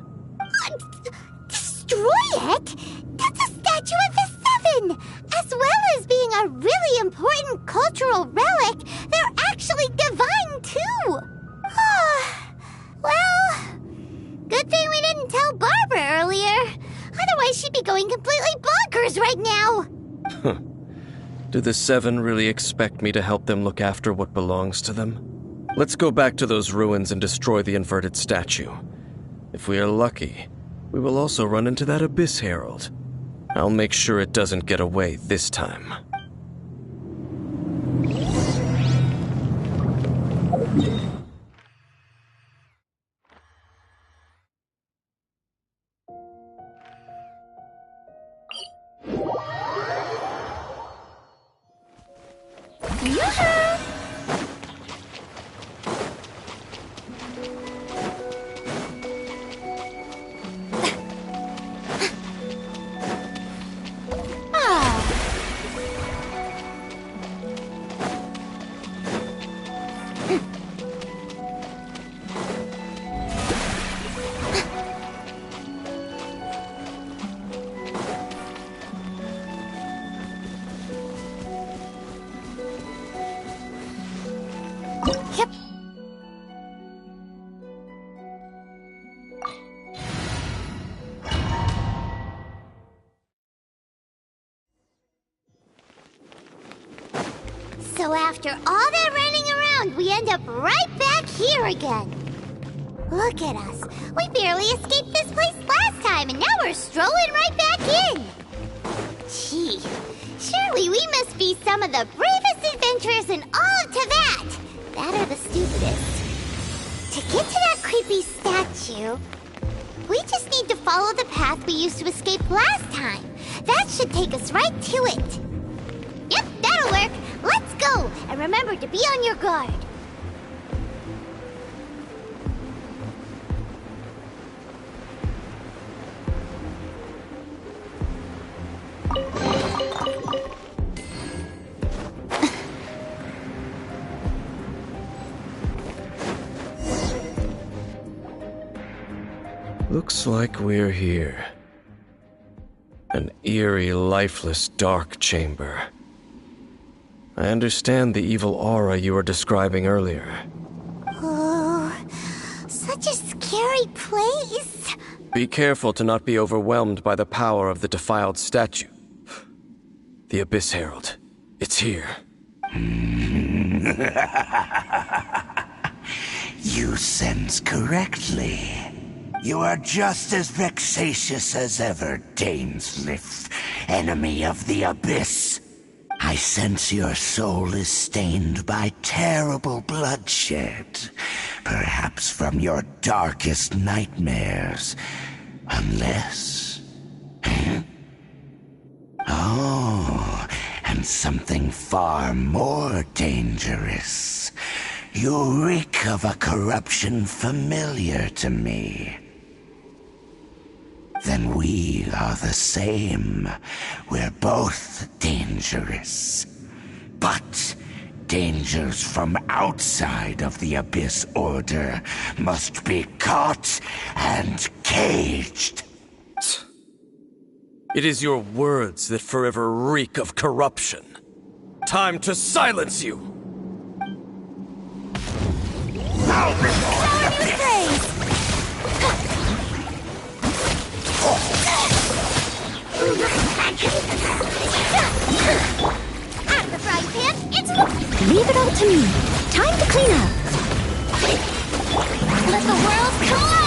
Destroy it? That's a statue of the Seven! As well as being a really important cultural relic, they're actually divine too! Well, good thing we didn't tell Barbara earlier. Otherwise she'd be going completely bonkers right now! Do the Seven really expect me to help them look after what belongs to them? Let's go back to those ruins and destroy the inverted statue. If we are lucky, we will also run into that Abyss Herald. I'll make sure it doesn't get away this time. So after all that running around, we end up right back here again. Look at us. We barely escaped this place last time, and now we're strolling right back in. Gee, surely we must be some of the bravest adventurers in all of Teyvat. That are the stupidest. To get to that creepy statue, we just need to follow the path we used to escape last time. That should take us right to it. Yep, that'll work. Let's go, and remember to be on your guard. Looks like we're here. An eerie, lifeless, dark chamber. I understand the evil aura you were describing earlier. Oh, such a scary place. Be careful to not be overwhelmed by the power of the defiled statue. The Abyss Herald. It's here. You sense correctly. You are just as vexatious as ever, Dainsleif, enemy of the Abyss. I sense your soul is stained by terrible bloodshed, perhaps from your darkest nightmares, unless... Oh, and something far more dangerous. You reek of a corruption familiar to me. Then we are the same. We're both dangerous. But dangers from outside of the Abyss Order must be caught and caged. It is your words that forever reek of corruption. Time to silence you! Now before the Abyss! Out of the frying pan, it's... Leave it up to me. Time to clean up. Let the world collide!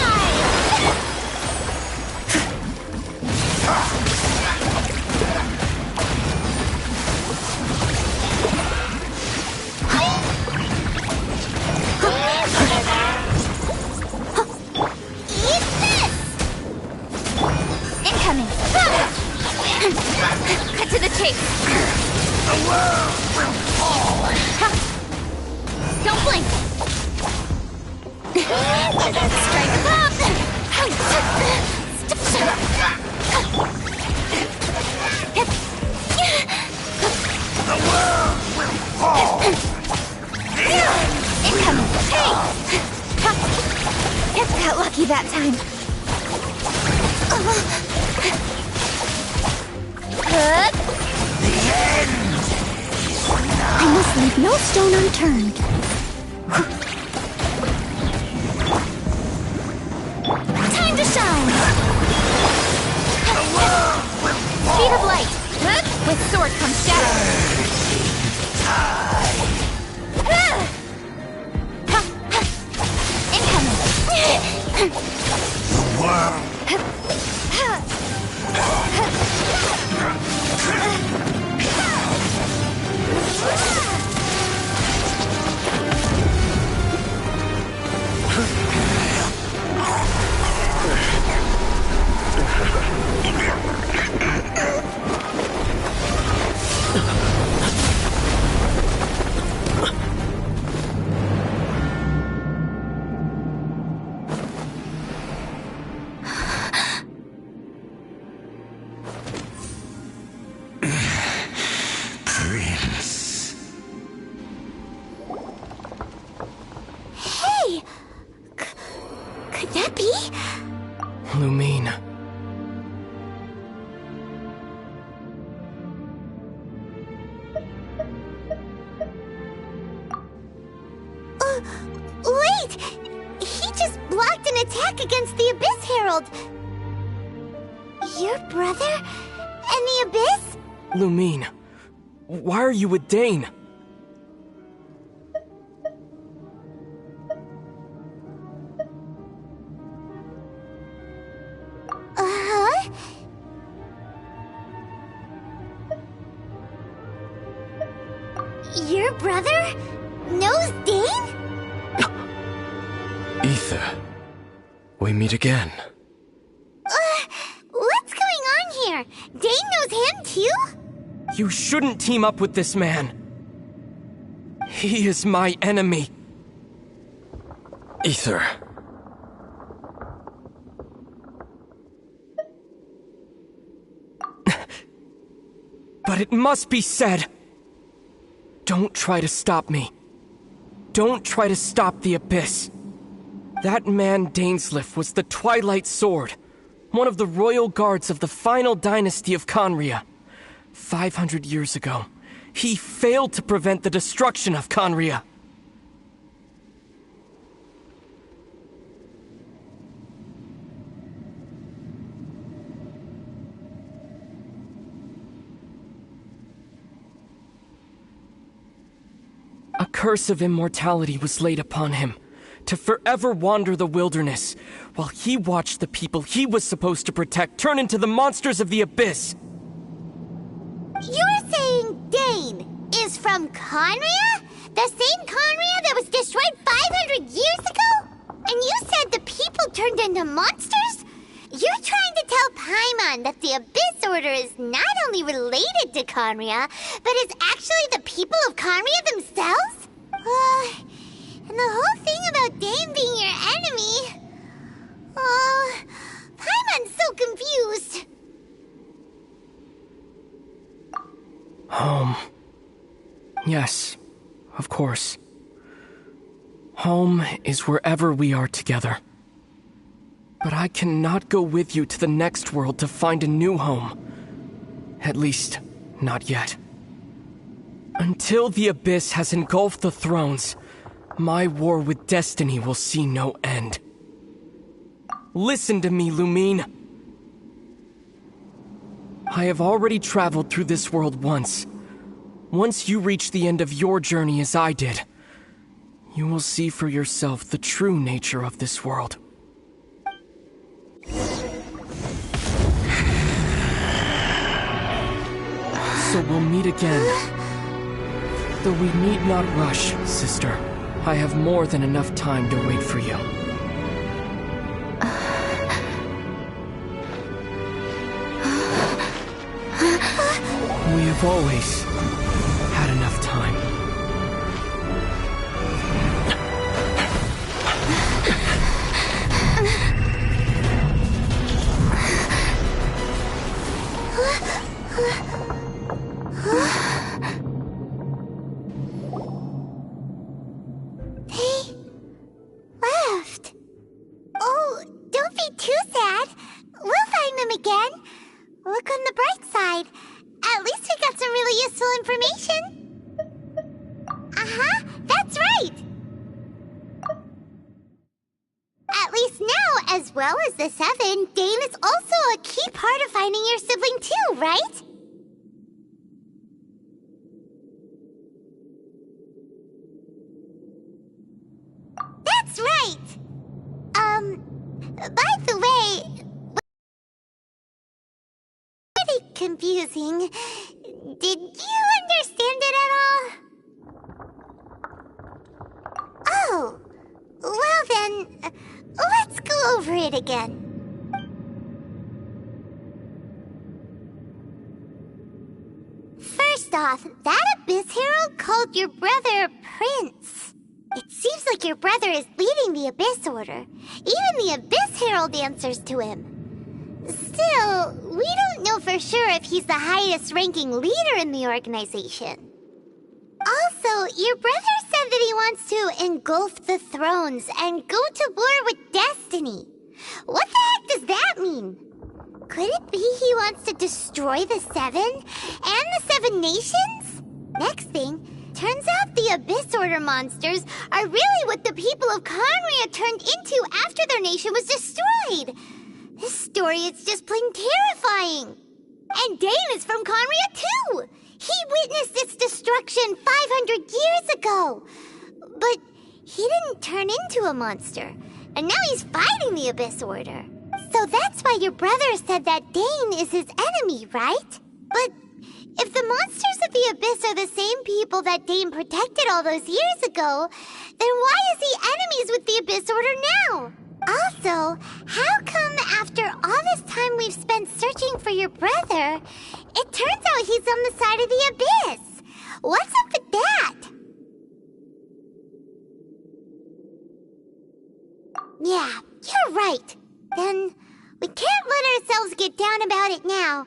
Eat this! Incoming! Cut to the chase! The world will fall! Don't blink! Strike up! The world will fall! Incoming! Hey! Got lucky that time. The end! I must leave no stone unturned. Time to shine! Speed of light! With sword comes shadow. Incoming! The world Prince. Hey! Could that be? Lumine. Wait! He just blocked an attack against the Abyss Herald! Your brother? And the Abyss? Lumine. Why are you with Dane? Uh-huh? Your brother knows Dane? Ether. We meet again. What's going on here? Dane knows him too? You shouldn't team up with this man. He is my enemy. Ether. But it must be said. Don't try to stop me. Don't try to stop the Abyss. That man Dainsleif was the Twilight Sword, one of the royal guards of the final dynasty of Conria. 500 years ago, he failed to prevent the destruction of Conria. A curse of immortality was laid upon him, to forever wander the wilderness, while he watched the people he was supposed to protect turn into the monsters of the Abyss. You're saying Dane is from Conria? The same Conria that was destroyed 500 years ago? And you said the people turned into monsters? You're trying to tell Paimon that the Abyss Order is not only related to Conria, but is actually the people of Conria themselves? And the whole thing about Dane being your enemy... Paimon's so confused. Home. Yes, of course. Home is wherever we are together. But I cannot go with you to the next world to find a new home. At least, not yet. Until the Abyss has engulfed the thrones, my war with destiny will see no end. Listen to me, Lumine. I have already traveled through this world once. Once you reach the end of your journey as I did, you will see for yourself the true nature of this world. So we'll meet again. Though we need not rush, sister. I have more than enough time to wait for you. We have always had enough time. They left. Oh, don't be too sad. We'll find them again. Look on the bright side. At least we got some really useful information. Uh-huh, that's right. At least now, as well as the Seven, Dane is also a key part of finding your sibling too, right? That's right. By the way, pretty confusing. Did you understand it at all? Oh, well then, let's go over it again. First off, that Abyss Herald called your brother Prince. It seems like your brother is leading the Abyss Order. Even the Abyss Herald answers to him. Still, we don't know for sure if he's the highest ranking leader in the organization. Also, your brother said that he wants to engulf the thrones and go to war with Destiny. What the heck does that mean? Could it be he wants to destroy the Seven and the Seven Nations? Next thing, turns out the Abyss Order monsters are really what the people of Conria turned into after their nation was destroyed. This story is just plain terrifying. And Dane is from Conria too. He witnessed its destruction 500 years ago. But he didn't turn into a monster. And now he's fighting the Abyss Order. So that's why your brother said that Dane is his enemy, right? But if the monsters of the Abyss are the same people that Dane protected all those years ago, then why is he enemies with the Abyss Order now? Also, how come after all this time we've spent searching for your brother, it turns out he's on the side of the Abyss? What's up with that? Yeah, you're right. Then we can't let ourselves get down about it now.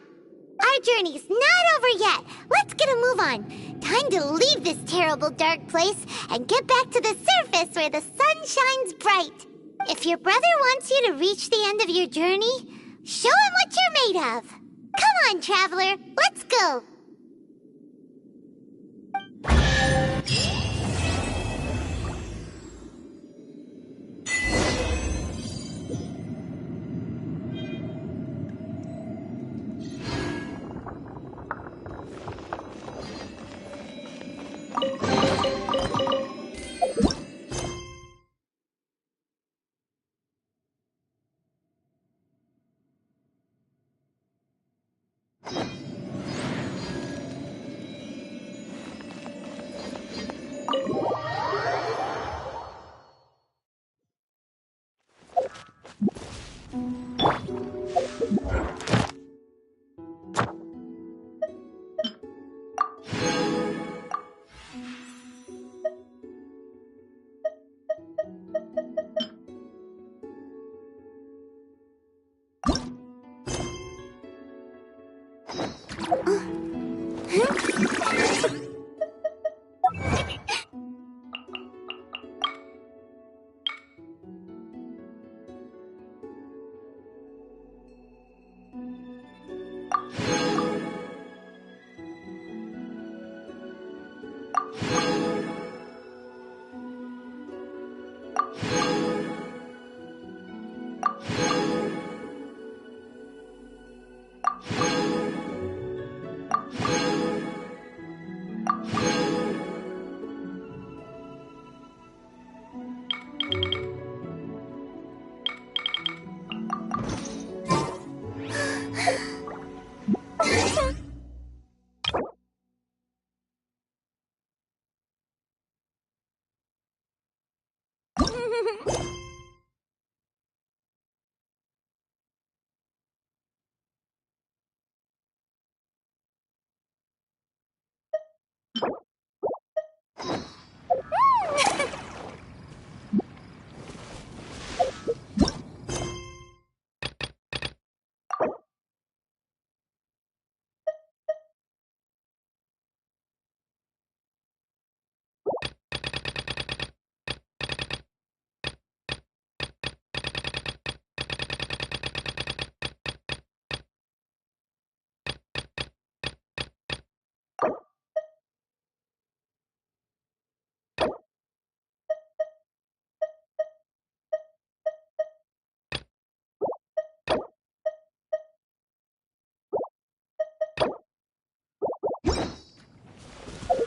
Our journey's not over yet. Let's get a move on. Time to leave this terrible dark place and get back to the surface where the sun shines bright. If your brother wants you to reach the end of your journey, show him what you're made of. Come on, traveler. Let's go.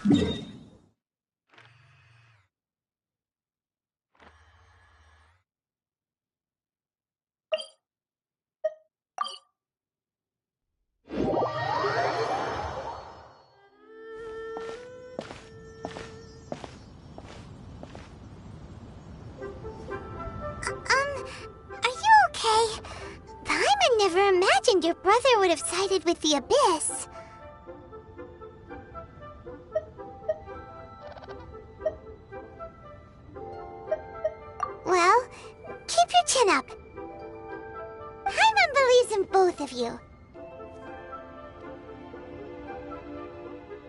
Are you okay? Paimon never imagined your brother would have sided with the Abyss. Well, keep your chin up. Paimon believes in both of you.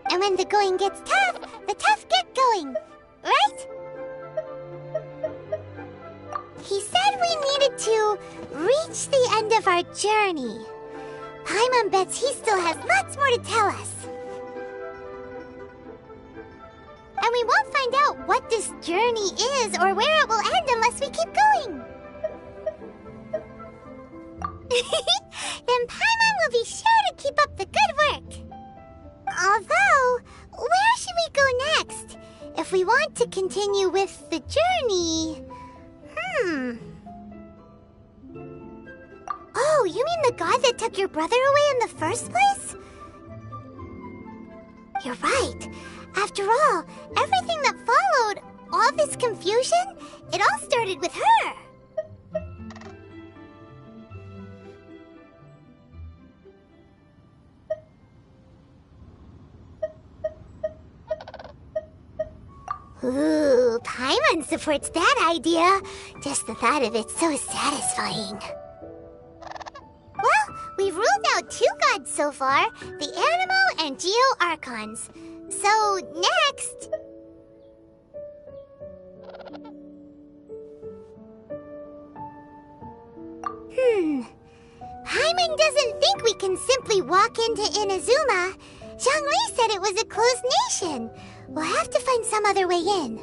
And when the going gets tough, the tough get going, right? He said we needed to reach the end of our journey. Paimon bets he still has lots more to tell us. And we won't find out what this journey is or where it will end unless we keep going. Then Paimon will be sure to keep up the good work. Although, where should we go next? If we want to continue with the journey... Oh, you mean the god that took your brother away in the first place? You're right. After all, everything that followed, all this confusion, it all started with her. Ooh, Paimon supports that idea. Just the thought of it's so satisfying. Well, we've ruled out 2 gods so far, the Animo and Geo Archons. So, next... Paimon doesn't think we can simply walk into Inazuma. Zhongli said it was a closed nation. We'll have to find some other way in.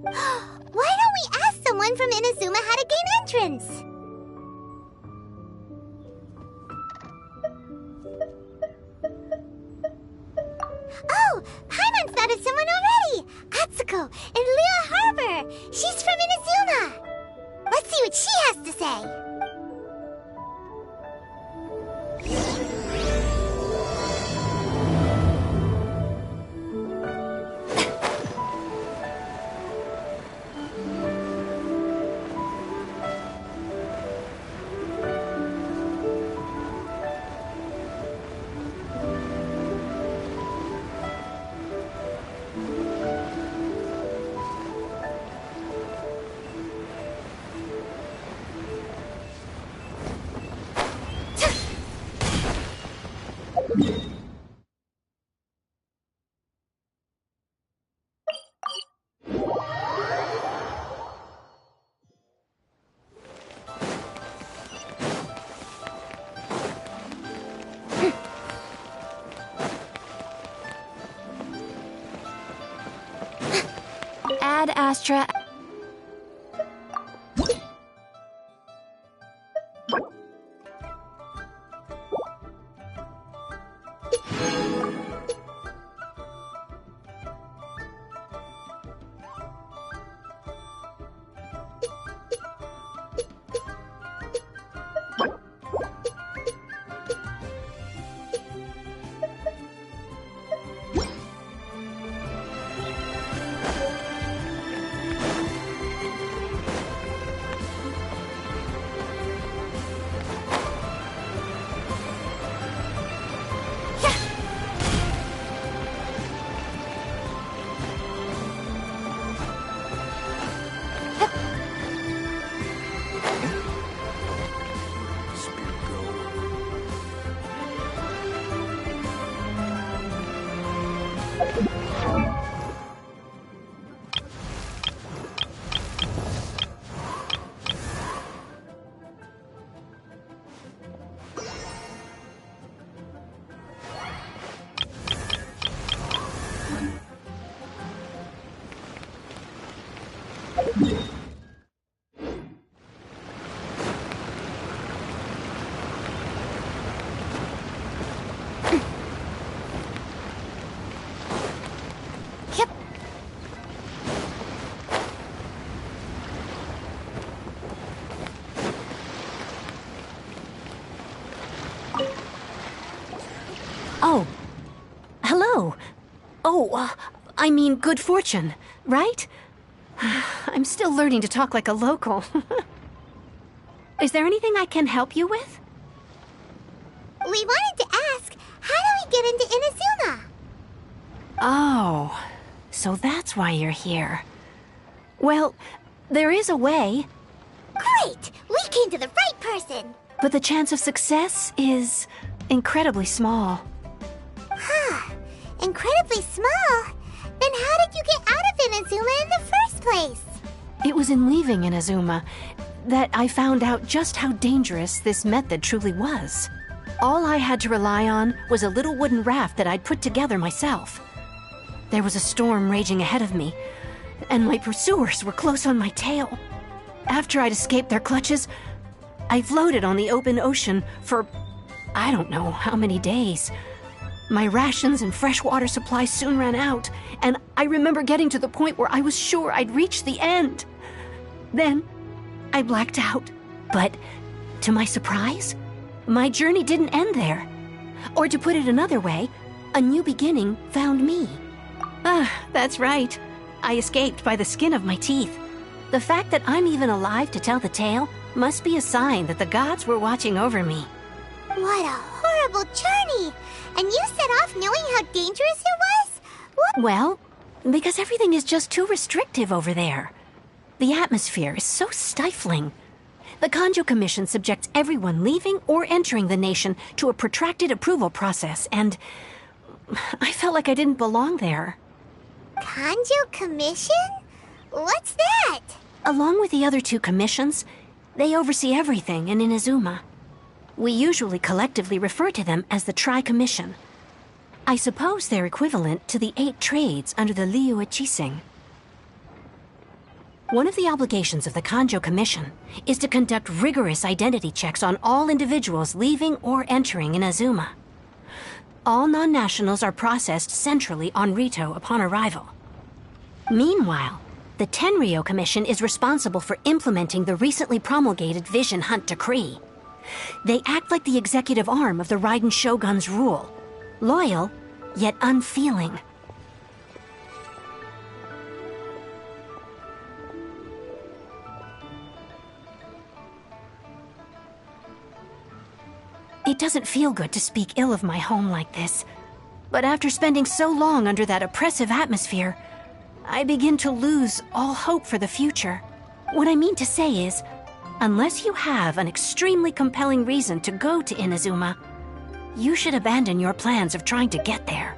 Why don't we ask someone from Inazuma how to gain entrance? Oh, Paimon thought of someone already! Atsuko in Liyue Harbor! She's from Inazuma! Let's see what she has to say! Ad Astra. I mean good fortune, right? I'm still learning to talk like a local. Is there anything I can help you with? We wanted to ask, how do we get into Inazuma? Oh, so that's why you're here. Well, there is a way. Great! We came to the right person! But the chance of success is incredibly small. Huh. Incredibly small? Then how did you get out of Inazuma in the first place? It was in leaving Inazuma that I found out just how dangerous this method truly was. All I had to rely on was a little wooden raft that I'd put together myself. There was a storm raging ahead of me, and my pursuers were close on my tail. After I'd escaped their clutches, I floated on the open ocean for I don't know how many days. My rations and fresh water supply soon ran out, and I remember getting to the point where I was sure I'd reached the end. Then, I blacked out. But, to my surprise, my journey didn't end there. Or to put it another way, a new beginning found me. That's right. I escaped by the skin of my teeth. The fact that I'm even alive to tell the tale must be a sign that the gods were watching over me. What a horrible journey! And you set off knowing how dangerous it was? What? Well, because everything is just too restrictive over there. The atmosphere is so stifling. The Kanjo Commission subjects everyone leaving or entering the nation to a protracted approval process, and I felt like I didn't belong there. Kanjo Commission? What's that? Along with the other two commissions, they oversee everything in Inazuma. We usually collectively refer to them as the Tri-Commission. I suppose they're equivalent to the 8 trades under the Liyue Chising. One of the obligations of the Kanjo Commission is to conduct rigorous identity checks on all individuals leaving or entering Inazuma. All non-nationals are processed centrally on Rito upon arrival. Meanwhile, the Tenryo Commission is responsible for implementing the recently promulgated Vision Hunt Decree. They act like the executive arm of the Raiden Shogun's rule, loyal, yet unfeeling. It doesn't feel good to speak ill of my home like this, but after spending so long under that oppressive atmosphere, I begin to lose all hope for the future. What I mean to say is, unless you have an extremely compelling reason to go to Inazuma, you should abandon your plans of trying to get there.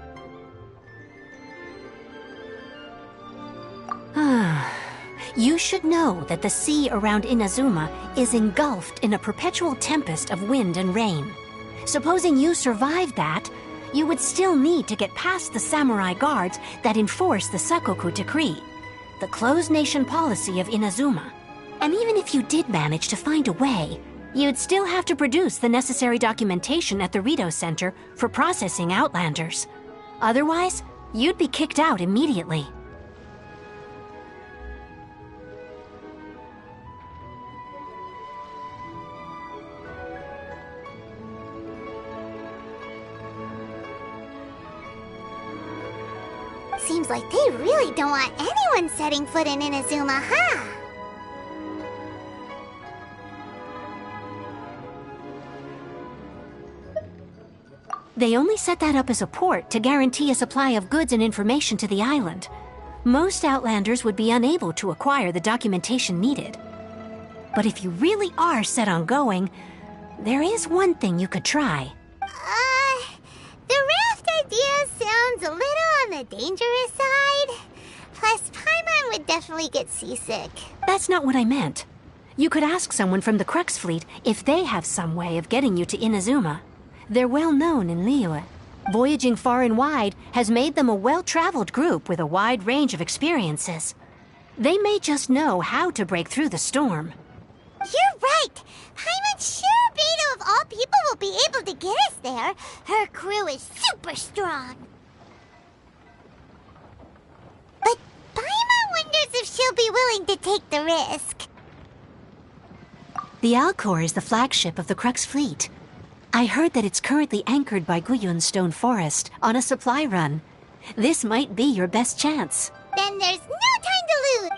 You should know that the sea around Inazuma is engulfed in a perpetual tempest of wind and rain. Supposing you survived that, you would still need to get past the samurai guards that enforce the Sakoku Decree, the closed nation policy of Inazuma. And even if you did manage to find a way, you'd still have to produce the necessary documentation at the Rito Center for processing Outlanders. Otherwise, you'd be kicked out immediately. Seems like they really don't want anyone setting foot in Inazuma, huh? They only set that up as a port to guarantee a supply of goods and information to the island. Most Outlanders would be unable to acquire the documentation needed. But if you really are set on going, there is one thing you could try. The raft idea sounds a little on the dangerous side. Plus, Paimon would definitely get seasick. That's not what I meant. You could ask someone from the Crux Fleet if they have some way of getting you to Inazuma. They're well known in Liyue. Voyaging far and wide has made them a well-traveled group with a wide range of experiences. They may just know how to break through the storm. You're right! Paimon's sure Beto of all people will be able to get us there. Her crew is super strong. But Paimon wonders if she'll be willing to take the risk. The Alcor is the flagship of the Crux Fleet. I heard that it's currently anchored by Guyun Stone Forest on a supply run, This might be your best chance. Then there's no time to lose!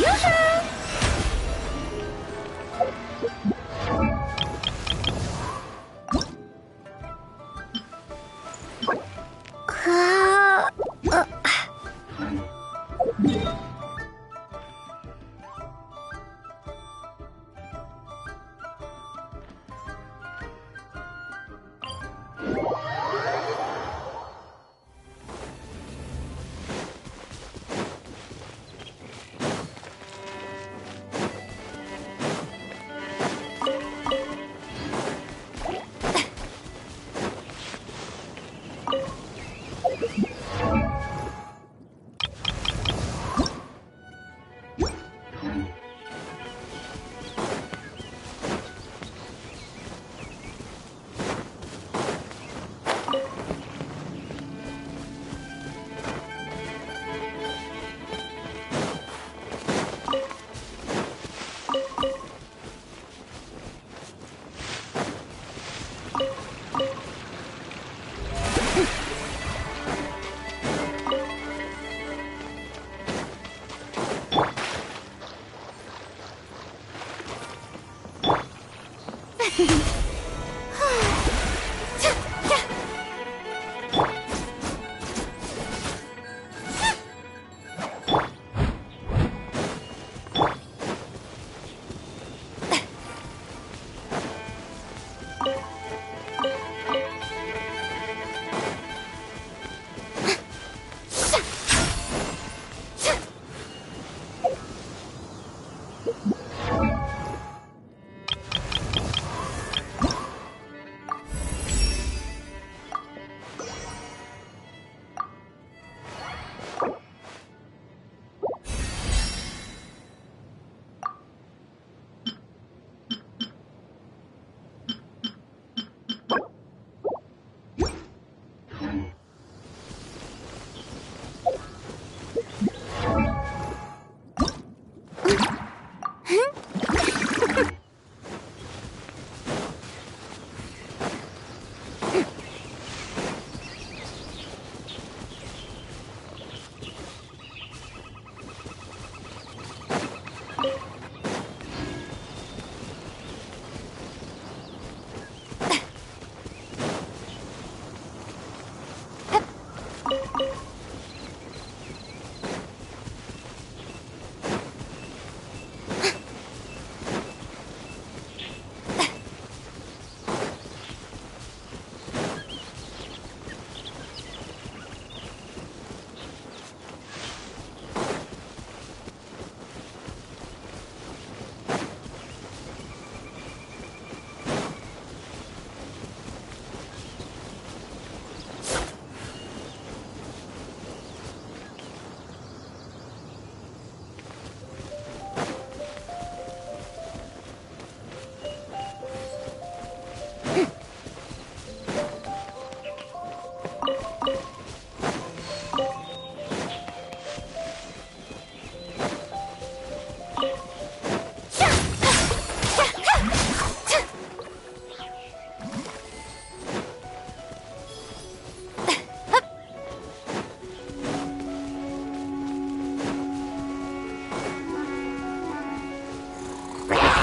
Yoo-hoo!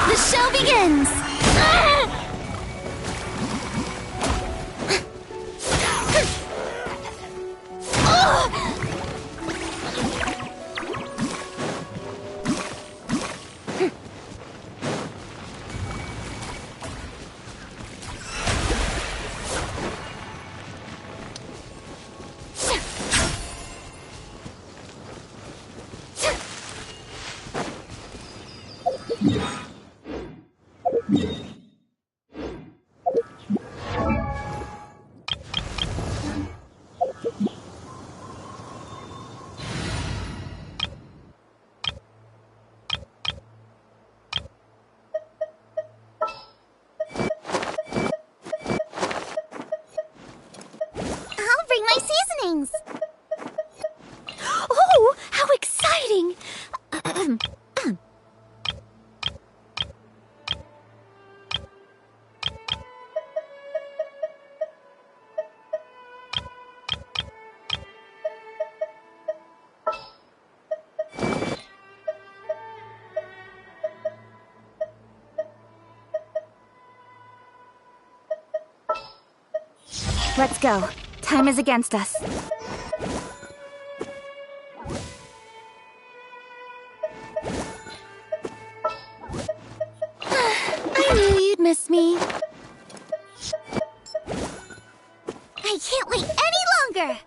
The show begins! My seasonings! Oh, how exciting! Let's go. Time is against us. I knew you'd miss me. I can't wait any longer!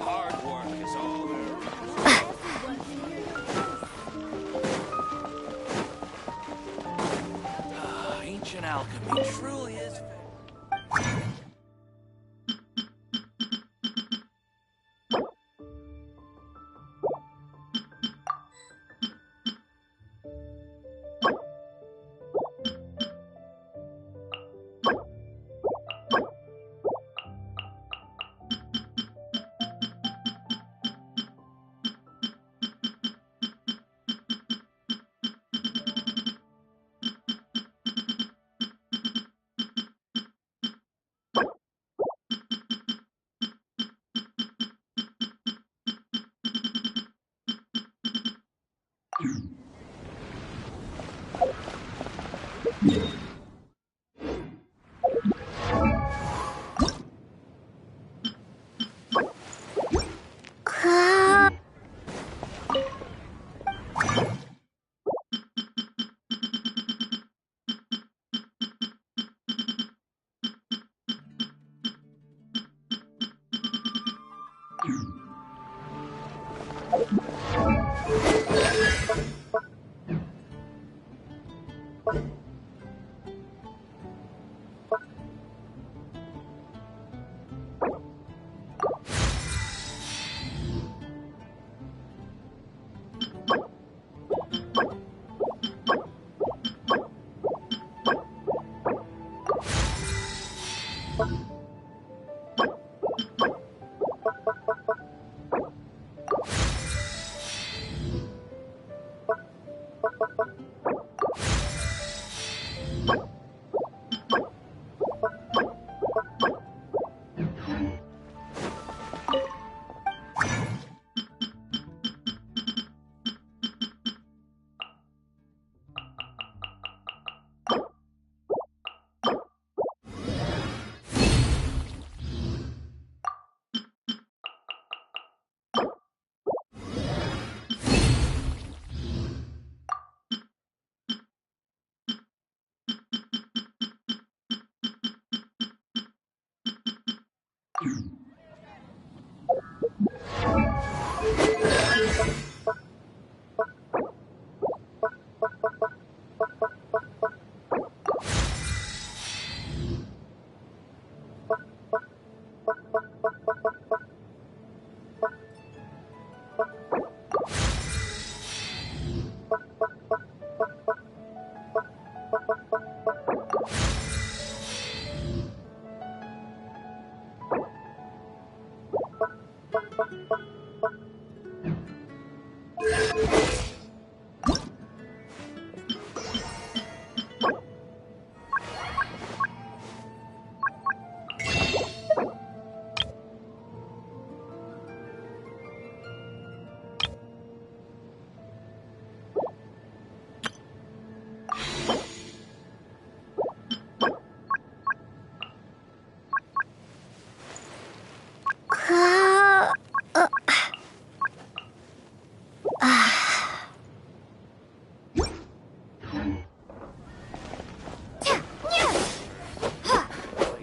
Hard work is all. Ancient alchemy truly is.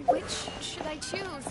Which should I choose?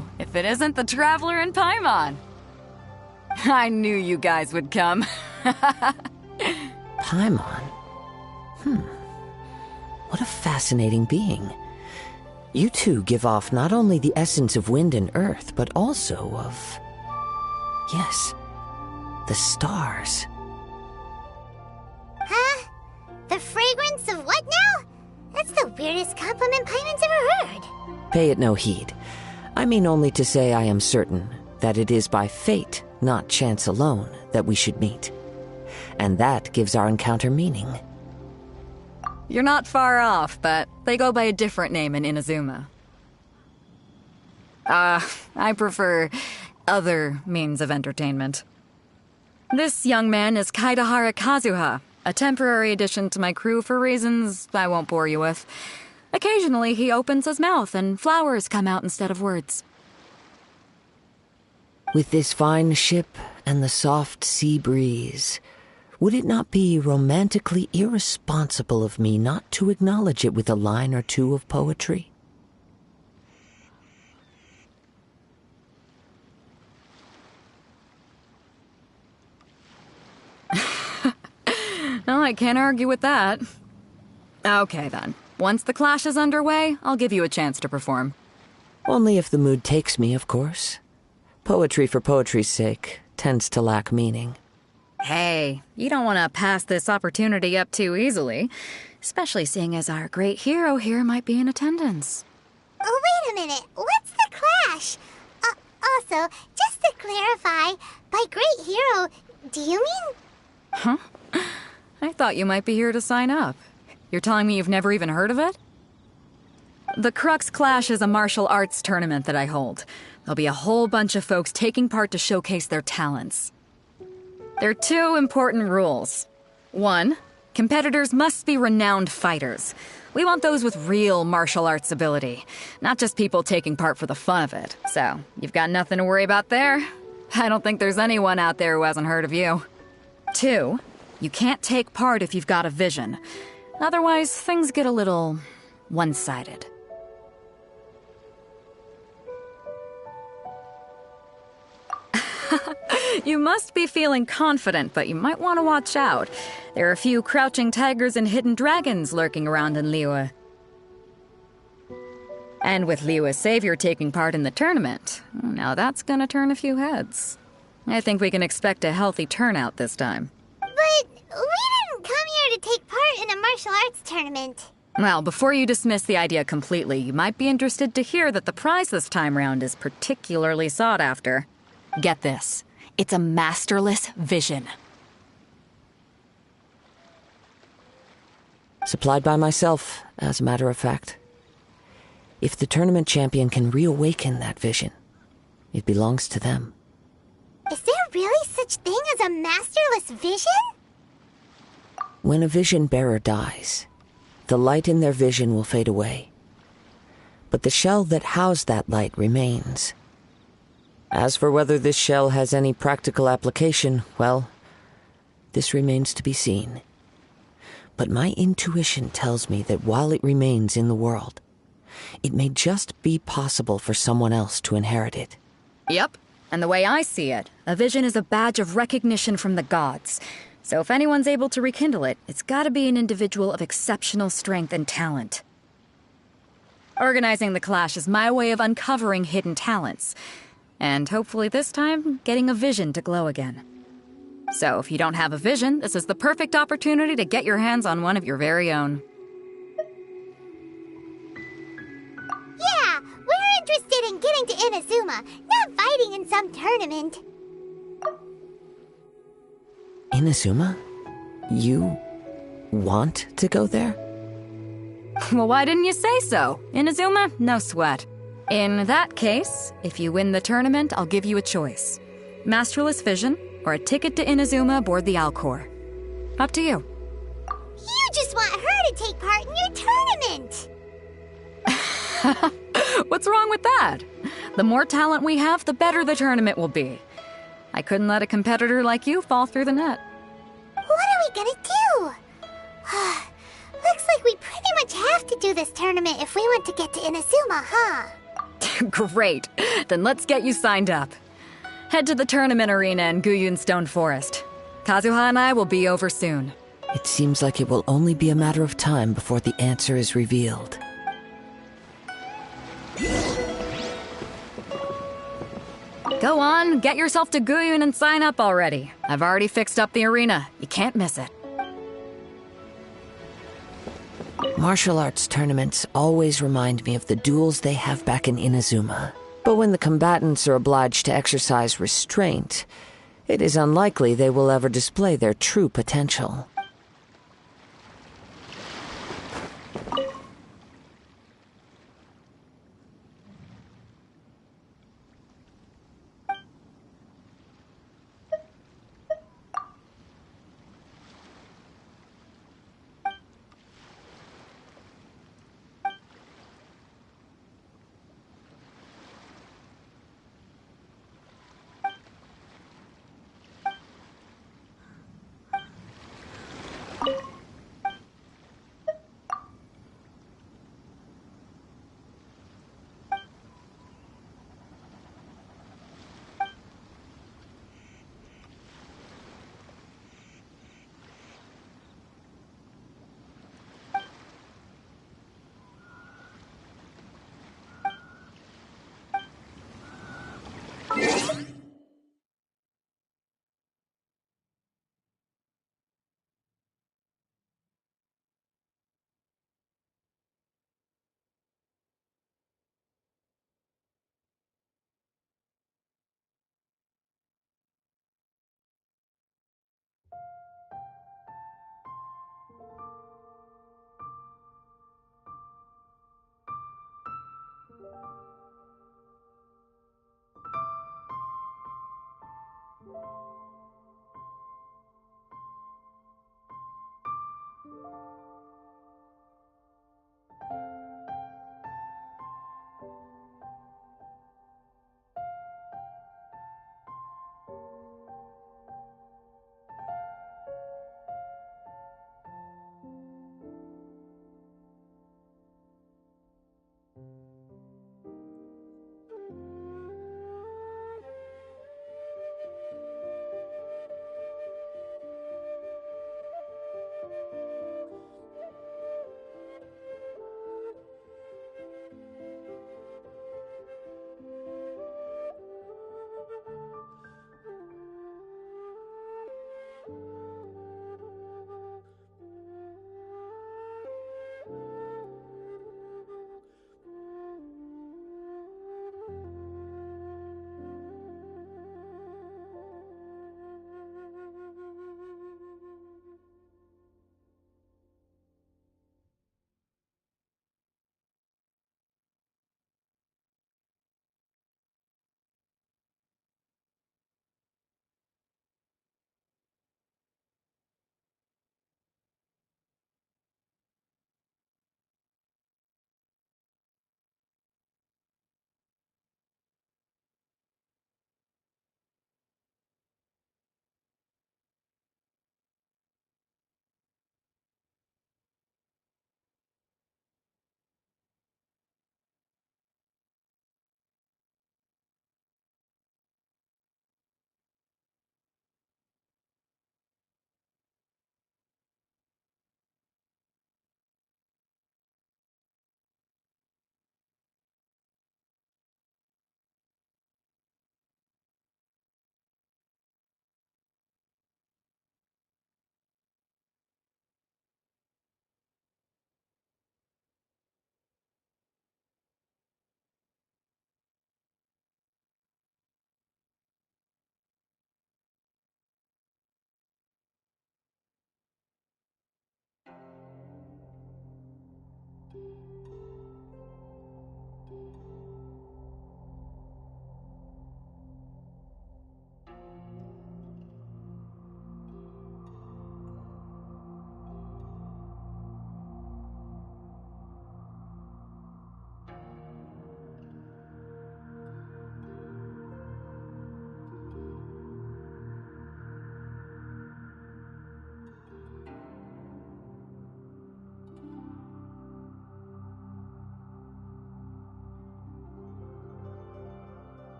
so, if it isn't the Traveler and Paimon? I knew you guys would come. Paimon? What a fascinating being. You two give off not only the essence of wind and earth, but also of... yes, the stars. Huh? The fragrance of what now? That's the weirdest compliment Paimon's ever heard. Pay it no heed. I mean only to say I am certain that it is by fate, not chance alone, that we should meet. And that gives our encounter meaning. You're not far off, but they go by a different name in Inazuma. I prefer other means of entertainment. This young man is Kaidahara Kazuha, a temporary addition to my crew for reasons I won't bore you with. Occasionally, he opens his mouth and flowers come out instead of words. With this fine ship and the soft sea breeze, would it not be romantically irresponsible of me not to acknowledge it with a line or two of poetry? Well, I can't argue with that. Okay, then. Once the clash is underway, I'll give you a chance to perform. Only if the mood takes me, of course. Poetry for poetry's sake tends to lack meaning. Hey, you don't want to pass this opportunity up too easily, especially seeing as our great hero here might be in attendance. Oh, wait a minute. What's the clash? Also, just to clarify, by great hero, do you mean... Huh? I thought you might be here to sign up. You're telling me you've never even heard of it? The Crux Clash is a martial arts tournament that I hold. There'll be a whole bunch of folks taking part to showcase their talents. There are 2 important rules. 1, competitors must be renowned fighters. We want those with real martial arts ability, not just people taking part for the fun of it. So, you've got nothing to worry about there. I don't think there's anyone out there who hasn't heard of you. 2, you can't take part if you've got a vision. Otherwise, things get a little one-sided. You must be feeling confident, but you might want to watch out. There are a few crouching tigers and hidden dragons lurking around in Liyue. And with Liyue's savior taking part in the tournament, now that's gonna turn a few heads. I think we can expect a healthy turnout this time. But we didn't come here to take part in a martial arts tournament. Well, before you dismiss the idea completely, you might be interested to hear that the prize this time round is particularly sought after. Get this. It's a masterless vision. Supplied by myself, as a matter of fact. If the tournament champion can reawaken that vision, it belongs to them. Is there really such thing as a masterless vision? When a vision bearer dies, the light in their vision will fade away. But the shell that housed that light remains. As for whether this shell has any practical application, well, this remains to be seen. But my intuition tells me that while it remains in the world, it may just be possible for someone else to inherit it. Yep, and the way I see it, a vision is a badge of recognition from the gods. So if anyone's able to rekindle it, it's gotta be an individual of exceptional strength and talent. Organizing the clash is my way of uncovering hidden talents. And hopefully this time, getting a vision to glow again. So if you don't have a vision, this is the perfect opportunity to get your hands on one of your very own. Yeah, we're interested in getting to Inazuma, not fighting in some tournament. Inazuma? You want to go there? Well, why didn't you say so? Inazuma? No sweat. In that case, if you win the tournament, I'll give you a choice. Masterless Vision, or a ticket to Inazuma aboard the Alcor. Up to you. You just want her to take part in your tournament! What's wrong with that? The more talent we have, the better the tournament will be. I couldn't let a competitor like you fall through the net. What are we gonna do? Looks like we pretty much have to do this tournament if we want to get to Inazuma, huh? Great. Then let's get you signed up. Head to the tournament arena in Guyun Stone Forest. Kazuha and I will be over soon. It seems like it will only be a matter of time before the answer is revealed. Go on, get yourself to Guyun and sign up already. I've already fixed up the arena. You can't miss it. Martial arts tournaments always remind me of the duels they have back in Inazuma. But when the combatants are obliged to exercise restraint, it is unlikely they will ever display their true potential.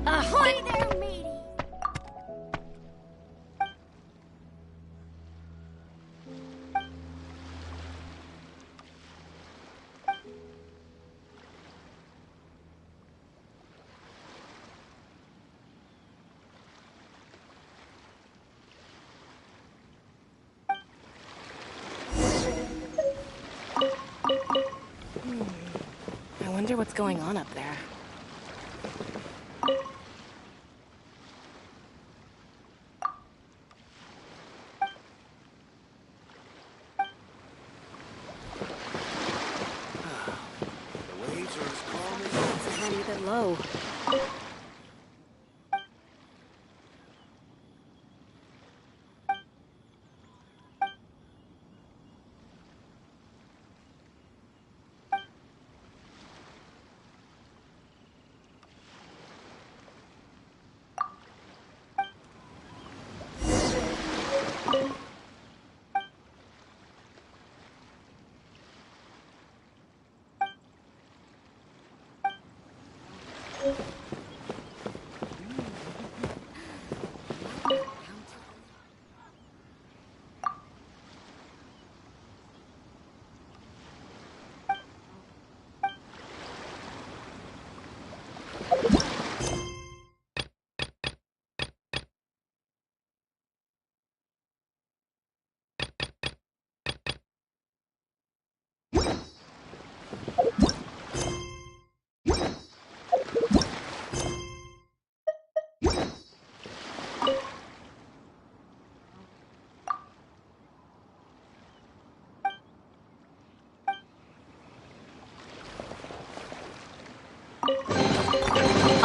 Ahoy there, matey! I wonder what's going on up there. The waves are as calm as... It's a tiny bit low.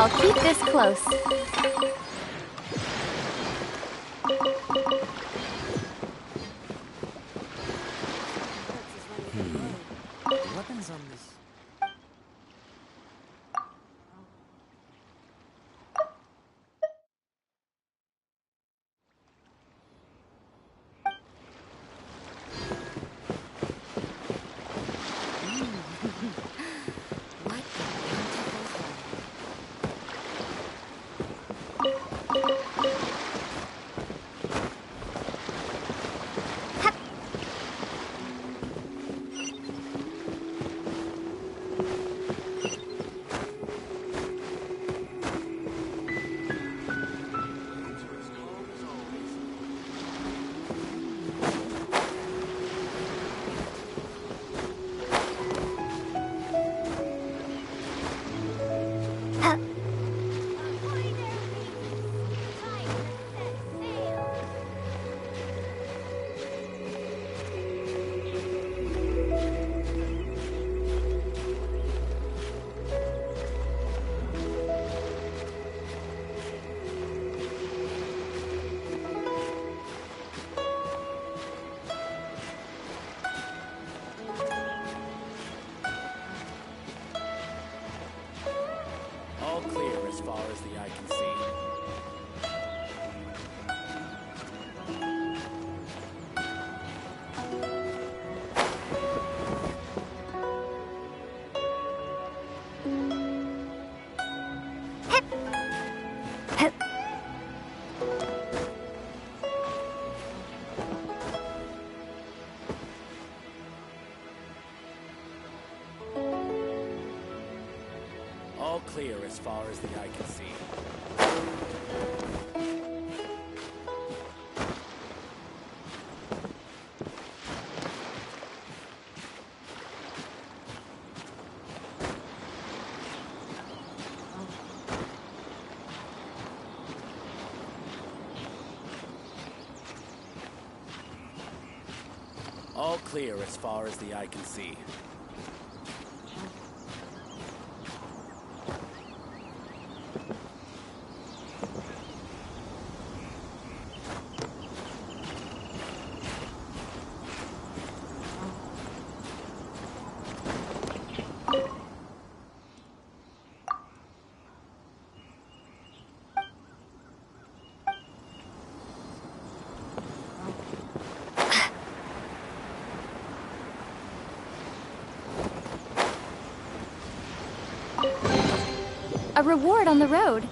I'll keep this close. The weapons on this... All clear as far as the eye can see. All clear as far as the eye can see. All clear as far as the eye can see. A reward on the road.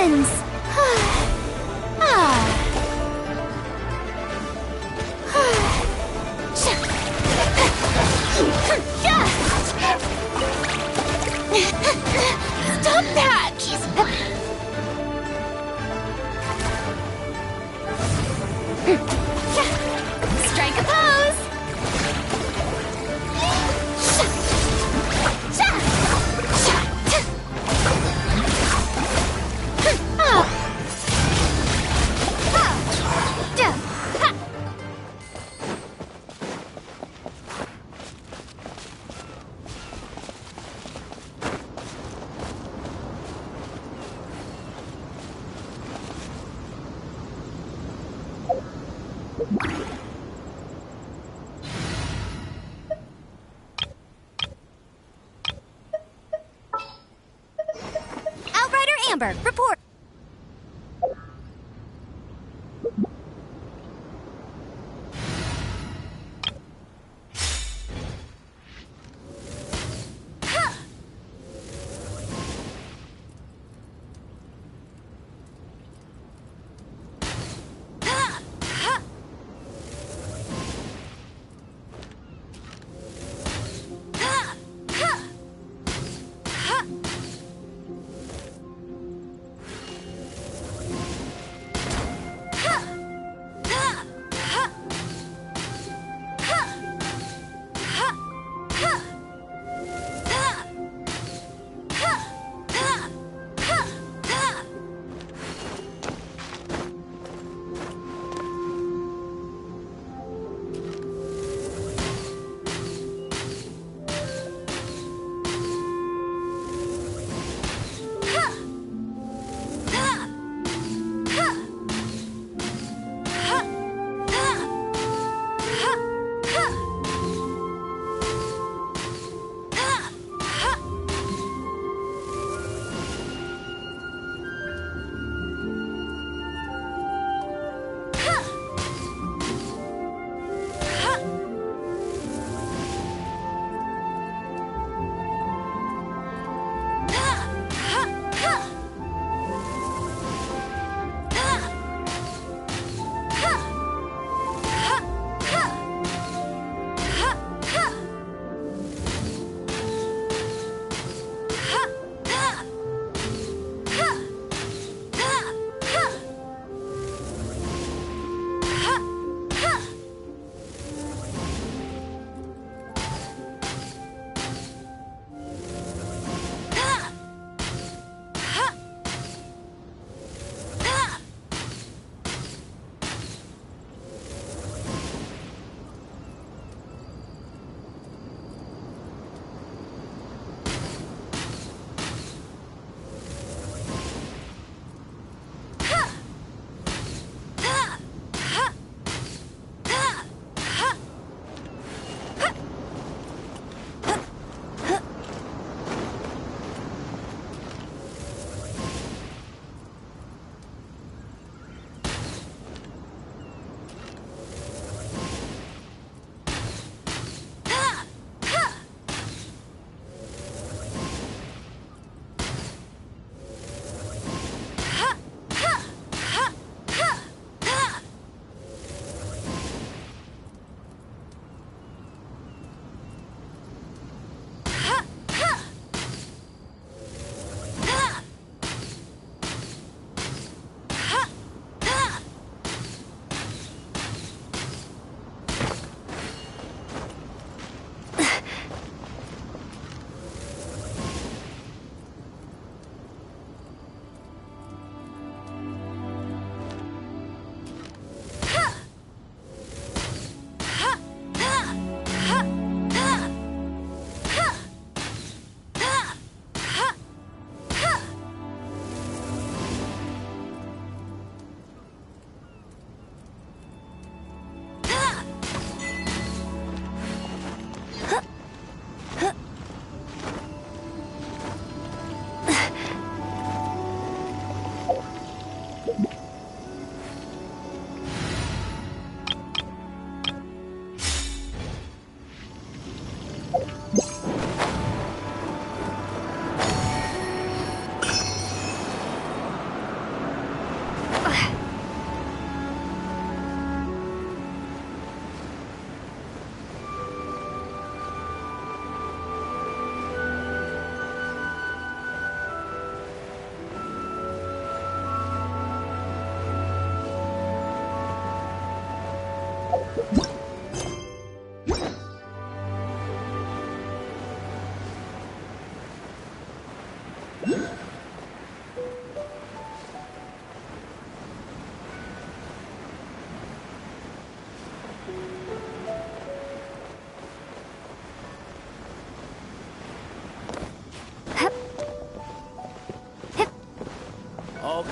begins! Stop that! Strike a pose! Outrider Amber, report.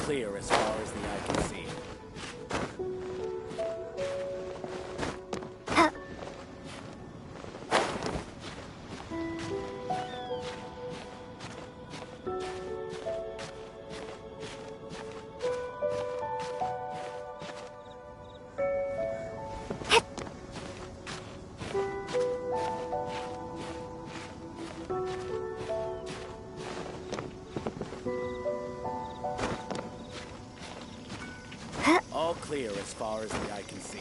clear as far as the eye can see. All clear as far as the eye can see.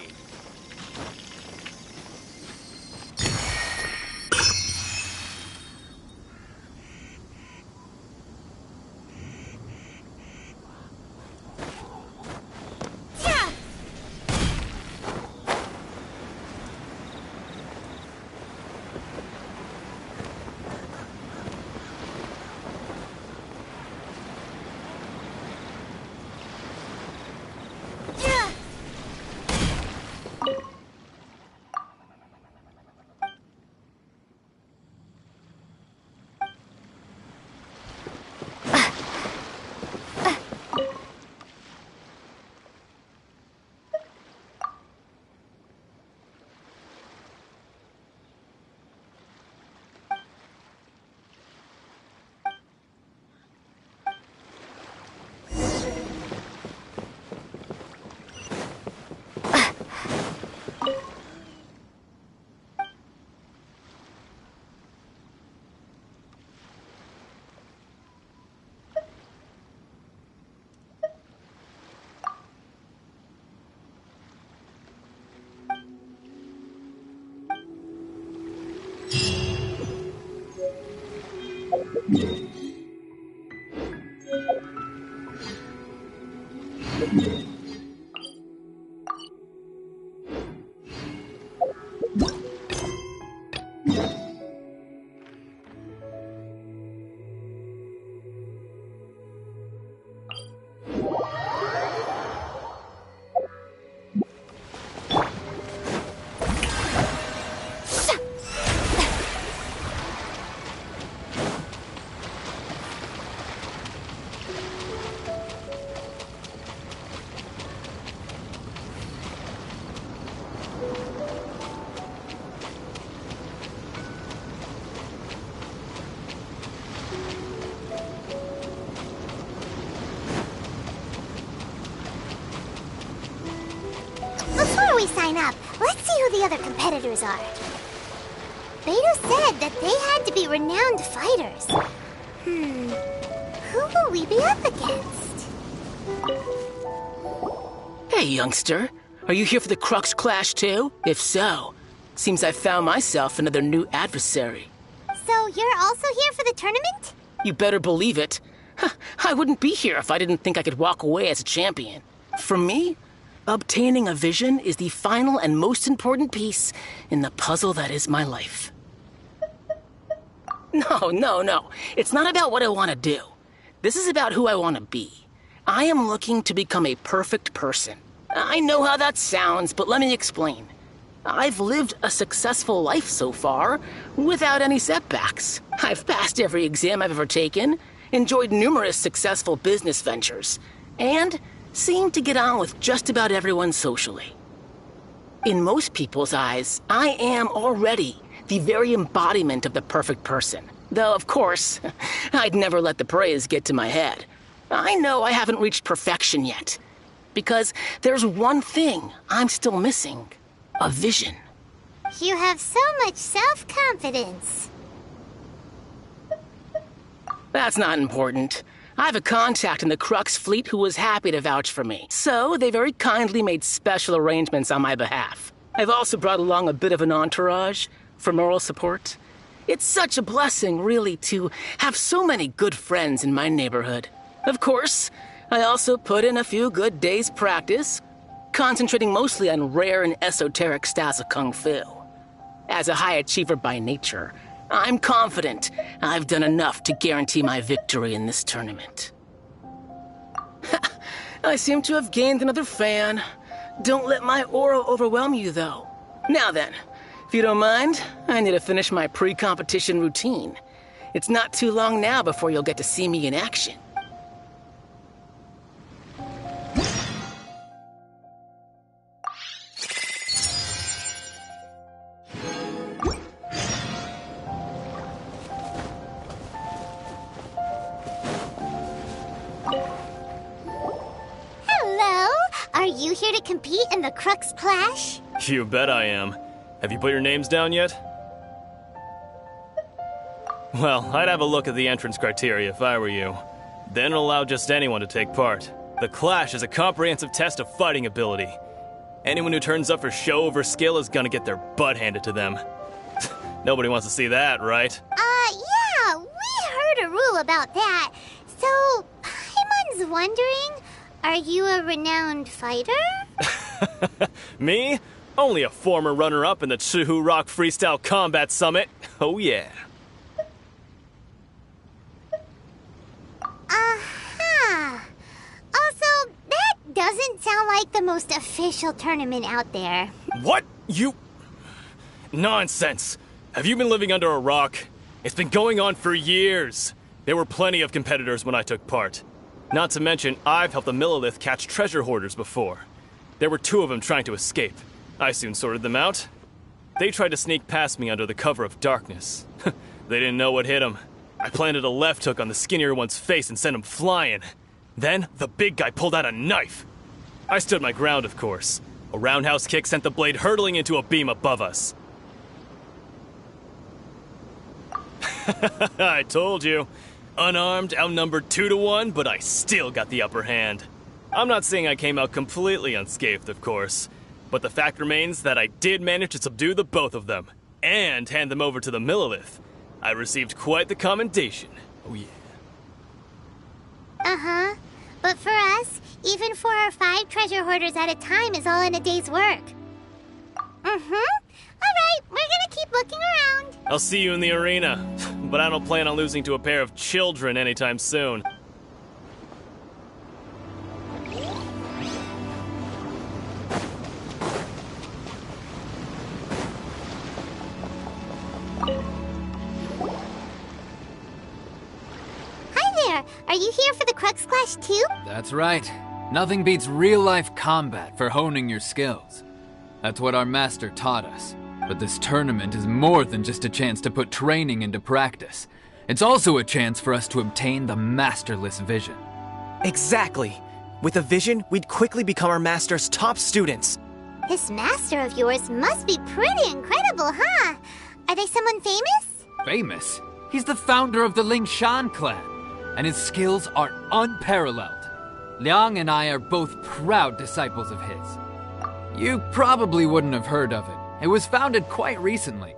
Before we sign up, let's see who the other competitors are. Beto said that they had to be renowned fighters. Who will we be up against? Hey, youngster. Are you here for the Crux Clash too? If so, seems I found myself another new adversary. So you're also here for the tournament? You better believe it. I wouldn't be here if I didn't think I could walk away as a champion. For me, obtaining a vision is the final and most important piece in the puzzle that is my life. No. It's not about what I want to do. This is about who I want to be. I am looking to become a perfect person. I know how that sounds, but let me explain. I've lived a successful life so far, without any setbacks. I've passed every exam I've ever taken, enjoyed numerous successful business ventures, and seem to get on with just about everyone socially. In most people's eyes, I am already the very embodiment of the perfect person. Though, of course, I'd never let the praise get to my head. I know I haven't reached perfection yet, because there's one thing I'm still missing: a vision. You have so much self-confidence. That's not important. I have a contact in the Crux fleet who was happy to vouch for me, so they very kindly made special arrangements on my behalf. I've also brought along a bit of an entourage for moral support. It's such a blessing, really, to have so many good friends in my neighborhood. Of course, I also put in a few good days' practice, concentrating mostly on rare and esoteric styles of Kung Fu. As a high achiever by nature, I'm confident I've done enough to guarantee my victory in this tournament. I seem to have gained another fan. Don't let my aura overwhelm you, though. Now then, if you don't mind, I need to finish my pre-competition routine. It's not too long now before you'll get to see me in action. Hello! Are you here to compete in the Crux Clash? You bet I am. Have you put your names down yet? Well, I'd have a look at the entrance criteria if I were you. Then allow just anyone to take part. The Clash is a comprehensive test of fighting ability. Anyone who turns up for show over skill is gonna get their butt handed to them. Nobody wants to see that, right? Yeah, we heard a rule about that. So, Paimon's wondering, are you a renowned fighter? Me? Only a former runner-up in the Chihu Rock Freestyle Combat Summit. Oh yeah. Also, that doesn't sound like the most official tournament out there. What? You... Nonsense. Have you been living under a rock? It's been going on for years. There were plenty of competitors when I took part. Not to mention, I've helped the Millilith catch treasure hoarders before. There were 2 of them trying to escape. I soon sorted them out. They tried to sneak past me under the cover of darkness. They didn't know what hit them. I planted a left hook on the skinnier one's face and sent him flying. Then, the big guy pulled out a knife. I stood my ground, of course. A roundhouse kick sent the blade hurtling into a beam above us. I told you. Unarmed, outnumbered 2-1, but I still got the upper hand. I'm not saying I came out completely unscathed, of course. But the fact remains that I did manage to subdue the both of them, and hand them over to the Millilith. I received quite the commendation. Oh yeah. Uh-huh. But for us, even 4 or 5 treasure hoarders at a time is all in a day's work. Alright, we're gonna keep looking around. I'll see you in the arena, but I don't plan on losing to a pair of children anytime soon. Are you here for the Crux Clash too? That's right. Nothing beats real-life combat for honing your skills. That's what our master taught us. But this tournament is more than just a chance to put training into practice. It's also a chance for us to obtain the masterless vision. Exactly. With a vision, we'd quickly become our master's top students. This master of yours must be pretty incredible, huh? Are they someone famous? Famous? He's the founder of the Lingshan clan, and his skills are unparalleled. Liang and I are both proud disciples of his. You probably wouldn't have heard of it. It was founded quite recently.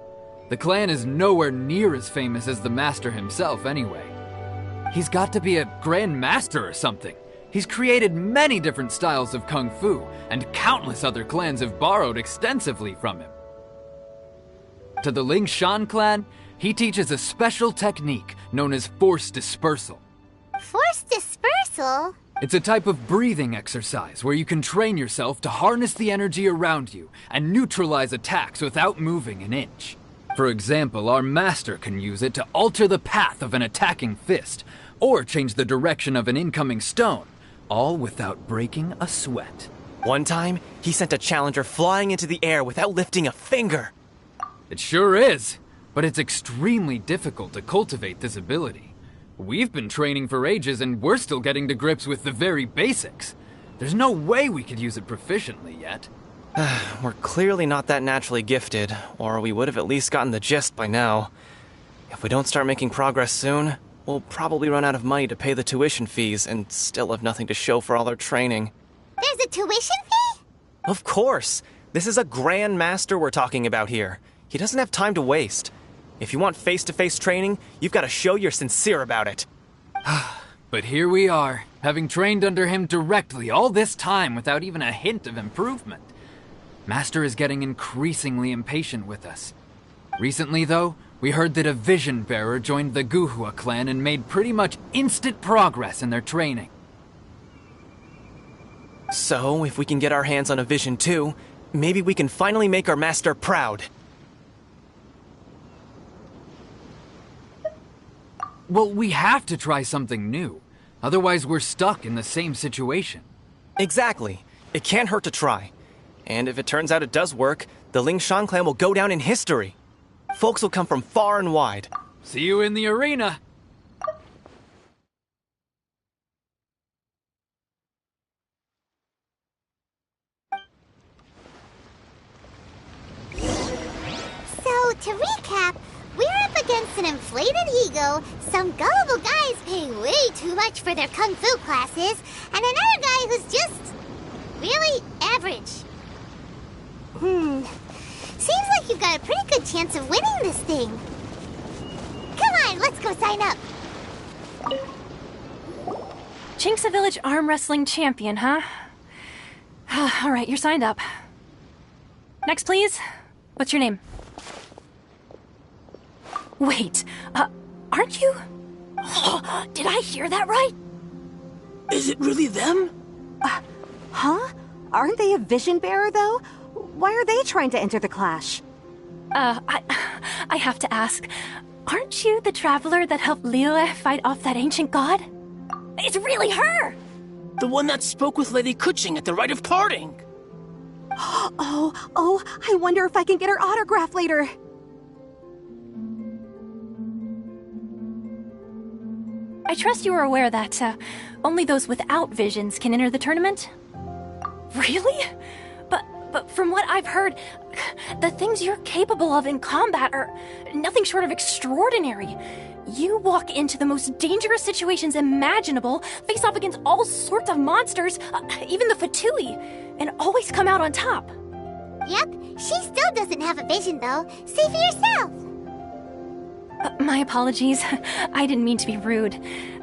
The clan is nowhere near as famous as the master himself anyway. He's got to be a grand master or something. He's created many different styles of kung fu, and countless other clans have borrowed extensively from him. To the Lingshan clan, he teaches a special technique known as force dispersal. Force dispersal? It's a type of breathing exercise where you can train yourself to harness the energy around you and neutralize attacks without moving an inch. For example, our master can use it to alter the path of an attacking fist, or change the direction of an incoming stone, all without breaking a sweat. One time, he sent a challenger flying into the air without lifting a finger. It sure is, but it's extremely difficult to cultivate this ability. We've been training for ages and we're still getting to grips with the very basics. There's no way we could use it proficiently yet. We're clearly not that naturally gifted, or we would have at least gotten the gist by now. If we don't start making progress soon, we'll probably run out of money to pay the tuition fees and still have nothing to show for all our training. There's a tuition fee? Of course! This is a grand master we're talking about here. He doesn't have time to waste. If you want face-to-face training, you've got to show you're sincere about it. But here we are, having trained under him directly all this time without even a hint of improvement. Master is getting increasingly impatient with us. Recently, though, we heard that a vision bearer joined the Guhua clan and made pretty much instant progress in their training. So, if we can get our hands on a vision too, maybe we can finally make our master proud. Well, we have to try something new. Otherwise, we're stuck in the same situation. Exactly. It can't hurt to try. And if it turns out it does work, the Lingshan clan will go down in history. Folks will come from far and wide. See you in the arena! to recap, we're up against an inflated ego, some gullible guys paying way too much for their kung fu classes, and another guy who's just really average. Seems like you've got a pretty good chance of winning this thing. Come on, let's go sign up. Chinksa Village Arm Wrestling Champion, huh? Alright, you're signed up. Next, please. What's your name? Wait, aren't you? Did I hear that right? Is it really them? Huh? Aren't they a vision bearer, though? Why are they trying to enter the clash? I have to ask. Aren't you the traveler that helped Liyue fight off that ancient god? It's really her! The one that spoke with Lady Kuching at the Rite of Parting. Oh, I wonder if I can get her autograph later. I trust you are aware that only those without visions can enter the tournament? Really? But from what I've heard, the things you're capable of in combat are nothing short of extraordinary. You walk into the most dangerous situations imaginable, face off against all sorts of monsters, even the Fatui, and always come out on top. Yep, she still doesn't have a vision though. See for yourself. My apologies. I didn't mean to be rude.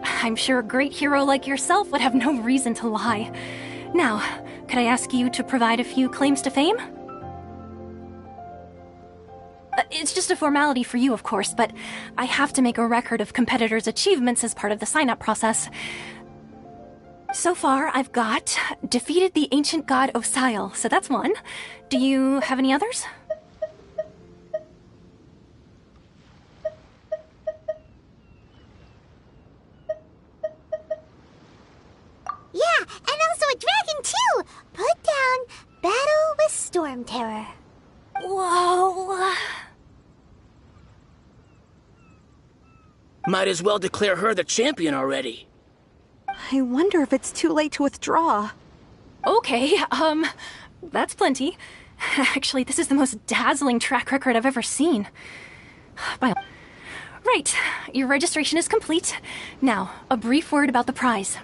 I'm sure a great hero like yourself would have no reason to lie. Now, could I ask you to provide a few claims to fame? It's just a formality for you, of course, but I have to make a record of competitors' achievements as part of the sign-up process. So far, I've got defeated the ancient god Osile, so that's one. Do you have any others? Yeah, and also a dragon too! Put down Battle with Storm Terror. Whoa! Might as well declare her the champion already. I wonder if it's too late to withdraw. Okay, that's plenty. Actually, this is the most dazzling track record I've ever seen. Right, your registration is complete. Now, a brief word about the prize.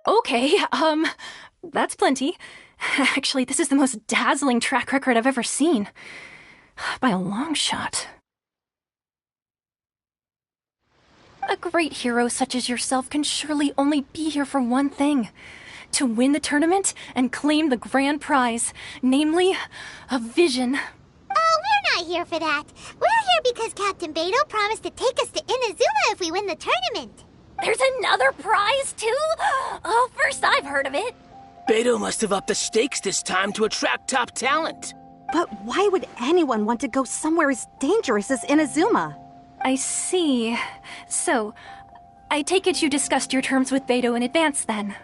Okay, that's plenty. Actually, this is the most dazzling track record I've ever seen. By a long shot. A great hero such as yourself can surely only be here for one thing. To win the tournament and claim the grand prize, namely, a vision. Oh, we're not here for that. We're here because Captain Beidou promised to take us to Inazuma if we win the tournament. There's another prize, too? Oh, first I've heard of it. Beidou must have upped the stakes this time to attract top talent. But why would anyone want to go somewhere as dangerous as Inazuma? I see. So, I take it you discussed your terms with Beidou in advance, then?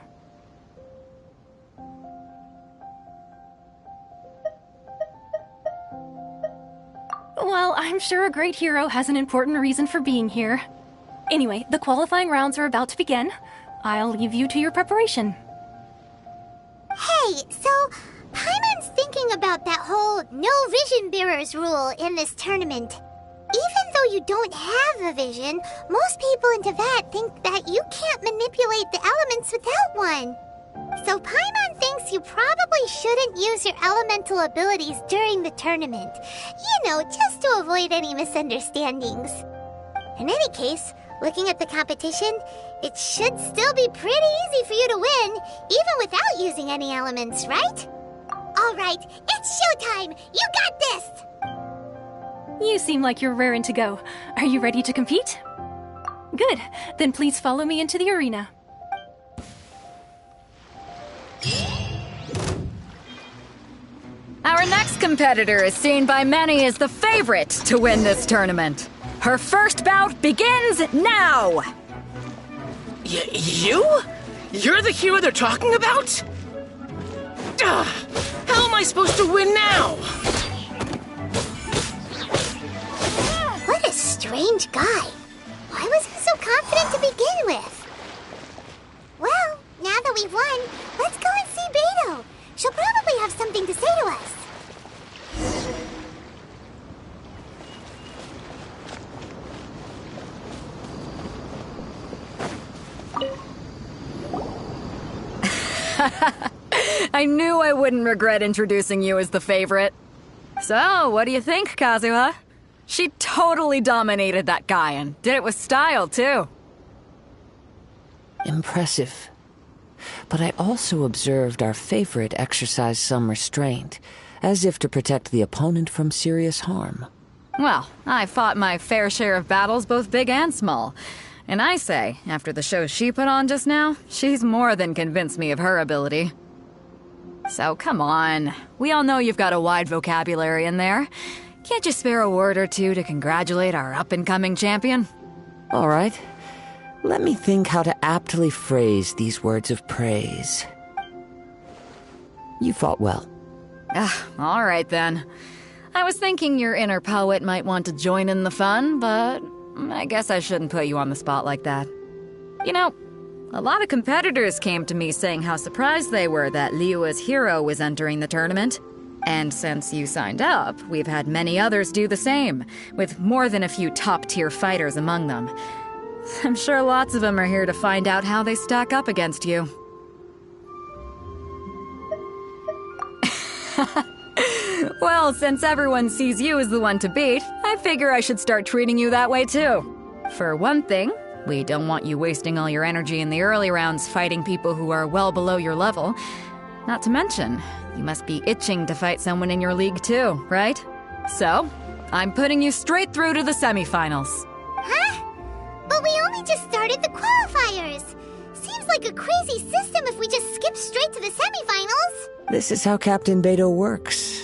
Well, I'm sure a great hero has an important reason for being here. Anyway, the qualifying rounds are about to begin. I'll leave you to your preparation. Hey, so Paimon's thinking about that whole no vision bearers rule in this tournament. Even though you don't have a vision, most people in Teyvat think that you can't manipulate the elements without one. So Paimon thinks you probably shouldn't use your elemental abilities during the tournament. You know, just to avoid any misunderstandings. In any case, looking at the competition, it should still be pretty easy for you to win, even without using any elements, right? Alright, it's showtime! You got this! You seem like you're raring to go. Are you ready to compete? Good. Then please follow me into the arena. Our next competitor is seen by many as the favorite to win this tournament. Her first bout begins now! You? You're the hero they're talking about? Ugh, how am I supposed to win now? What a strange guy. Why was he so confident to begin with? Well, now something to say to us. I knew I wouldn't regret introducing you as the favorite. So, what do you think, Kazuha? She totally dominated that guy and did it with style, too. Impressive. But I also observed our favorite exercise some restraint, as if to protect the opponent from serious harm. Well, I fought my fair share of battles, both big and small. And I say, after the show she put on just now, she's more than convinced me of her ability. So come on, we all know you've got a wide vocabulary in there. Can't you spare a word or two to congratulate our up-and-coming champion? All right. Let me think how to aptly phrase these words of praise. You fought well. All right then. I was thinking your inner poet might want to join in the fun, but I guess I shouldn't put you on the spot like that. You know, a lot of competitors came to me saying how surprised they were that Liyue's hero was entering the tournament. And since you signed up, we've had many others do the same, with more than a few top-tier fighters among them. I'm sure lots of them are here to find out how they stack up against you. Well, since everyone sees you as the one to beat, I figure I should start treating you that way too. For one thing, we don't want you wasting all your energy in the early rounds fighting people who are well below your level. Not to mention, you must be itching to fight someone in your league too, right? So, I'm putting you straight through to the semifinals. Huh? But we only just started the qualifiers. Seems like a crazy system if we just skip straight to the semifinals. This is how Captain Beto works.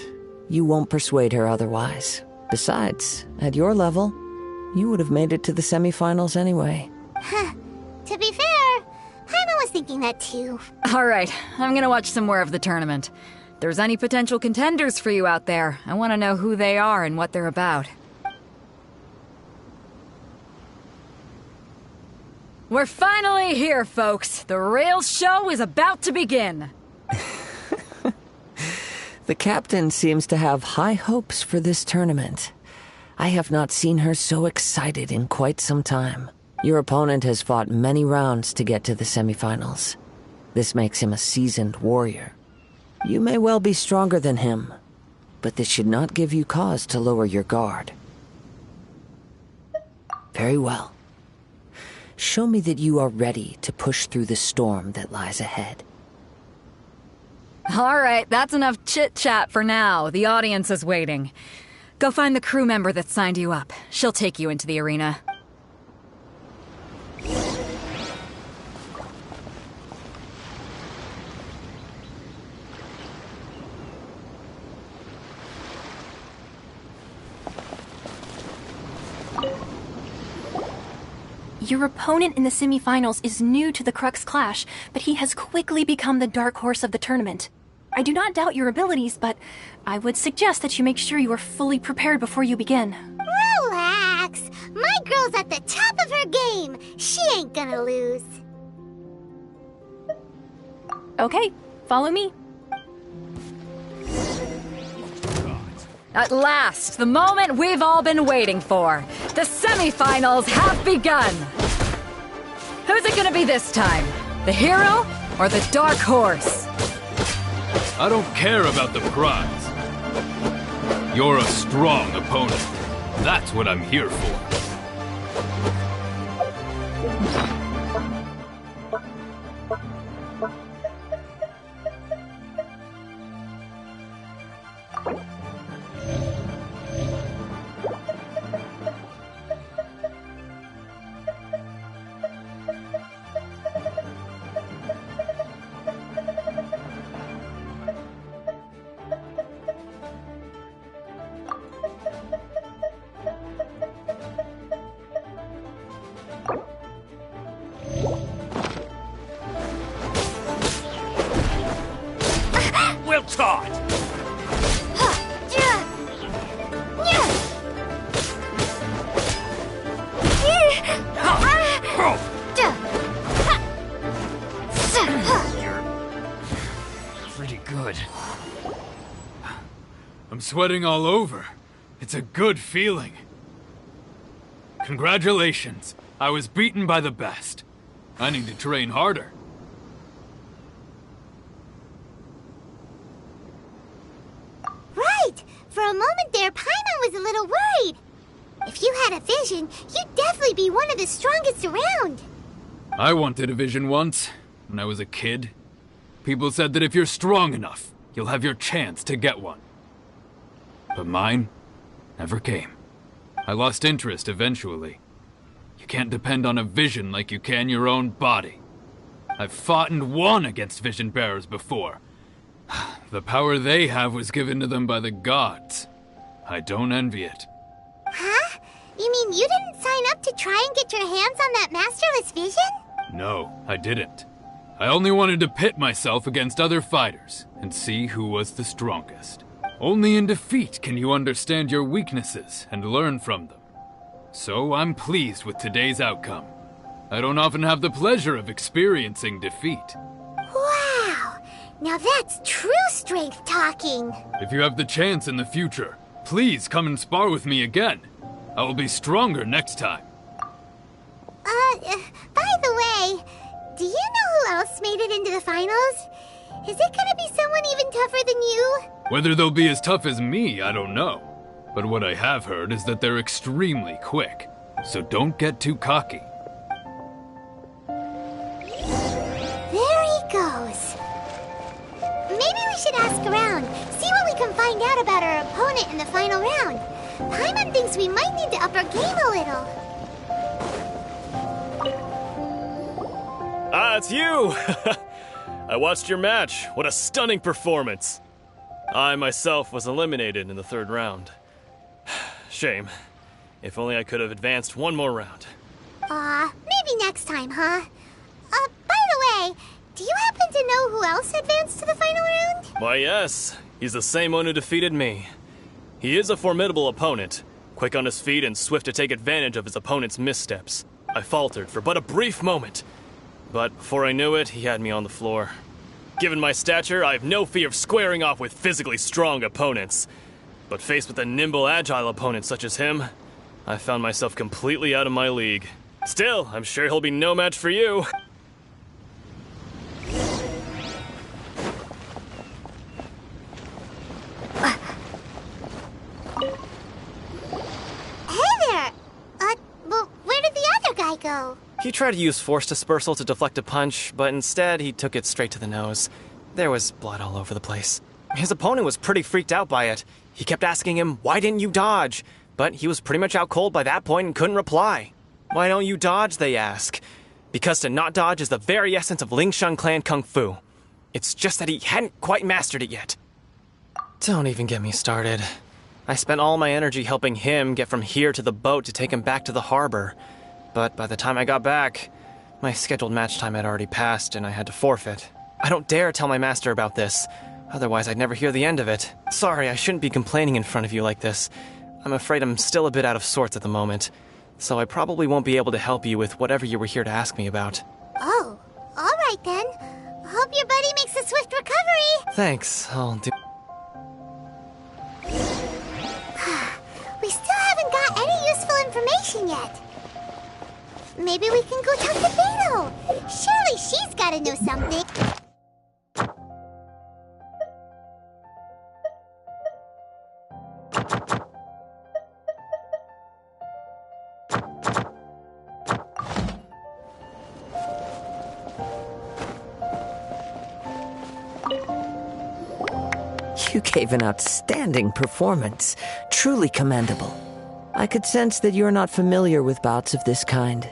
You won't persuade her otherwise. Besides, at your level, you would have made it to the semifinals anyway. To be fair, Paimon was thinking that too. Alright, I'm gonna watch some more of the tournament. If there's any potential contenders for you out there, I want to know who they are and what they're about. We're finally here, folks. The real show is about to begin. The captain seems to have high hopes for this tournament. I have not seen her so excited in quite some time. Your opponent has fought many rounds to get to the semifinals. This makes him a seasoned warrior. You may well be stronger than him, but this should not give you cause to lower your guard. Very well. Show me that you are ready to push through the storm that lies ahead. Alright, that's enough chit-chat for now. The audience is waiting. Go find the crew member that signed you up. She'll take you into the arena. Your opponent in the semifinals is new to the Crux Clash, but he has quickly become the dark horse of the tournament. I do not doubt your abilities, but I would suggest that you make sure you are fully prepared before you begin. Relax! My girl's at the top of her game! She ain't gonna lose. Okay, follow me. At last, the moment we've all been waiting for. The semifinals have begun. Who's it gonna be this time? The hero or the dark horse? I don't care about the prize. You're a strong opponent. That's what I'm here for. Well taught! I'm sweating all over. It's a good feeling. Congratulations. I was beaten by the best. I need to train harder. Right! For a moment there, Paimon was a little worried. If you had a vision, you'd definitely be one of the strongest around. I wanted a vision once, when I was a kid. People said that if you're strong enough, you'll have your chance to get one. But mine never came. I lost interest eventually. You can't depend on a vision like you can your own body. I've fought and won against vision bearers before. The power they have was given to them by the gods. I don't envy it. Huh? You mean you didn't sign up to try and get your hands on that masterless vision? No, I didn't. I only wanted to pit myself against other fighters and see who was the strongest. Only in defeat can you understand your weaknesses and learn from them. So I'm pleased with today's outcome. I don't often have the pleasure of experiencing defeat. Wow! Now that's true strength talking. If you have the chance in the future, please come and spar with me again. I will be stronger next time. By the way, do you know who else made it into the finals? Is it gonna be someone even tougher than you? Whether they'll be as tough as me, I don't know. But what I have heard is that they're extremely quick. So don't get too cocky. There he goes. Maybe we should ask around, see what we can find out about our opponent in the final round. Paimon thinks we might need to up our game a little. Ah, it's you! I watched your match. What a stunning performance. I myself was eliminated in the third round. Shame. If only I could have advanced one more round. Maybe next time, huh? By the way, do you happen to know who else advanced to the final round? Why, yes. He's the same one who defeated me. He is a formidable opponent, quick on his feet and swift to take advantage of his opponent's missteps. I faltered for but a brief moment, but before I knew it, he had me on the floor. Given my stature, I have no fear of squaring off with physically strong opponents. But faced with a nimble, agile opponent such as him, I found myself completely out of my league. Still, I'm sure he'll be no match for you. Hey there! Well, where did the other guy go? He tried to use force dispersal to deflect a punch, but instead he took it straight to the nose. There was blood all over the place. His opponent was pretty freaked out by it. He kept asking him, "Why didn't you dodge?" But he was pretty much out cold by that point and couldn't reply. "Why don't you dodge?" they ask. Because to not dodge is the very essence of Lingshan clan kung fu. It's just that he hadn't quite mastered it yet. Don't even get me started. I spent all my energy helping him get from here to the boat to take him back to the harbor. But by the time I got back, my scheduled match time had already passed and I had to forfeit. I don't dare tell my master about this, otherwise I'd never hear the end of it. Sorry, I shouldn't be complaining in front of you like this. I'm afraid I'm still a bit out of sorts at the moment, so I probably won't be able to help you with whatever you were here to ask me about. Oh, alright then. Hope your buddy makes a swift recovery. Thanks, I'll do... We still haven't got any useful information yet. Maybe we can go talk to Beto. Surely she's gotta know something. You gave an outstanding performance. Truly commendable. I could sense that you're not familiar with bouts of this kind,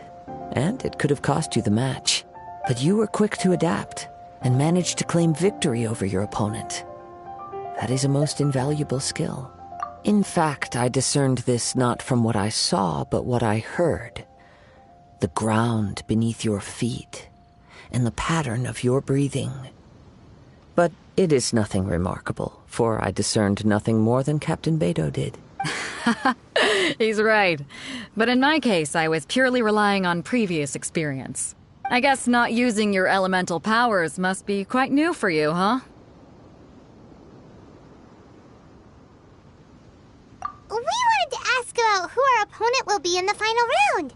and it could have cost you the match. But you were quick to adapt, and managed to claim victory over your opponent. That is a most invaluable skill. In fact, I discerned this not from what I saw, but what I heard. The ground beneath your feet, and the pattern of your breathing. But it is nothing remarkable, for I discerned nothing more than Captain Beto did. He's right. But in my case, I was purely relying on previous experience. I guess not using your elemental powers must be quite new for you, huh? opponent will be in the final round.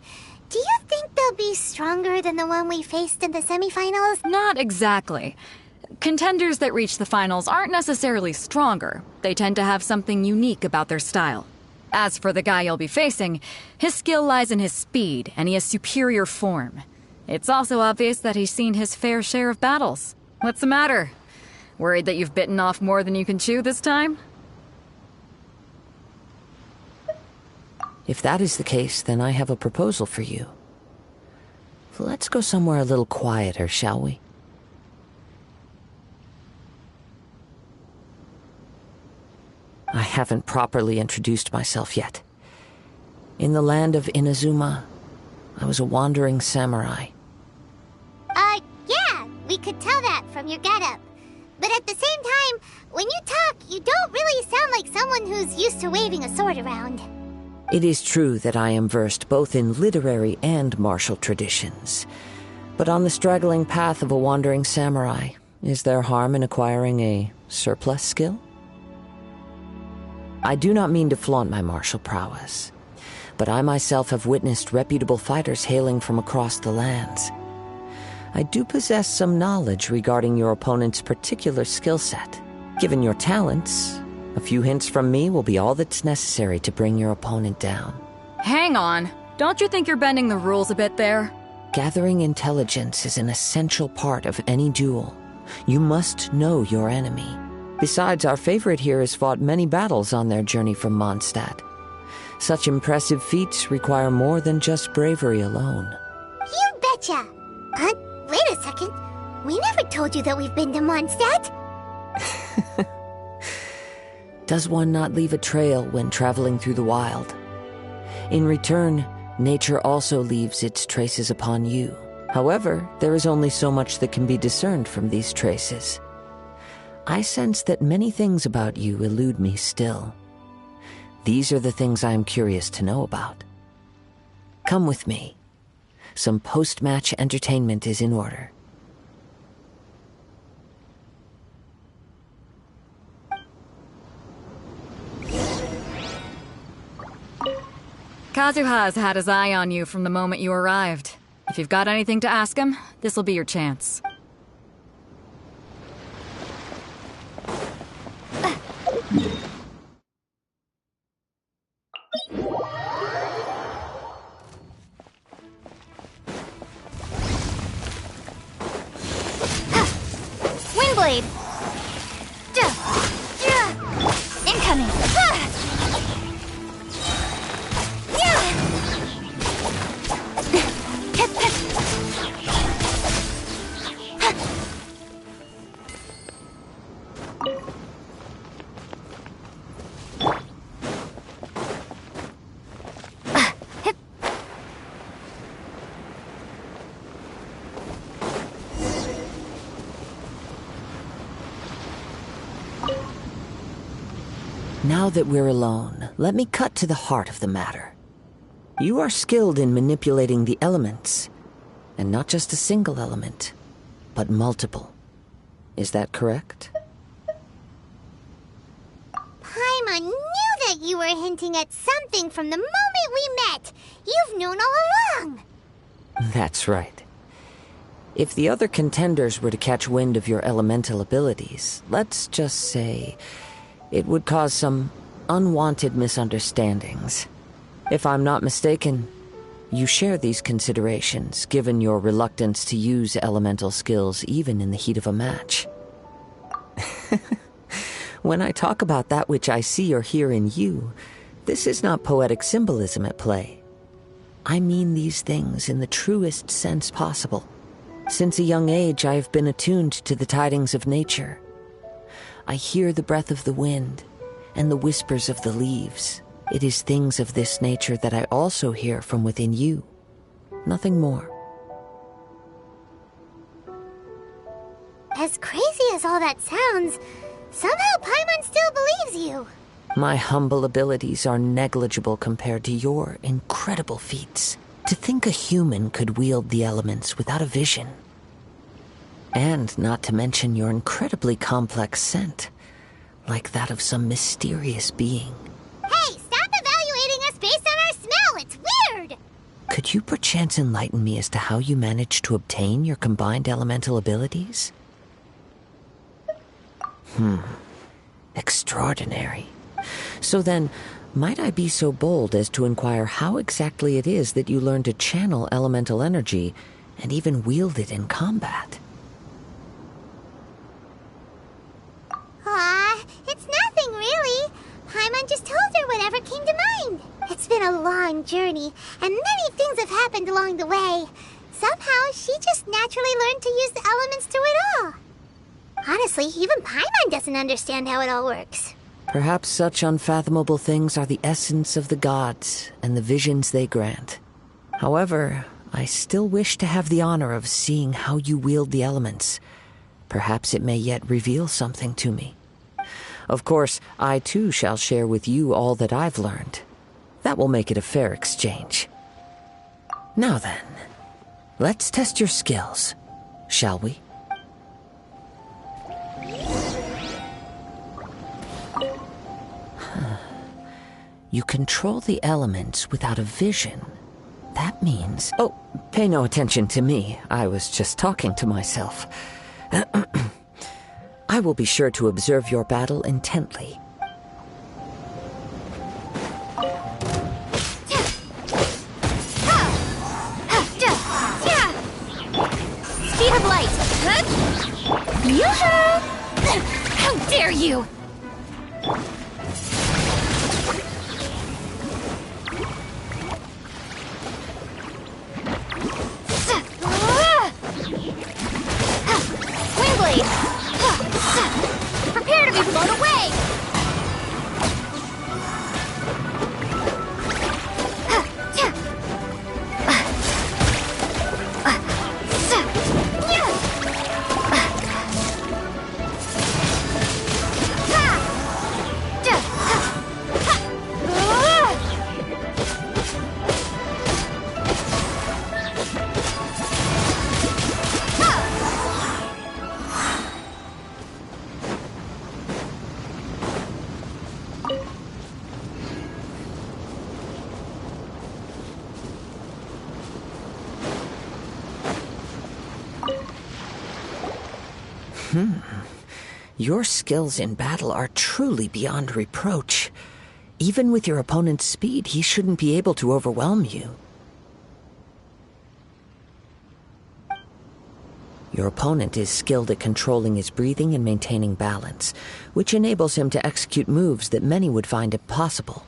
Do you think they'll be stronger than the one we faced in the semifinals? Not exactly. Contenders that reach the finals aren't necessarily stronger. They tend to have something unique about their style. As for the guy you'll be facing, his skill lies in his speed, and he has superior form. It's also obvious that he's seen his fair share of battles. What's the matter? Worried that you've bitten off more than you can chew this time? If that is the case, then I have a proposal for you. Let's go somewhere a little quieter, shall we? I haven't properly introduced myself yet. In the land of Inazuma, I was a wandering samurai. Yeah, we could tell that from your getup. But at the same time, when you talk, you don't really sound like someone who's used to waving a sword around. It is true that I am versed both in literary and martial traditions. But on the straggling path of a wandering samurai, is there harm in acquiring a surplus skill? I do not mean to flaunt my martial prowess, but I myself have witnessed reputable fighters hailing from across the lands. I do possess some knowledge regarding your opponent's particular skill set. Given your talents, a few hints from me will be all that's necessary to bring your opponent down. Hang on. Don't you think you're bending the rules a bit there? Gathering intelligence is an essential part of any duel. You must know your enemy. Besides, our favorite here has fought many battles on their journey from Mondstadt. Such impressive feats require more than just bravery alone. You betcha! Wait a second. We never told you that we've been to Mondstadt. Does one not leave a trail when traveling through the wild? In return, nature also leaves its traces upon you. However, there is only so much that can be discerned from these traces. I sense that many things about you elude me still. These are the things I am curious to know about. Come with me. Some post-match entertainment is in order. Kazuha's had his eye on you from the moment you arrived. If you've got anything to ask him, this'll be your chance. Windblade! Incoming! Now that we're alone, let me cut to the heart of the matter. You are skilled in manipulating the elements, and not just a single element, but multiple. Is that correct? Paimon knew that you were hinting at something from the moment we met. You've known all along. That's right. If the other contenders were to catch wind of your elemental abilities, let's just say it would cause some unwanted misunderstandings. If I'm not mistaken, you share these considerations, given your reluctance to use elemental skills even in the heat of a match. When I talk about that which I see or hear in you, this is not poetic symbolism at play. I mean these things in the truest sense possible. Since a young age, I have been attuned to the tidings of nature. I hear the breath of the wind and the whispers of the leaves. It is things of this nature that I also hear from within you. Nothing more. As crazy as all that sounds, somehow Paimon still believes you. My humble abilities are negligible compared to your incredible feats. To think a human could wield the elements without a vision. And not to mention your incredibly complex scent, like that of some mysterious being. Hey, stop evaluating us based on our smell Could you perchance enlighten me as to how you managed to obtain your combined elemental abilities? Extraordinary. So then, might I be so bold as to inquire how exactly it is that you learned to channel elemental energy and even wield it in combat? It's nothing really. Paimon just told her whatever came to mind. It's been a long journey, and many things have happened along the way. Somehow, she just naturally learned to use the elements through it all. Honestly, even Paimon doesn't understand how it all works. Perhaps such unfathomable things are the essence of the gods and the visions they grant. However, I still wish to have the honor of seeing how you wield the elements. Perhaps it may yet reveal something to me. Of course, I too shall share with you all that I've learned. That will make it a fair exchange. Now then, let's test your skills, shall we? You control the elements without a vision. That means... Oh, pay no attention to me. I was just talking to myself. I will be sure to observe your battle intently. Speed of light! Yoo-hoo! How dare you! Windblade! Prepare to be blown away! Your skills in battle are truly beyond reproach. Even with your opponent's speed, he shouldn't be able to overwhelm you. Your opponent is skilled at controlling his breathing and maintaining balance, which enables him to execute moves that many would find impossible.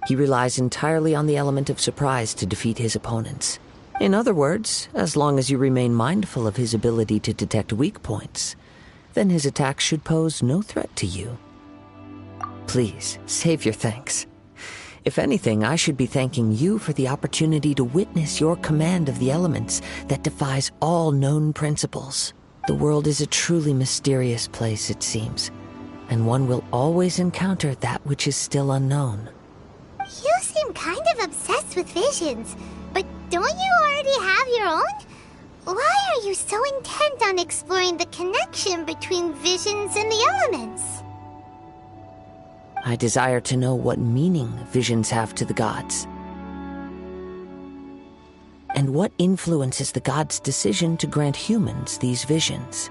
He relies entirely on the element of surprise to defeat his opponents. In other words, as long as you remain mindful of his ability to detect weak points, then his attacks should pose no threat to you. Please, save your thanks. If anything, I should be thanking you for the opportunity to witness your command of the elements that defies all known principles. The world is a truly mysterious place, it seems, and one will always encounter that which is still unknown. You seem kind of obsessed with visions, but don't you already have your own? Why are you so intent on exploring the connection between visions and the elements? I desire to know what meaning visions have to the gods, and what influences the gods' decision to grant humans these visions.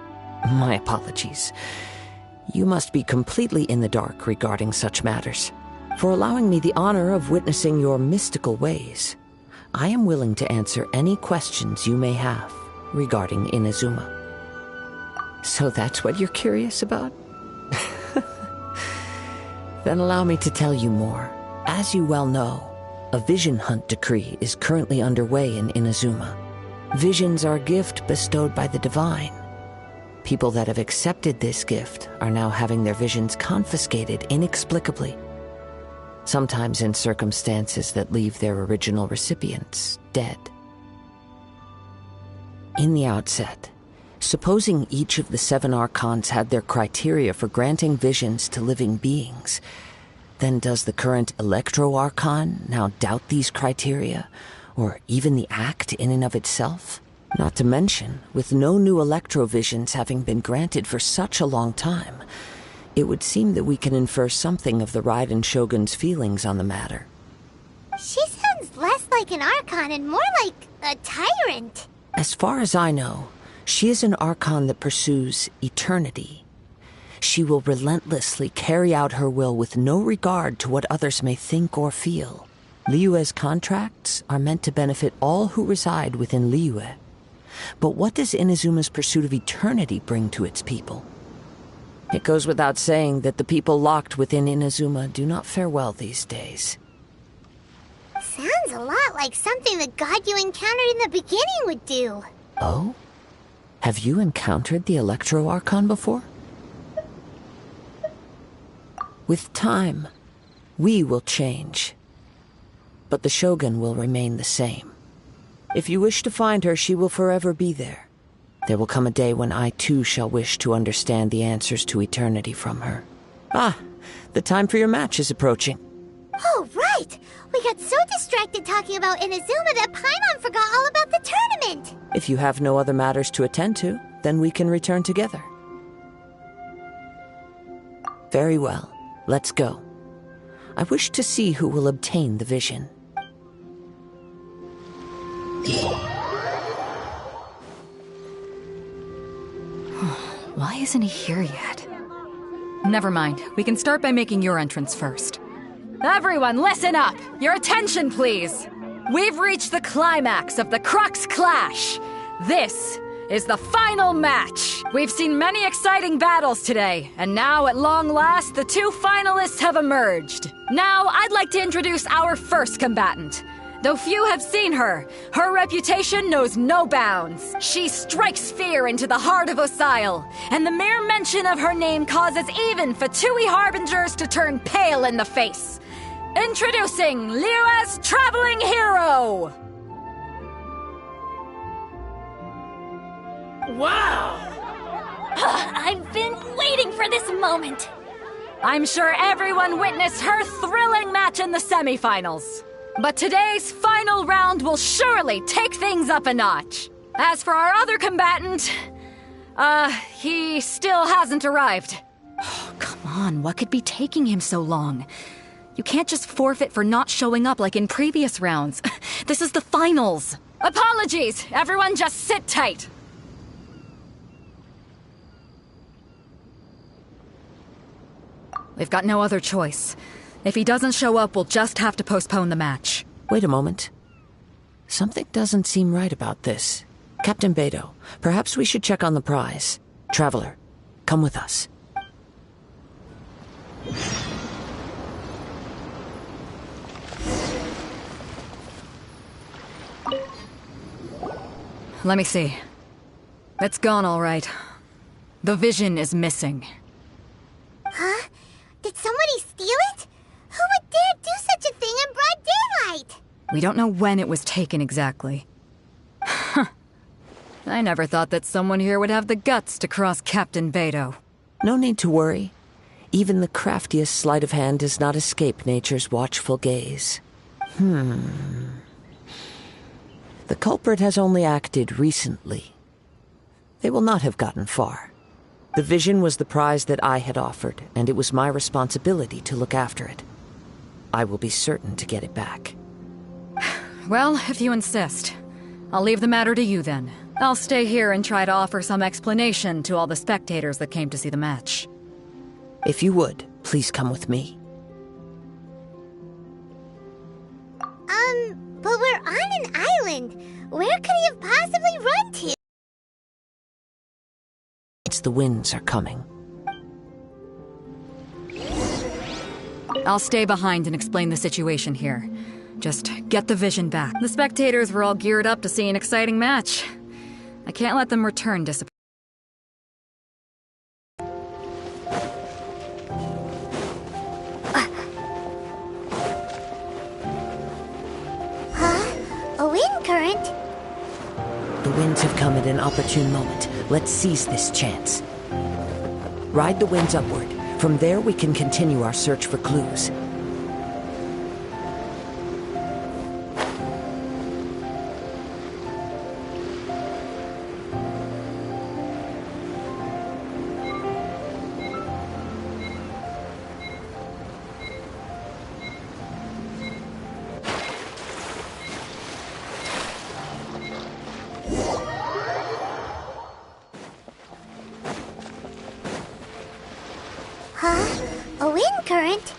My apologies. You must be completely in the dark regarding such matters. For allowing me the honor of witnessing your mystical ways, I am willing to answer any questions you may have regarding Inazuma. So that's what you're curious about? Then allow me to tell you more. As you well know, a vision hunt decree is currently underway in Inazuma. Visions are a gift bestowed by the divine. People that have accepted this gift are now having their visions confiscated inexplicably, sometimes in circumstances that leave their original recipients dead. In the outset, supposing each of the 7 archons had their criteria for granting visions to living beings, then does the current Electro-Archon now doubt these criteria, or even the act in and of itself? Not to mention, with no new Electro-Visions having been granted for such a long time, it would seem that we can infer something of the Raiden Shogun's feelings on the matter. She sounds less like like an Archon and more like a tyrant. As far as I know, she is an Archon that pursues eternity. She will relentlessly carry out her will with no regard to what others may think or feel. Liyue's contracts are meant to benefit all who reside within Liyue. But what does Inazuma's pursuit of eternity bring to its people? It goes without saying that the people locked within Inazuma do not fare well these days. Sounds a lot like something the god you encountered in the beginning would do. Oh? Have you encountered the Electro Archon before? With time, we will change. But the Shogun will remain the same. If you wish to find her, she will forever be there. There will come a day when I too shall wish to understand the answers to eternity from her. Ah, the time for your match is approaching. Oh, right! We got so distracted talking about Inazuma that Paimon forgot all about the tournament! If you have no other matters to attend to, then we can return together. Very well, let's go. I wish to see who will obtain the vision. Why isn't he here yet? Never mind. We can start by making your entrance first. Everyone, listen up! Your attention, please! We've reached the climax of the Crux Clash! This is the final match! We've seen many exciting battles today, and now, at long last, the two finalists have emerged. Now, I'd like to introduce our first combatant. Though few have seen her, her reputation knows no bounds. She strikes fear into the heart of Osile, and the mere mention of her name causes even Fatui Harbingers to turn pale in the face. Introducing Liyue's traveling hero! Wow! I've been waiting for this moment! I'm sure everyone witnessed her thrilling match in the semifinals. But today's final round will surely take things up a notch. As for our other combatant, he still hasn't arrived. Oh, come on, what could be taking him so long? You can't just forfeit for not showing up like in previous rounds. This is the finals. Apologies, everyone just sit tight. We've got no other choice. If he doesn't show up, we'll just have to postpone the match. Wait a moment. Something doesn't seem right about this. Captain Beidou, perhaps we should check on the prize. Traveler, come with us. Let me see. It's gone all right. The vision is missing. Huh? Did somebody steal it? Who would dare do such a thing in broad daylight? We don't know when it was taken exactly. I never thought that someone here would have the guts to cross Captain Beidou. No need to worry. Even the craftiest sleight of hand does not escape nature's watchful gaze. The culprit has only acted recently. They will not have gotten far. The vision was the prize that I had offered, and it was my responsibility to look after it. I will be certain to get it back. Well, if you insist. I'll leave the matter to you then. I'll stay here and try to offer some explanation to all the spectators that came to see the match. If you would, please come with me. But we're on an island. Where could he have possibly run to? The winds are coming. I'll stay behind and explain the situation here. Just get the vision back. The spectators were all geared up to see an exciting match. I can't let them return disappointed. A wind current? The winds have come at an opportune moment. Let's seize this chance. Ride the winds upward. From there, we can continue our search for clues. A wind current?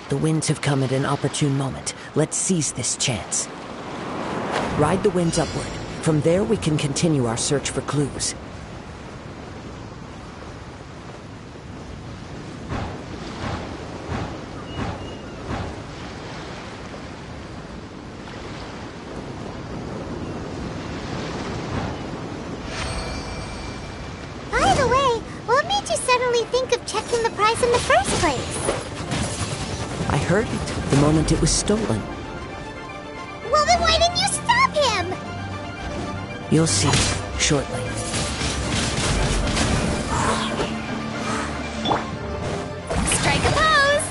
The winds have come at an opportune moment. Let's seize this chance. Ride the winds upward. From there, we can continue our search for clues. By the way, what made you suddenly think of checking the prize in the first place? I heard it the moment it was stolen. Well, then why didn't you stop him? You'll see shortly. Strike a pose!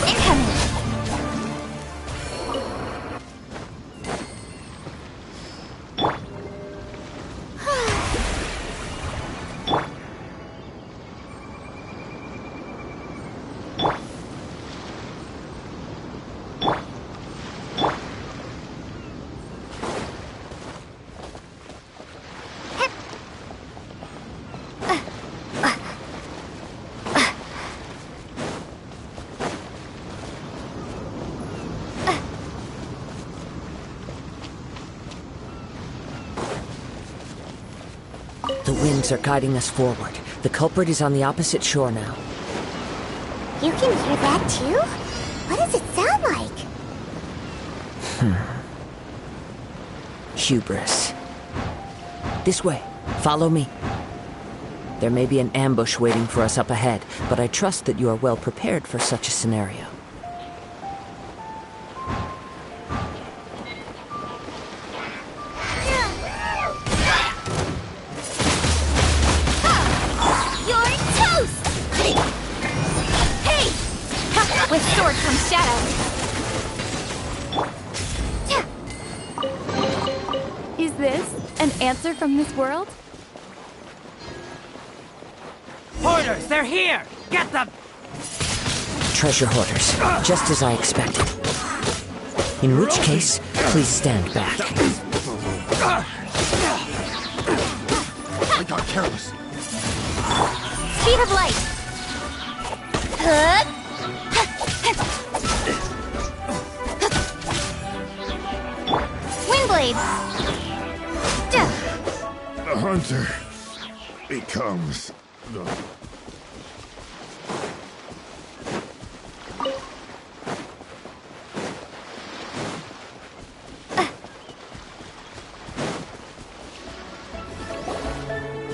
Incoming! The winds are guiding us forward. The culprit is on the opposite shore now. You can hear that too? What does it sound like? Hubris. This way. Follow me. There may be an ambush waiting for us up ahead, but I trust that you are well prepared for such a scenario. You're toast! Hey! With sword comes shadow. Is this an answer from this world? Hoarders, they're here! Get them! Treasure hoarders, just as I expected. In which case, please stand back. I got careless. Speed of light. Windblade. The hunter becomes the...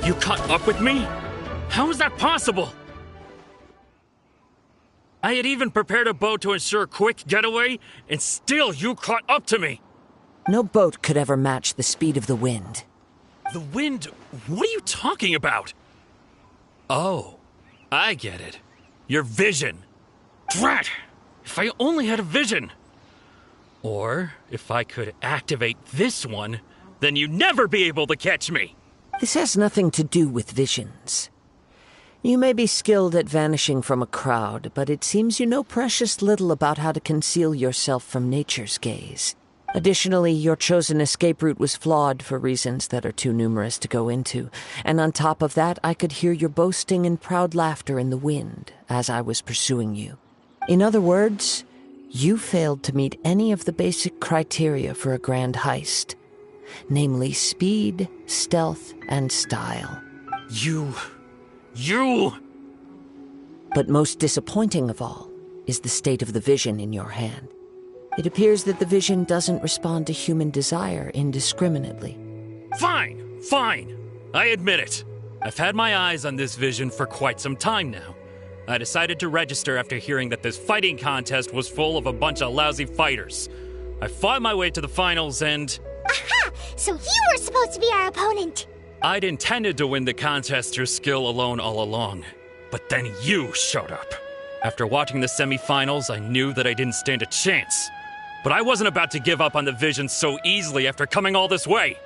You caught up with me? How is that possible? I had even prepared a boat to ensure a quick getaway, and still you caught up to me! No boat could ever match the speed of the wind. The wind? What are you talking about? Oh, I get it. Your vision. Drat! If I only had a vision! Or, if I could activate this one, then you'd never be able to catch me! This has nothing to do with visions. You may be skilled at vanishing from a crowd, but it seems you know precious little about how to conceal yourself from nature's gaze. Additionally, your chosen escape route was flawed for reasons that are too numerous to go into, and on top of that, I could hear your boasting and proud laughter in the wind as I was pursuing you. In other words, you failed to meet any of the basic criteria for a grand heist, namely speed, stealth, and style. You... But most disappointing of all is the state of the vision in your hand. It appears that the vision doesn't respond to human desire indiscriminately. Fine, fine. I admit it. I've had my eyes on this vision for quite some time now. I decided to register after hearing that this fighting contest was full of a bunch of lousy fighters. I fought my way to the finals and... Aha! So you were supposed to be our opponent! I'd intended to win the contest through skill alone all along. But then you showed up. After watching the semifinals, I knew that I didn't stand a chance. But I wasn't about to give up on the vision so easily after coming all this way.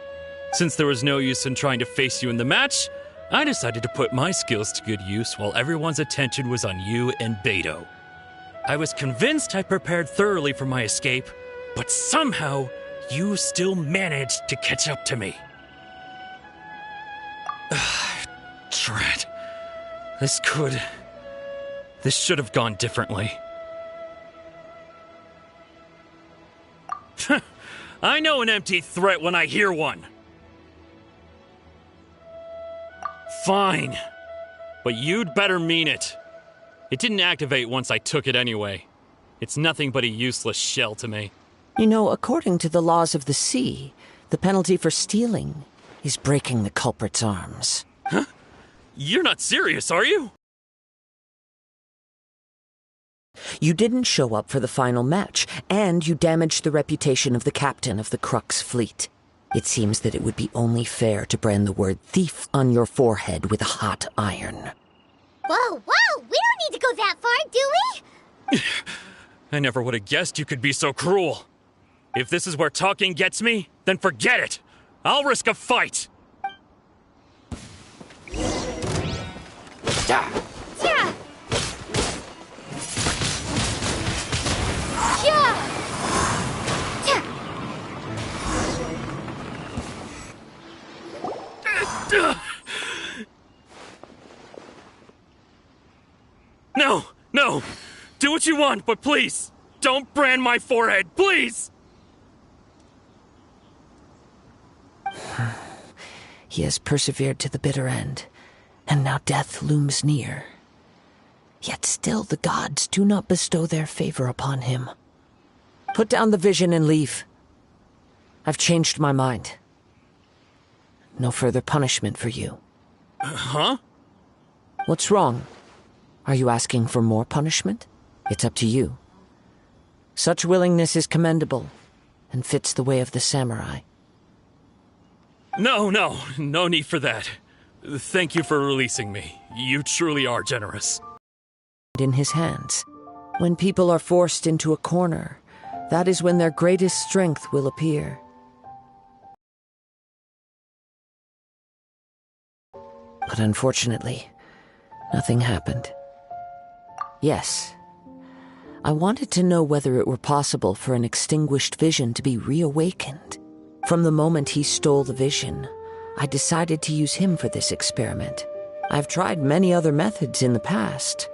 Since there was no use in trying to face you in the match, I decided to put my skills to good use while everyone's attention was on you and Beto. I was convinced I prepared thoroughly for my escape, but somehow you still managed to catch up to me. Drat. This should have gone differently. I know an empty threat when I hear one. Fine. But you'd better mean it. It didn't activate once I took it anyway. It's nothing but a useless shell to me. You know, according to the laws of the sea, the penalty for stealing is breaking the culprit's arms. Huh? You're not serious, are you? You didn't show up for the final match, and you damaged the reputation of the captain of the Crux fleet. It seems that it would be only fair to brand the word thief on your forehead with a hot iron. Whoa, whoa! We don't need to go that far, do we? I never would have guessed you could be so cruel. If this is where talking gets me, then forget it. I'll risk a fight. Yeah. No! Do what you want, but please, don't brand my forehead, please! He has persevered to the bitter end, and now death looms near. Yet still the gods do not bestow their favor upon him. Put down the vision and leave. I've changed my mind. No further punishment for you. Huh? What's wrong? Are you asking for more punishment? It's up to you. Such willingness is commendable, and fits the way of the samurai. No need for that. Thank you for releasing me. You truly are generous. In his hands. When people are forced into a corner, that is when their greatest strength will appear. But unfortunately, nothing happened. Yes, I wanted to know whether it were possible for an extinguished vision to be reawakened. From the moment he stole the vision, I decided to use him for this experiment. I've tried many other methods in the past,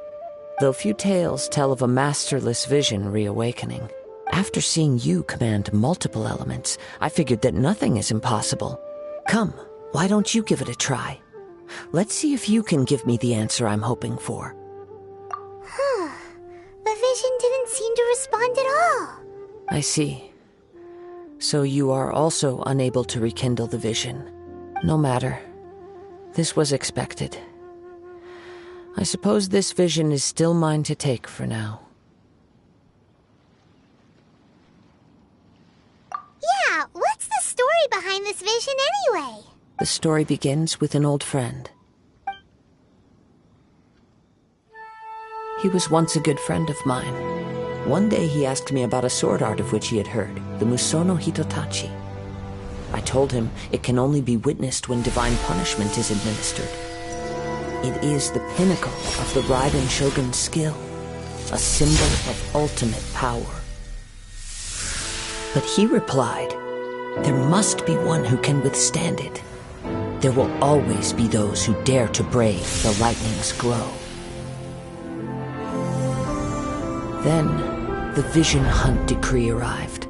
though few tales tell of a masterless vision reawakening. After seeing you command multiple elements, I figured that nothing is impossible. Come, why don't you give it a try? Let's see if you can give me the answer I'm hoping for. The vision didn't seem to respond at all. I see. So you are also unable to rekindle the vision. No matter. This was expected. I suppose this vision is still mine to take for now. Yeah, what's the story behind this vision anyway? The story begins with an old friend. He was once a good friend of mine. One day he asked me about a sword art of which he had heard, the Musono Hitotachi. I told him it can only be witnessed when divine punishment is administered. It is the pinnacle of the Raiden Shogun's skill, a symbol of ultimate power. But he replied, there must be one who can withstand it. There will always be those who dare to brave the lightning's glow. Then, the Vision Hunt decree arrived.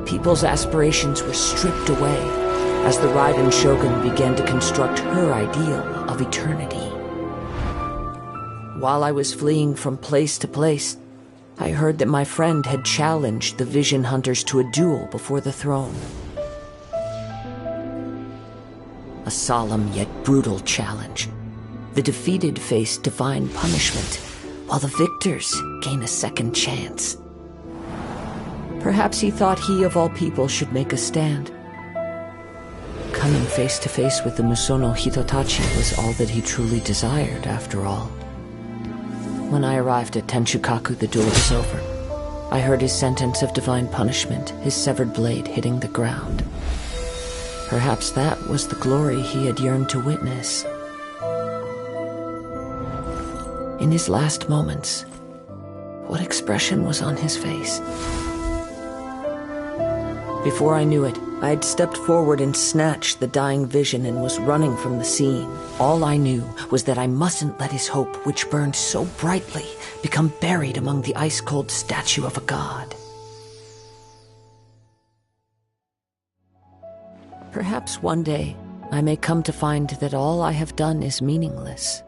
People's aspirations were stripped away as the Raiden Shogun began to construct her ideal of eternity. While I was fleeing from place to place, I heard that my friend had challenged the Vision Hunters to a duel before the throne. A solemn yet brutal challenge. The defeated face divine punishment, while the victors gain a second chance. Perhaps he thought he of all people should make a stand. Coming face to face with the Musono Hitotachi was all that he truly desired, after all. When I arrived at Tenchukaku, the duel was over. I heard his sentence of divine punishment, his severed blade hitting the ground. Perhaps that was the glory he had yearned to witness. In his last moments, what expression was on his face? Before I knew it, I'd stepped forward and snatched the dying vision and was running from the scene. All I knew was that I mustn't let his hope, which burned so brightly, become buried among the ice-cold statue of a god. Perhaps one day I may come to find that all I have done is meaningless.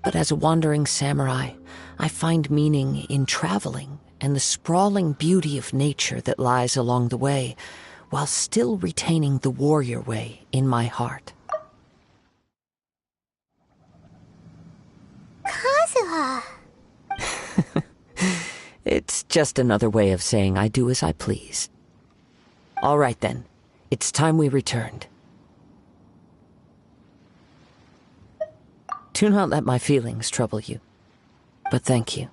But as a wandering samurai, I find meaning in traveling and the sprawling beauty of nature that lies along the way, while still retaining the warrior way in my heart. Kazuha! It's just another way of saying I do as I please. All right then, it's time we returned. Do not let my feelings trouble you, but thank you.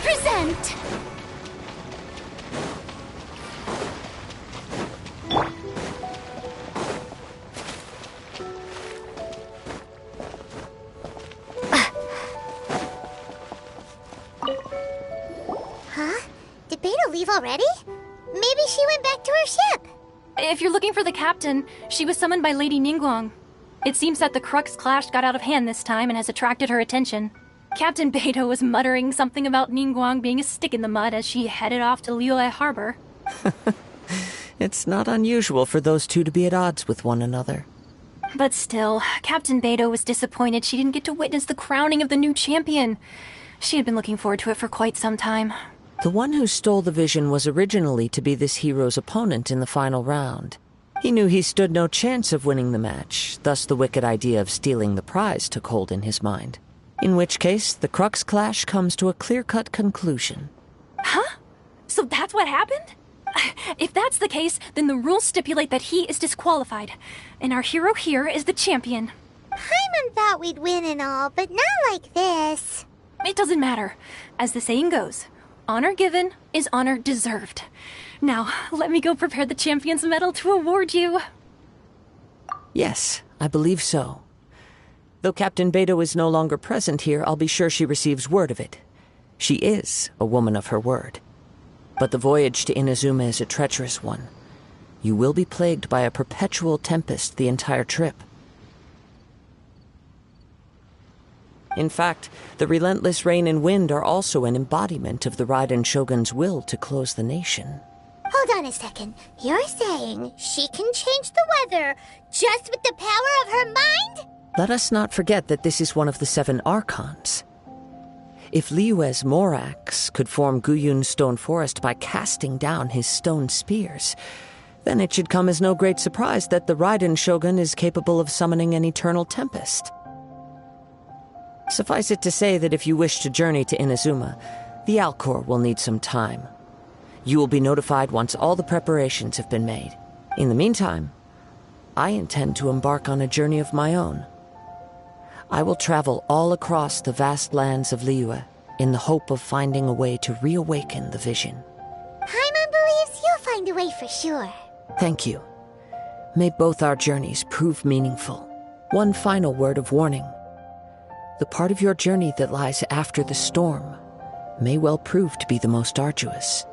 Present! Huh? Did Beta leave already? Maybe she went back to her ship. If you're looking for the captain, she was summoned by Lady Ningguang. It seems that the Crux clash got out of hand this time and has attracted her attention. Captain Beto was muttering something about Ningguang being a stick in the mud as she headed off to Liyue Harbor. It's not unusual for those two to be at odds with one another. But still, Captain Beto was disappointed she didn't get to witness the crowning of the new champion. She had been looking forward to it for quite some time. The one who stole the vision was originally to be this hero's opponent in the final round. He knew he stood no chance of winning the match, thus the wicked idea of stealing the prize took hold in his mind. In which case, the Crux clash comes to a clear-cut conclusion. Huh? So that's what happened? If that's the case, then the rules stipulate that he is disqualified, and our hero here is the champion. Paimon thought we'd win and all, but not like this. It doesn't matter. As the saying goes, honor given is honor deserved. Now, let me go prepare the champion's medal to award you. Yes, I believe so. Though Captain Beto is no longer present here, I'll be sure she receives word of it. She is a woman of her word. But the voyage to Inazuma is a treacherous one. You will be plagued by a perpetual tempest the entire trip. In fact, the relentless rain and wind are also an embodiment of the Raiden Shogun's will to close the nation. Hold on a second. You're saying she can change the weather just with the power of her mind? Let us not forget that this is one of the 7 Archons. If Liyue's Morax could form Guyun's stone forest by casting down his stone spears, then it should come as no great surprise that the Raiden Shogun is capable of summoning an eternal tempest. Suffice it to say that if you wish to journey to Inazuma, the Alcor will need some time. You will be notified once all the preparations have been made. In the meantime, I intend to embark on a journey of my own. I will travel all across the vast lands of Liyue in the hope of finding a way to reawaken the vision. Paimon believes you'll find a way for sure. Thank you. May both our journeys prove meaningful. One final word of warning. The part of your journey that lies after the storm may well prove to be the most arduous.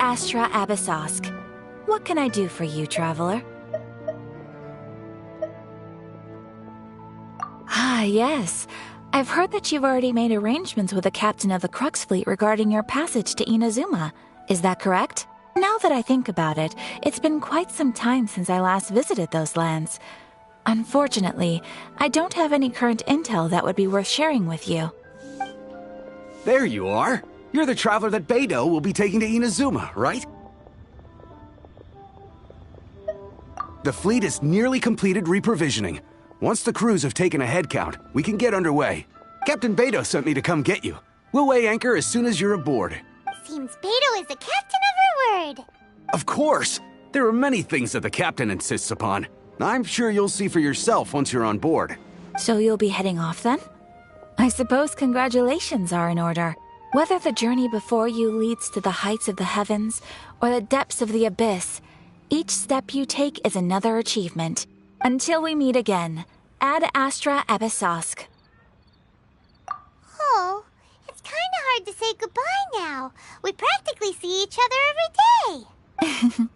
Astra Abyssosque. What can I do for you, traveler? Ah, yes. I've heard that you've already made arrangements with the captain of the Crux fleet regarding your passage to Inazuma. Is that correct? Now that I think about it, it's been quite some time since I last visited those lands. Unfortunately, I don't have any current intel that would be worth sharing with you. There you are. You're the traveler that Beidou will be taking to Inazuma, right? The fleet is nearly completed reprovisioning. Once the crews have taken a head count, we can get underway. Captain Beidou sent me to come get you. We'll weigh anchor as soon as you're aboard. Seems Beidou is the captain of her word. Of course! There are many things that the captain insists upon. I'm sure you'll see for yourself once you're on board. So you'll be heading off then? I suppose congratulations are in order. Whether the journey before you leads to the heights of the heavens or the depths of the abyss, each step you take is another achievement. Until we meet again, Ad Astra Abyssosque. Oh, it's kinda hard to say goodbye now. We practically see each other every day.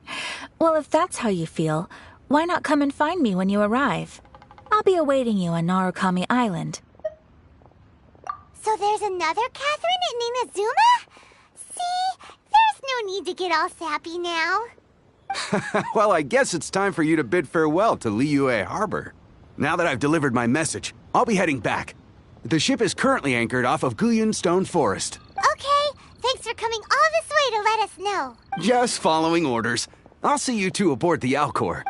Well, if that's how you feel, why not come and find me when you arrive? I'll be awaiting you on Narukami Island. So there's another Catherine in Inazuma? See, there's no need to get all sappy now. Well, I guess it's time for you to bid farewell to Liyue Harbor. Now that I've delivered my message, I'll be heading back. The ship is currently anchored off of Guyan Stone Forest. Okay, thanks for coming all this way to let us know. Just following orders. I'll see you two aboard the Alcor.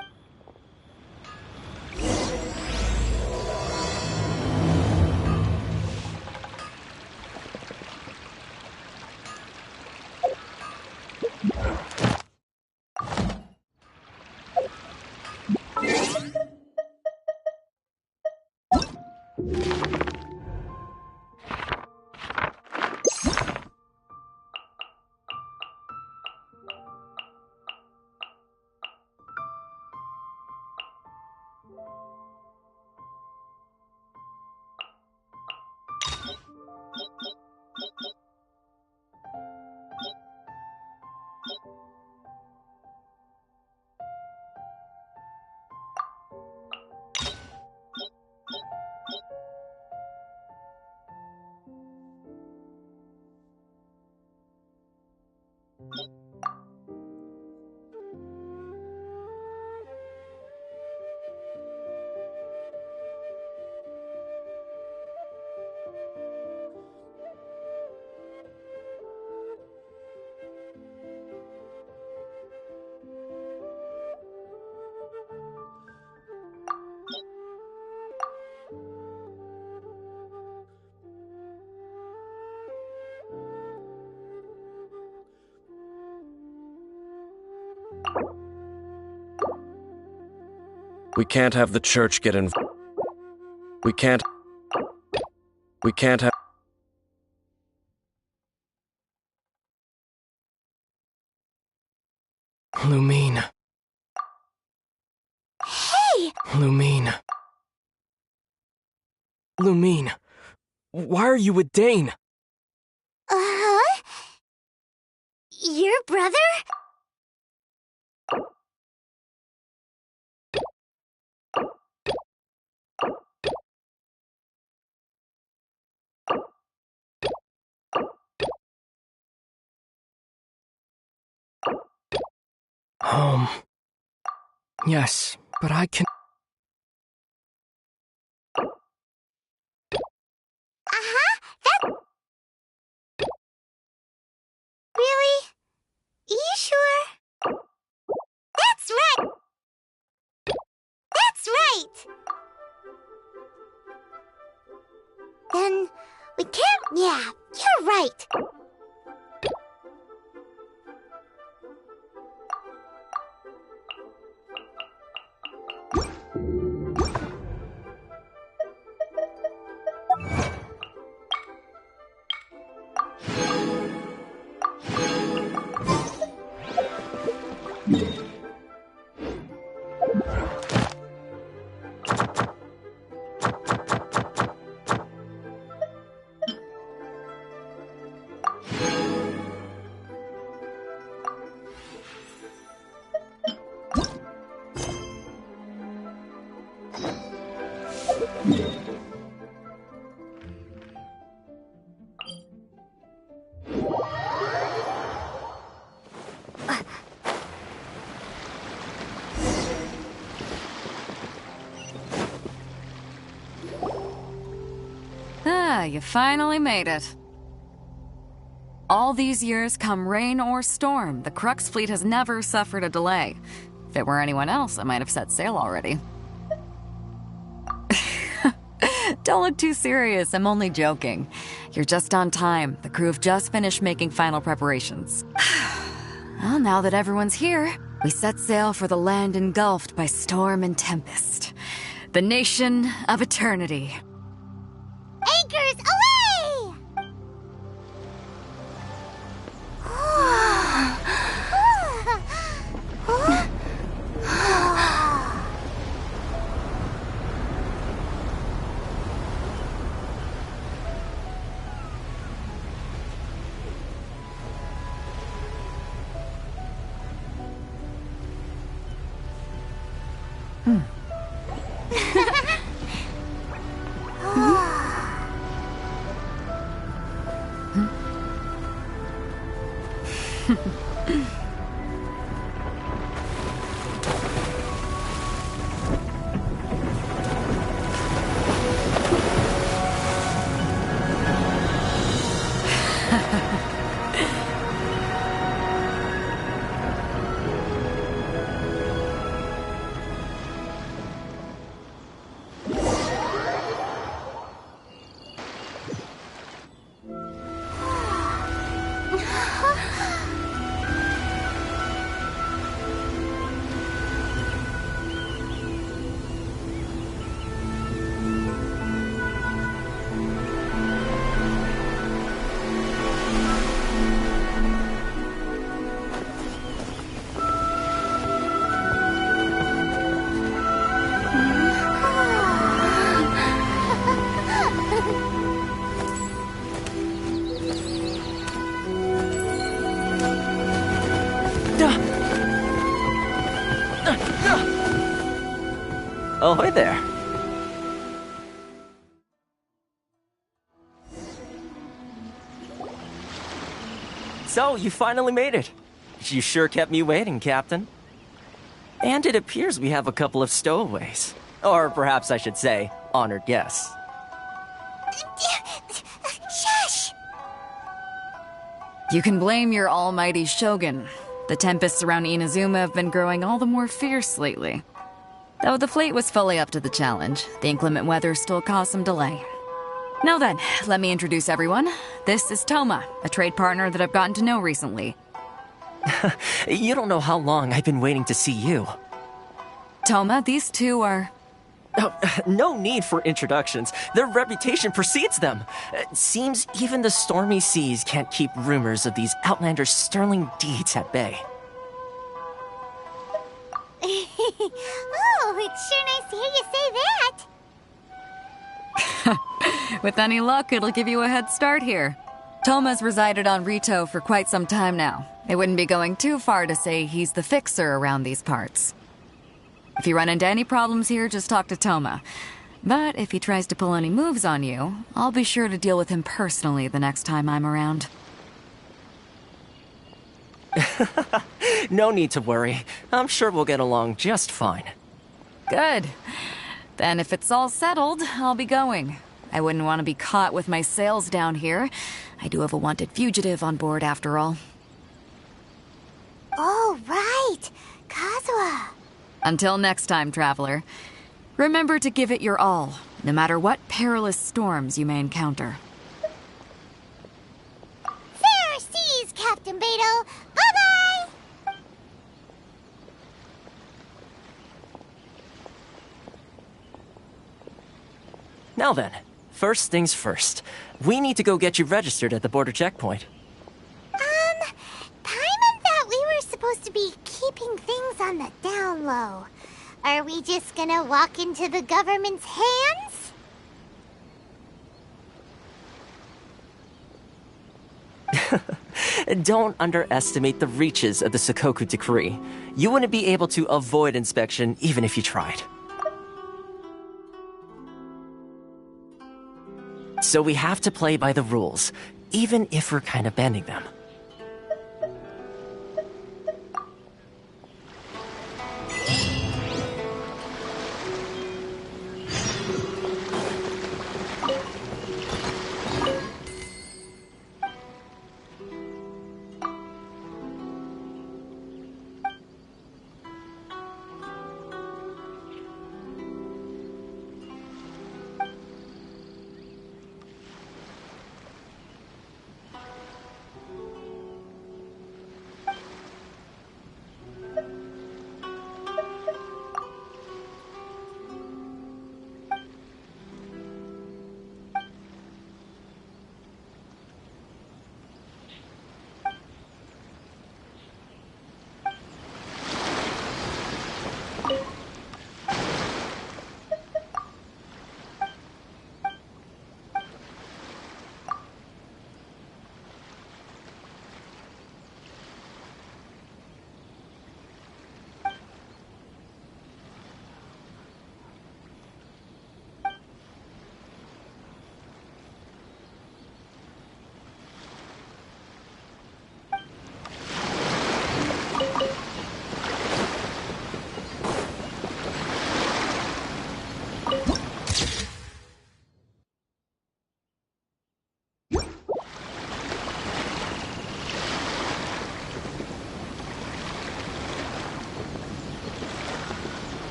We can't have the church get involved. We can't have... Lumine. Hey! Lumine. Lumine. Why are you with Dane? Uh-huh? Your brother? Yes, but I can... Uh-huh, that... Really? You sure? That's right! That's right! Then, we can't... Yeah, you're right. Ah, you finally made it. All these years, come rain or storm, the Crux fleet has never suffered a delay. If it were anyone else, I might have set sail already. Don't look too serious, I'm only joking. You're just on time. The crew have just finished making final preparations. Well, now that everyone's here, we set sail for the land engulfed by storm and tempest. The nation of eternity. Anchors away! Ahoy there. So, you finally made it. You sure kept me waiting, Captain. And it appears we have a couple of stowaways. Or perhaps I should say, honored guests. Shush! You can blame your almighty shogun. The tempests around Inazuma have been growing all the more fierce lately. Though the fleet was fully up to the challenge, the inclement weather still caused some delay. Now then, let me introduce everyone. This is Toma, a trade partner that I've gotten to know recently. You don't know how long I've been waiting to see you. Toma, these two are... Oh, no need for introductions. Their reputation precedes them. It seems even the stormy seas can't keep rumors of these outlanders' sterling deeds at bay. Oh, it's sure nice to hear you say that. With any luck, it'll give you a head start here. Toma's resided on Rito for quite some time now. It wouldn't be going too far to say he's the fixer around these parts. If you run into any problems here, just talk to Toma. But if he tries to pull any moves on you, I'll be sure to deal with him personally the next time I'm around. No need to worry. I'm sure we'll get along just fine. Good. Then if it's all settled, I'll be going. I wouldn't want to be caught with my sails down here. I do have a wanted fugitive on board after all. Oh, right. Kazuha. Until next time, traveler. Remember to give it your all, no matter what perilous storms you may encounter. Fair seas, Captain Beto. Bye-bye! Now then, first things first. We need to go get you registered at the border checkpoint. Paimon thought we were supposed to be keeping things on the down low. Are we just gonna walk into the government's hands? Don't underestimate the reaches of the Sakoku decree. You wouldn't be able to avoid inspection even if you tried. So we have to play by the rules, even if we're kind of bending them.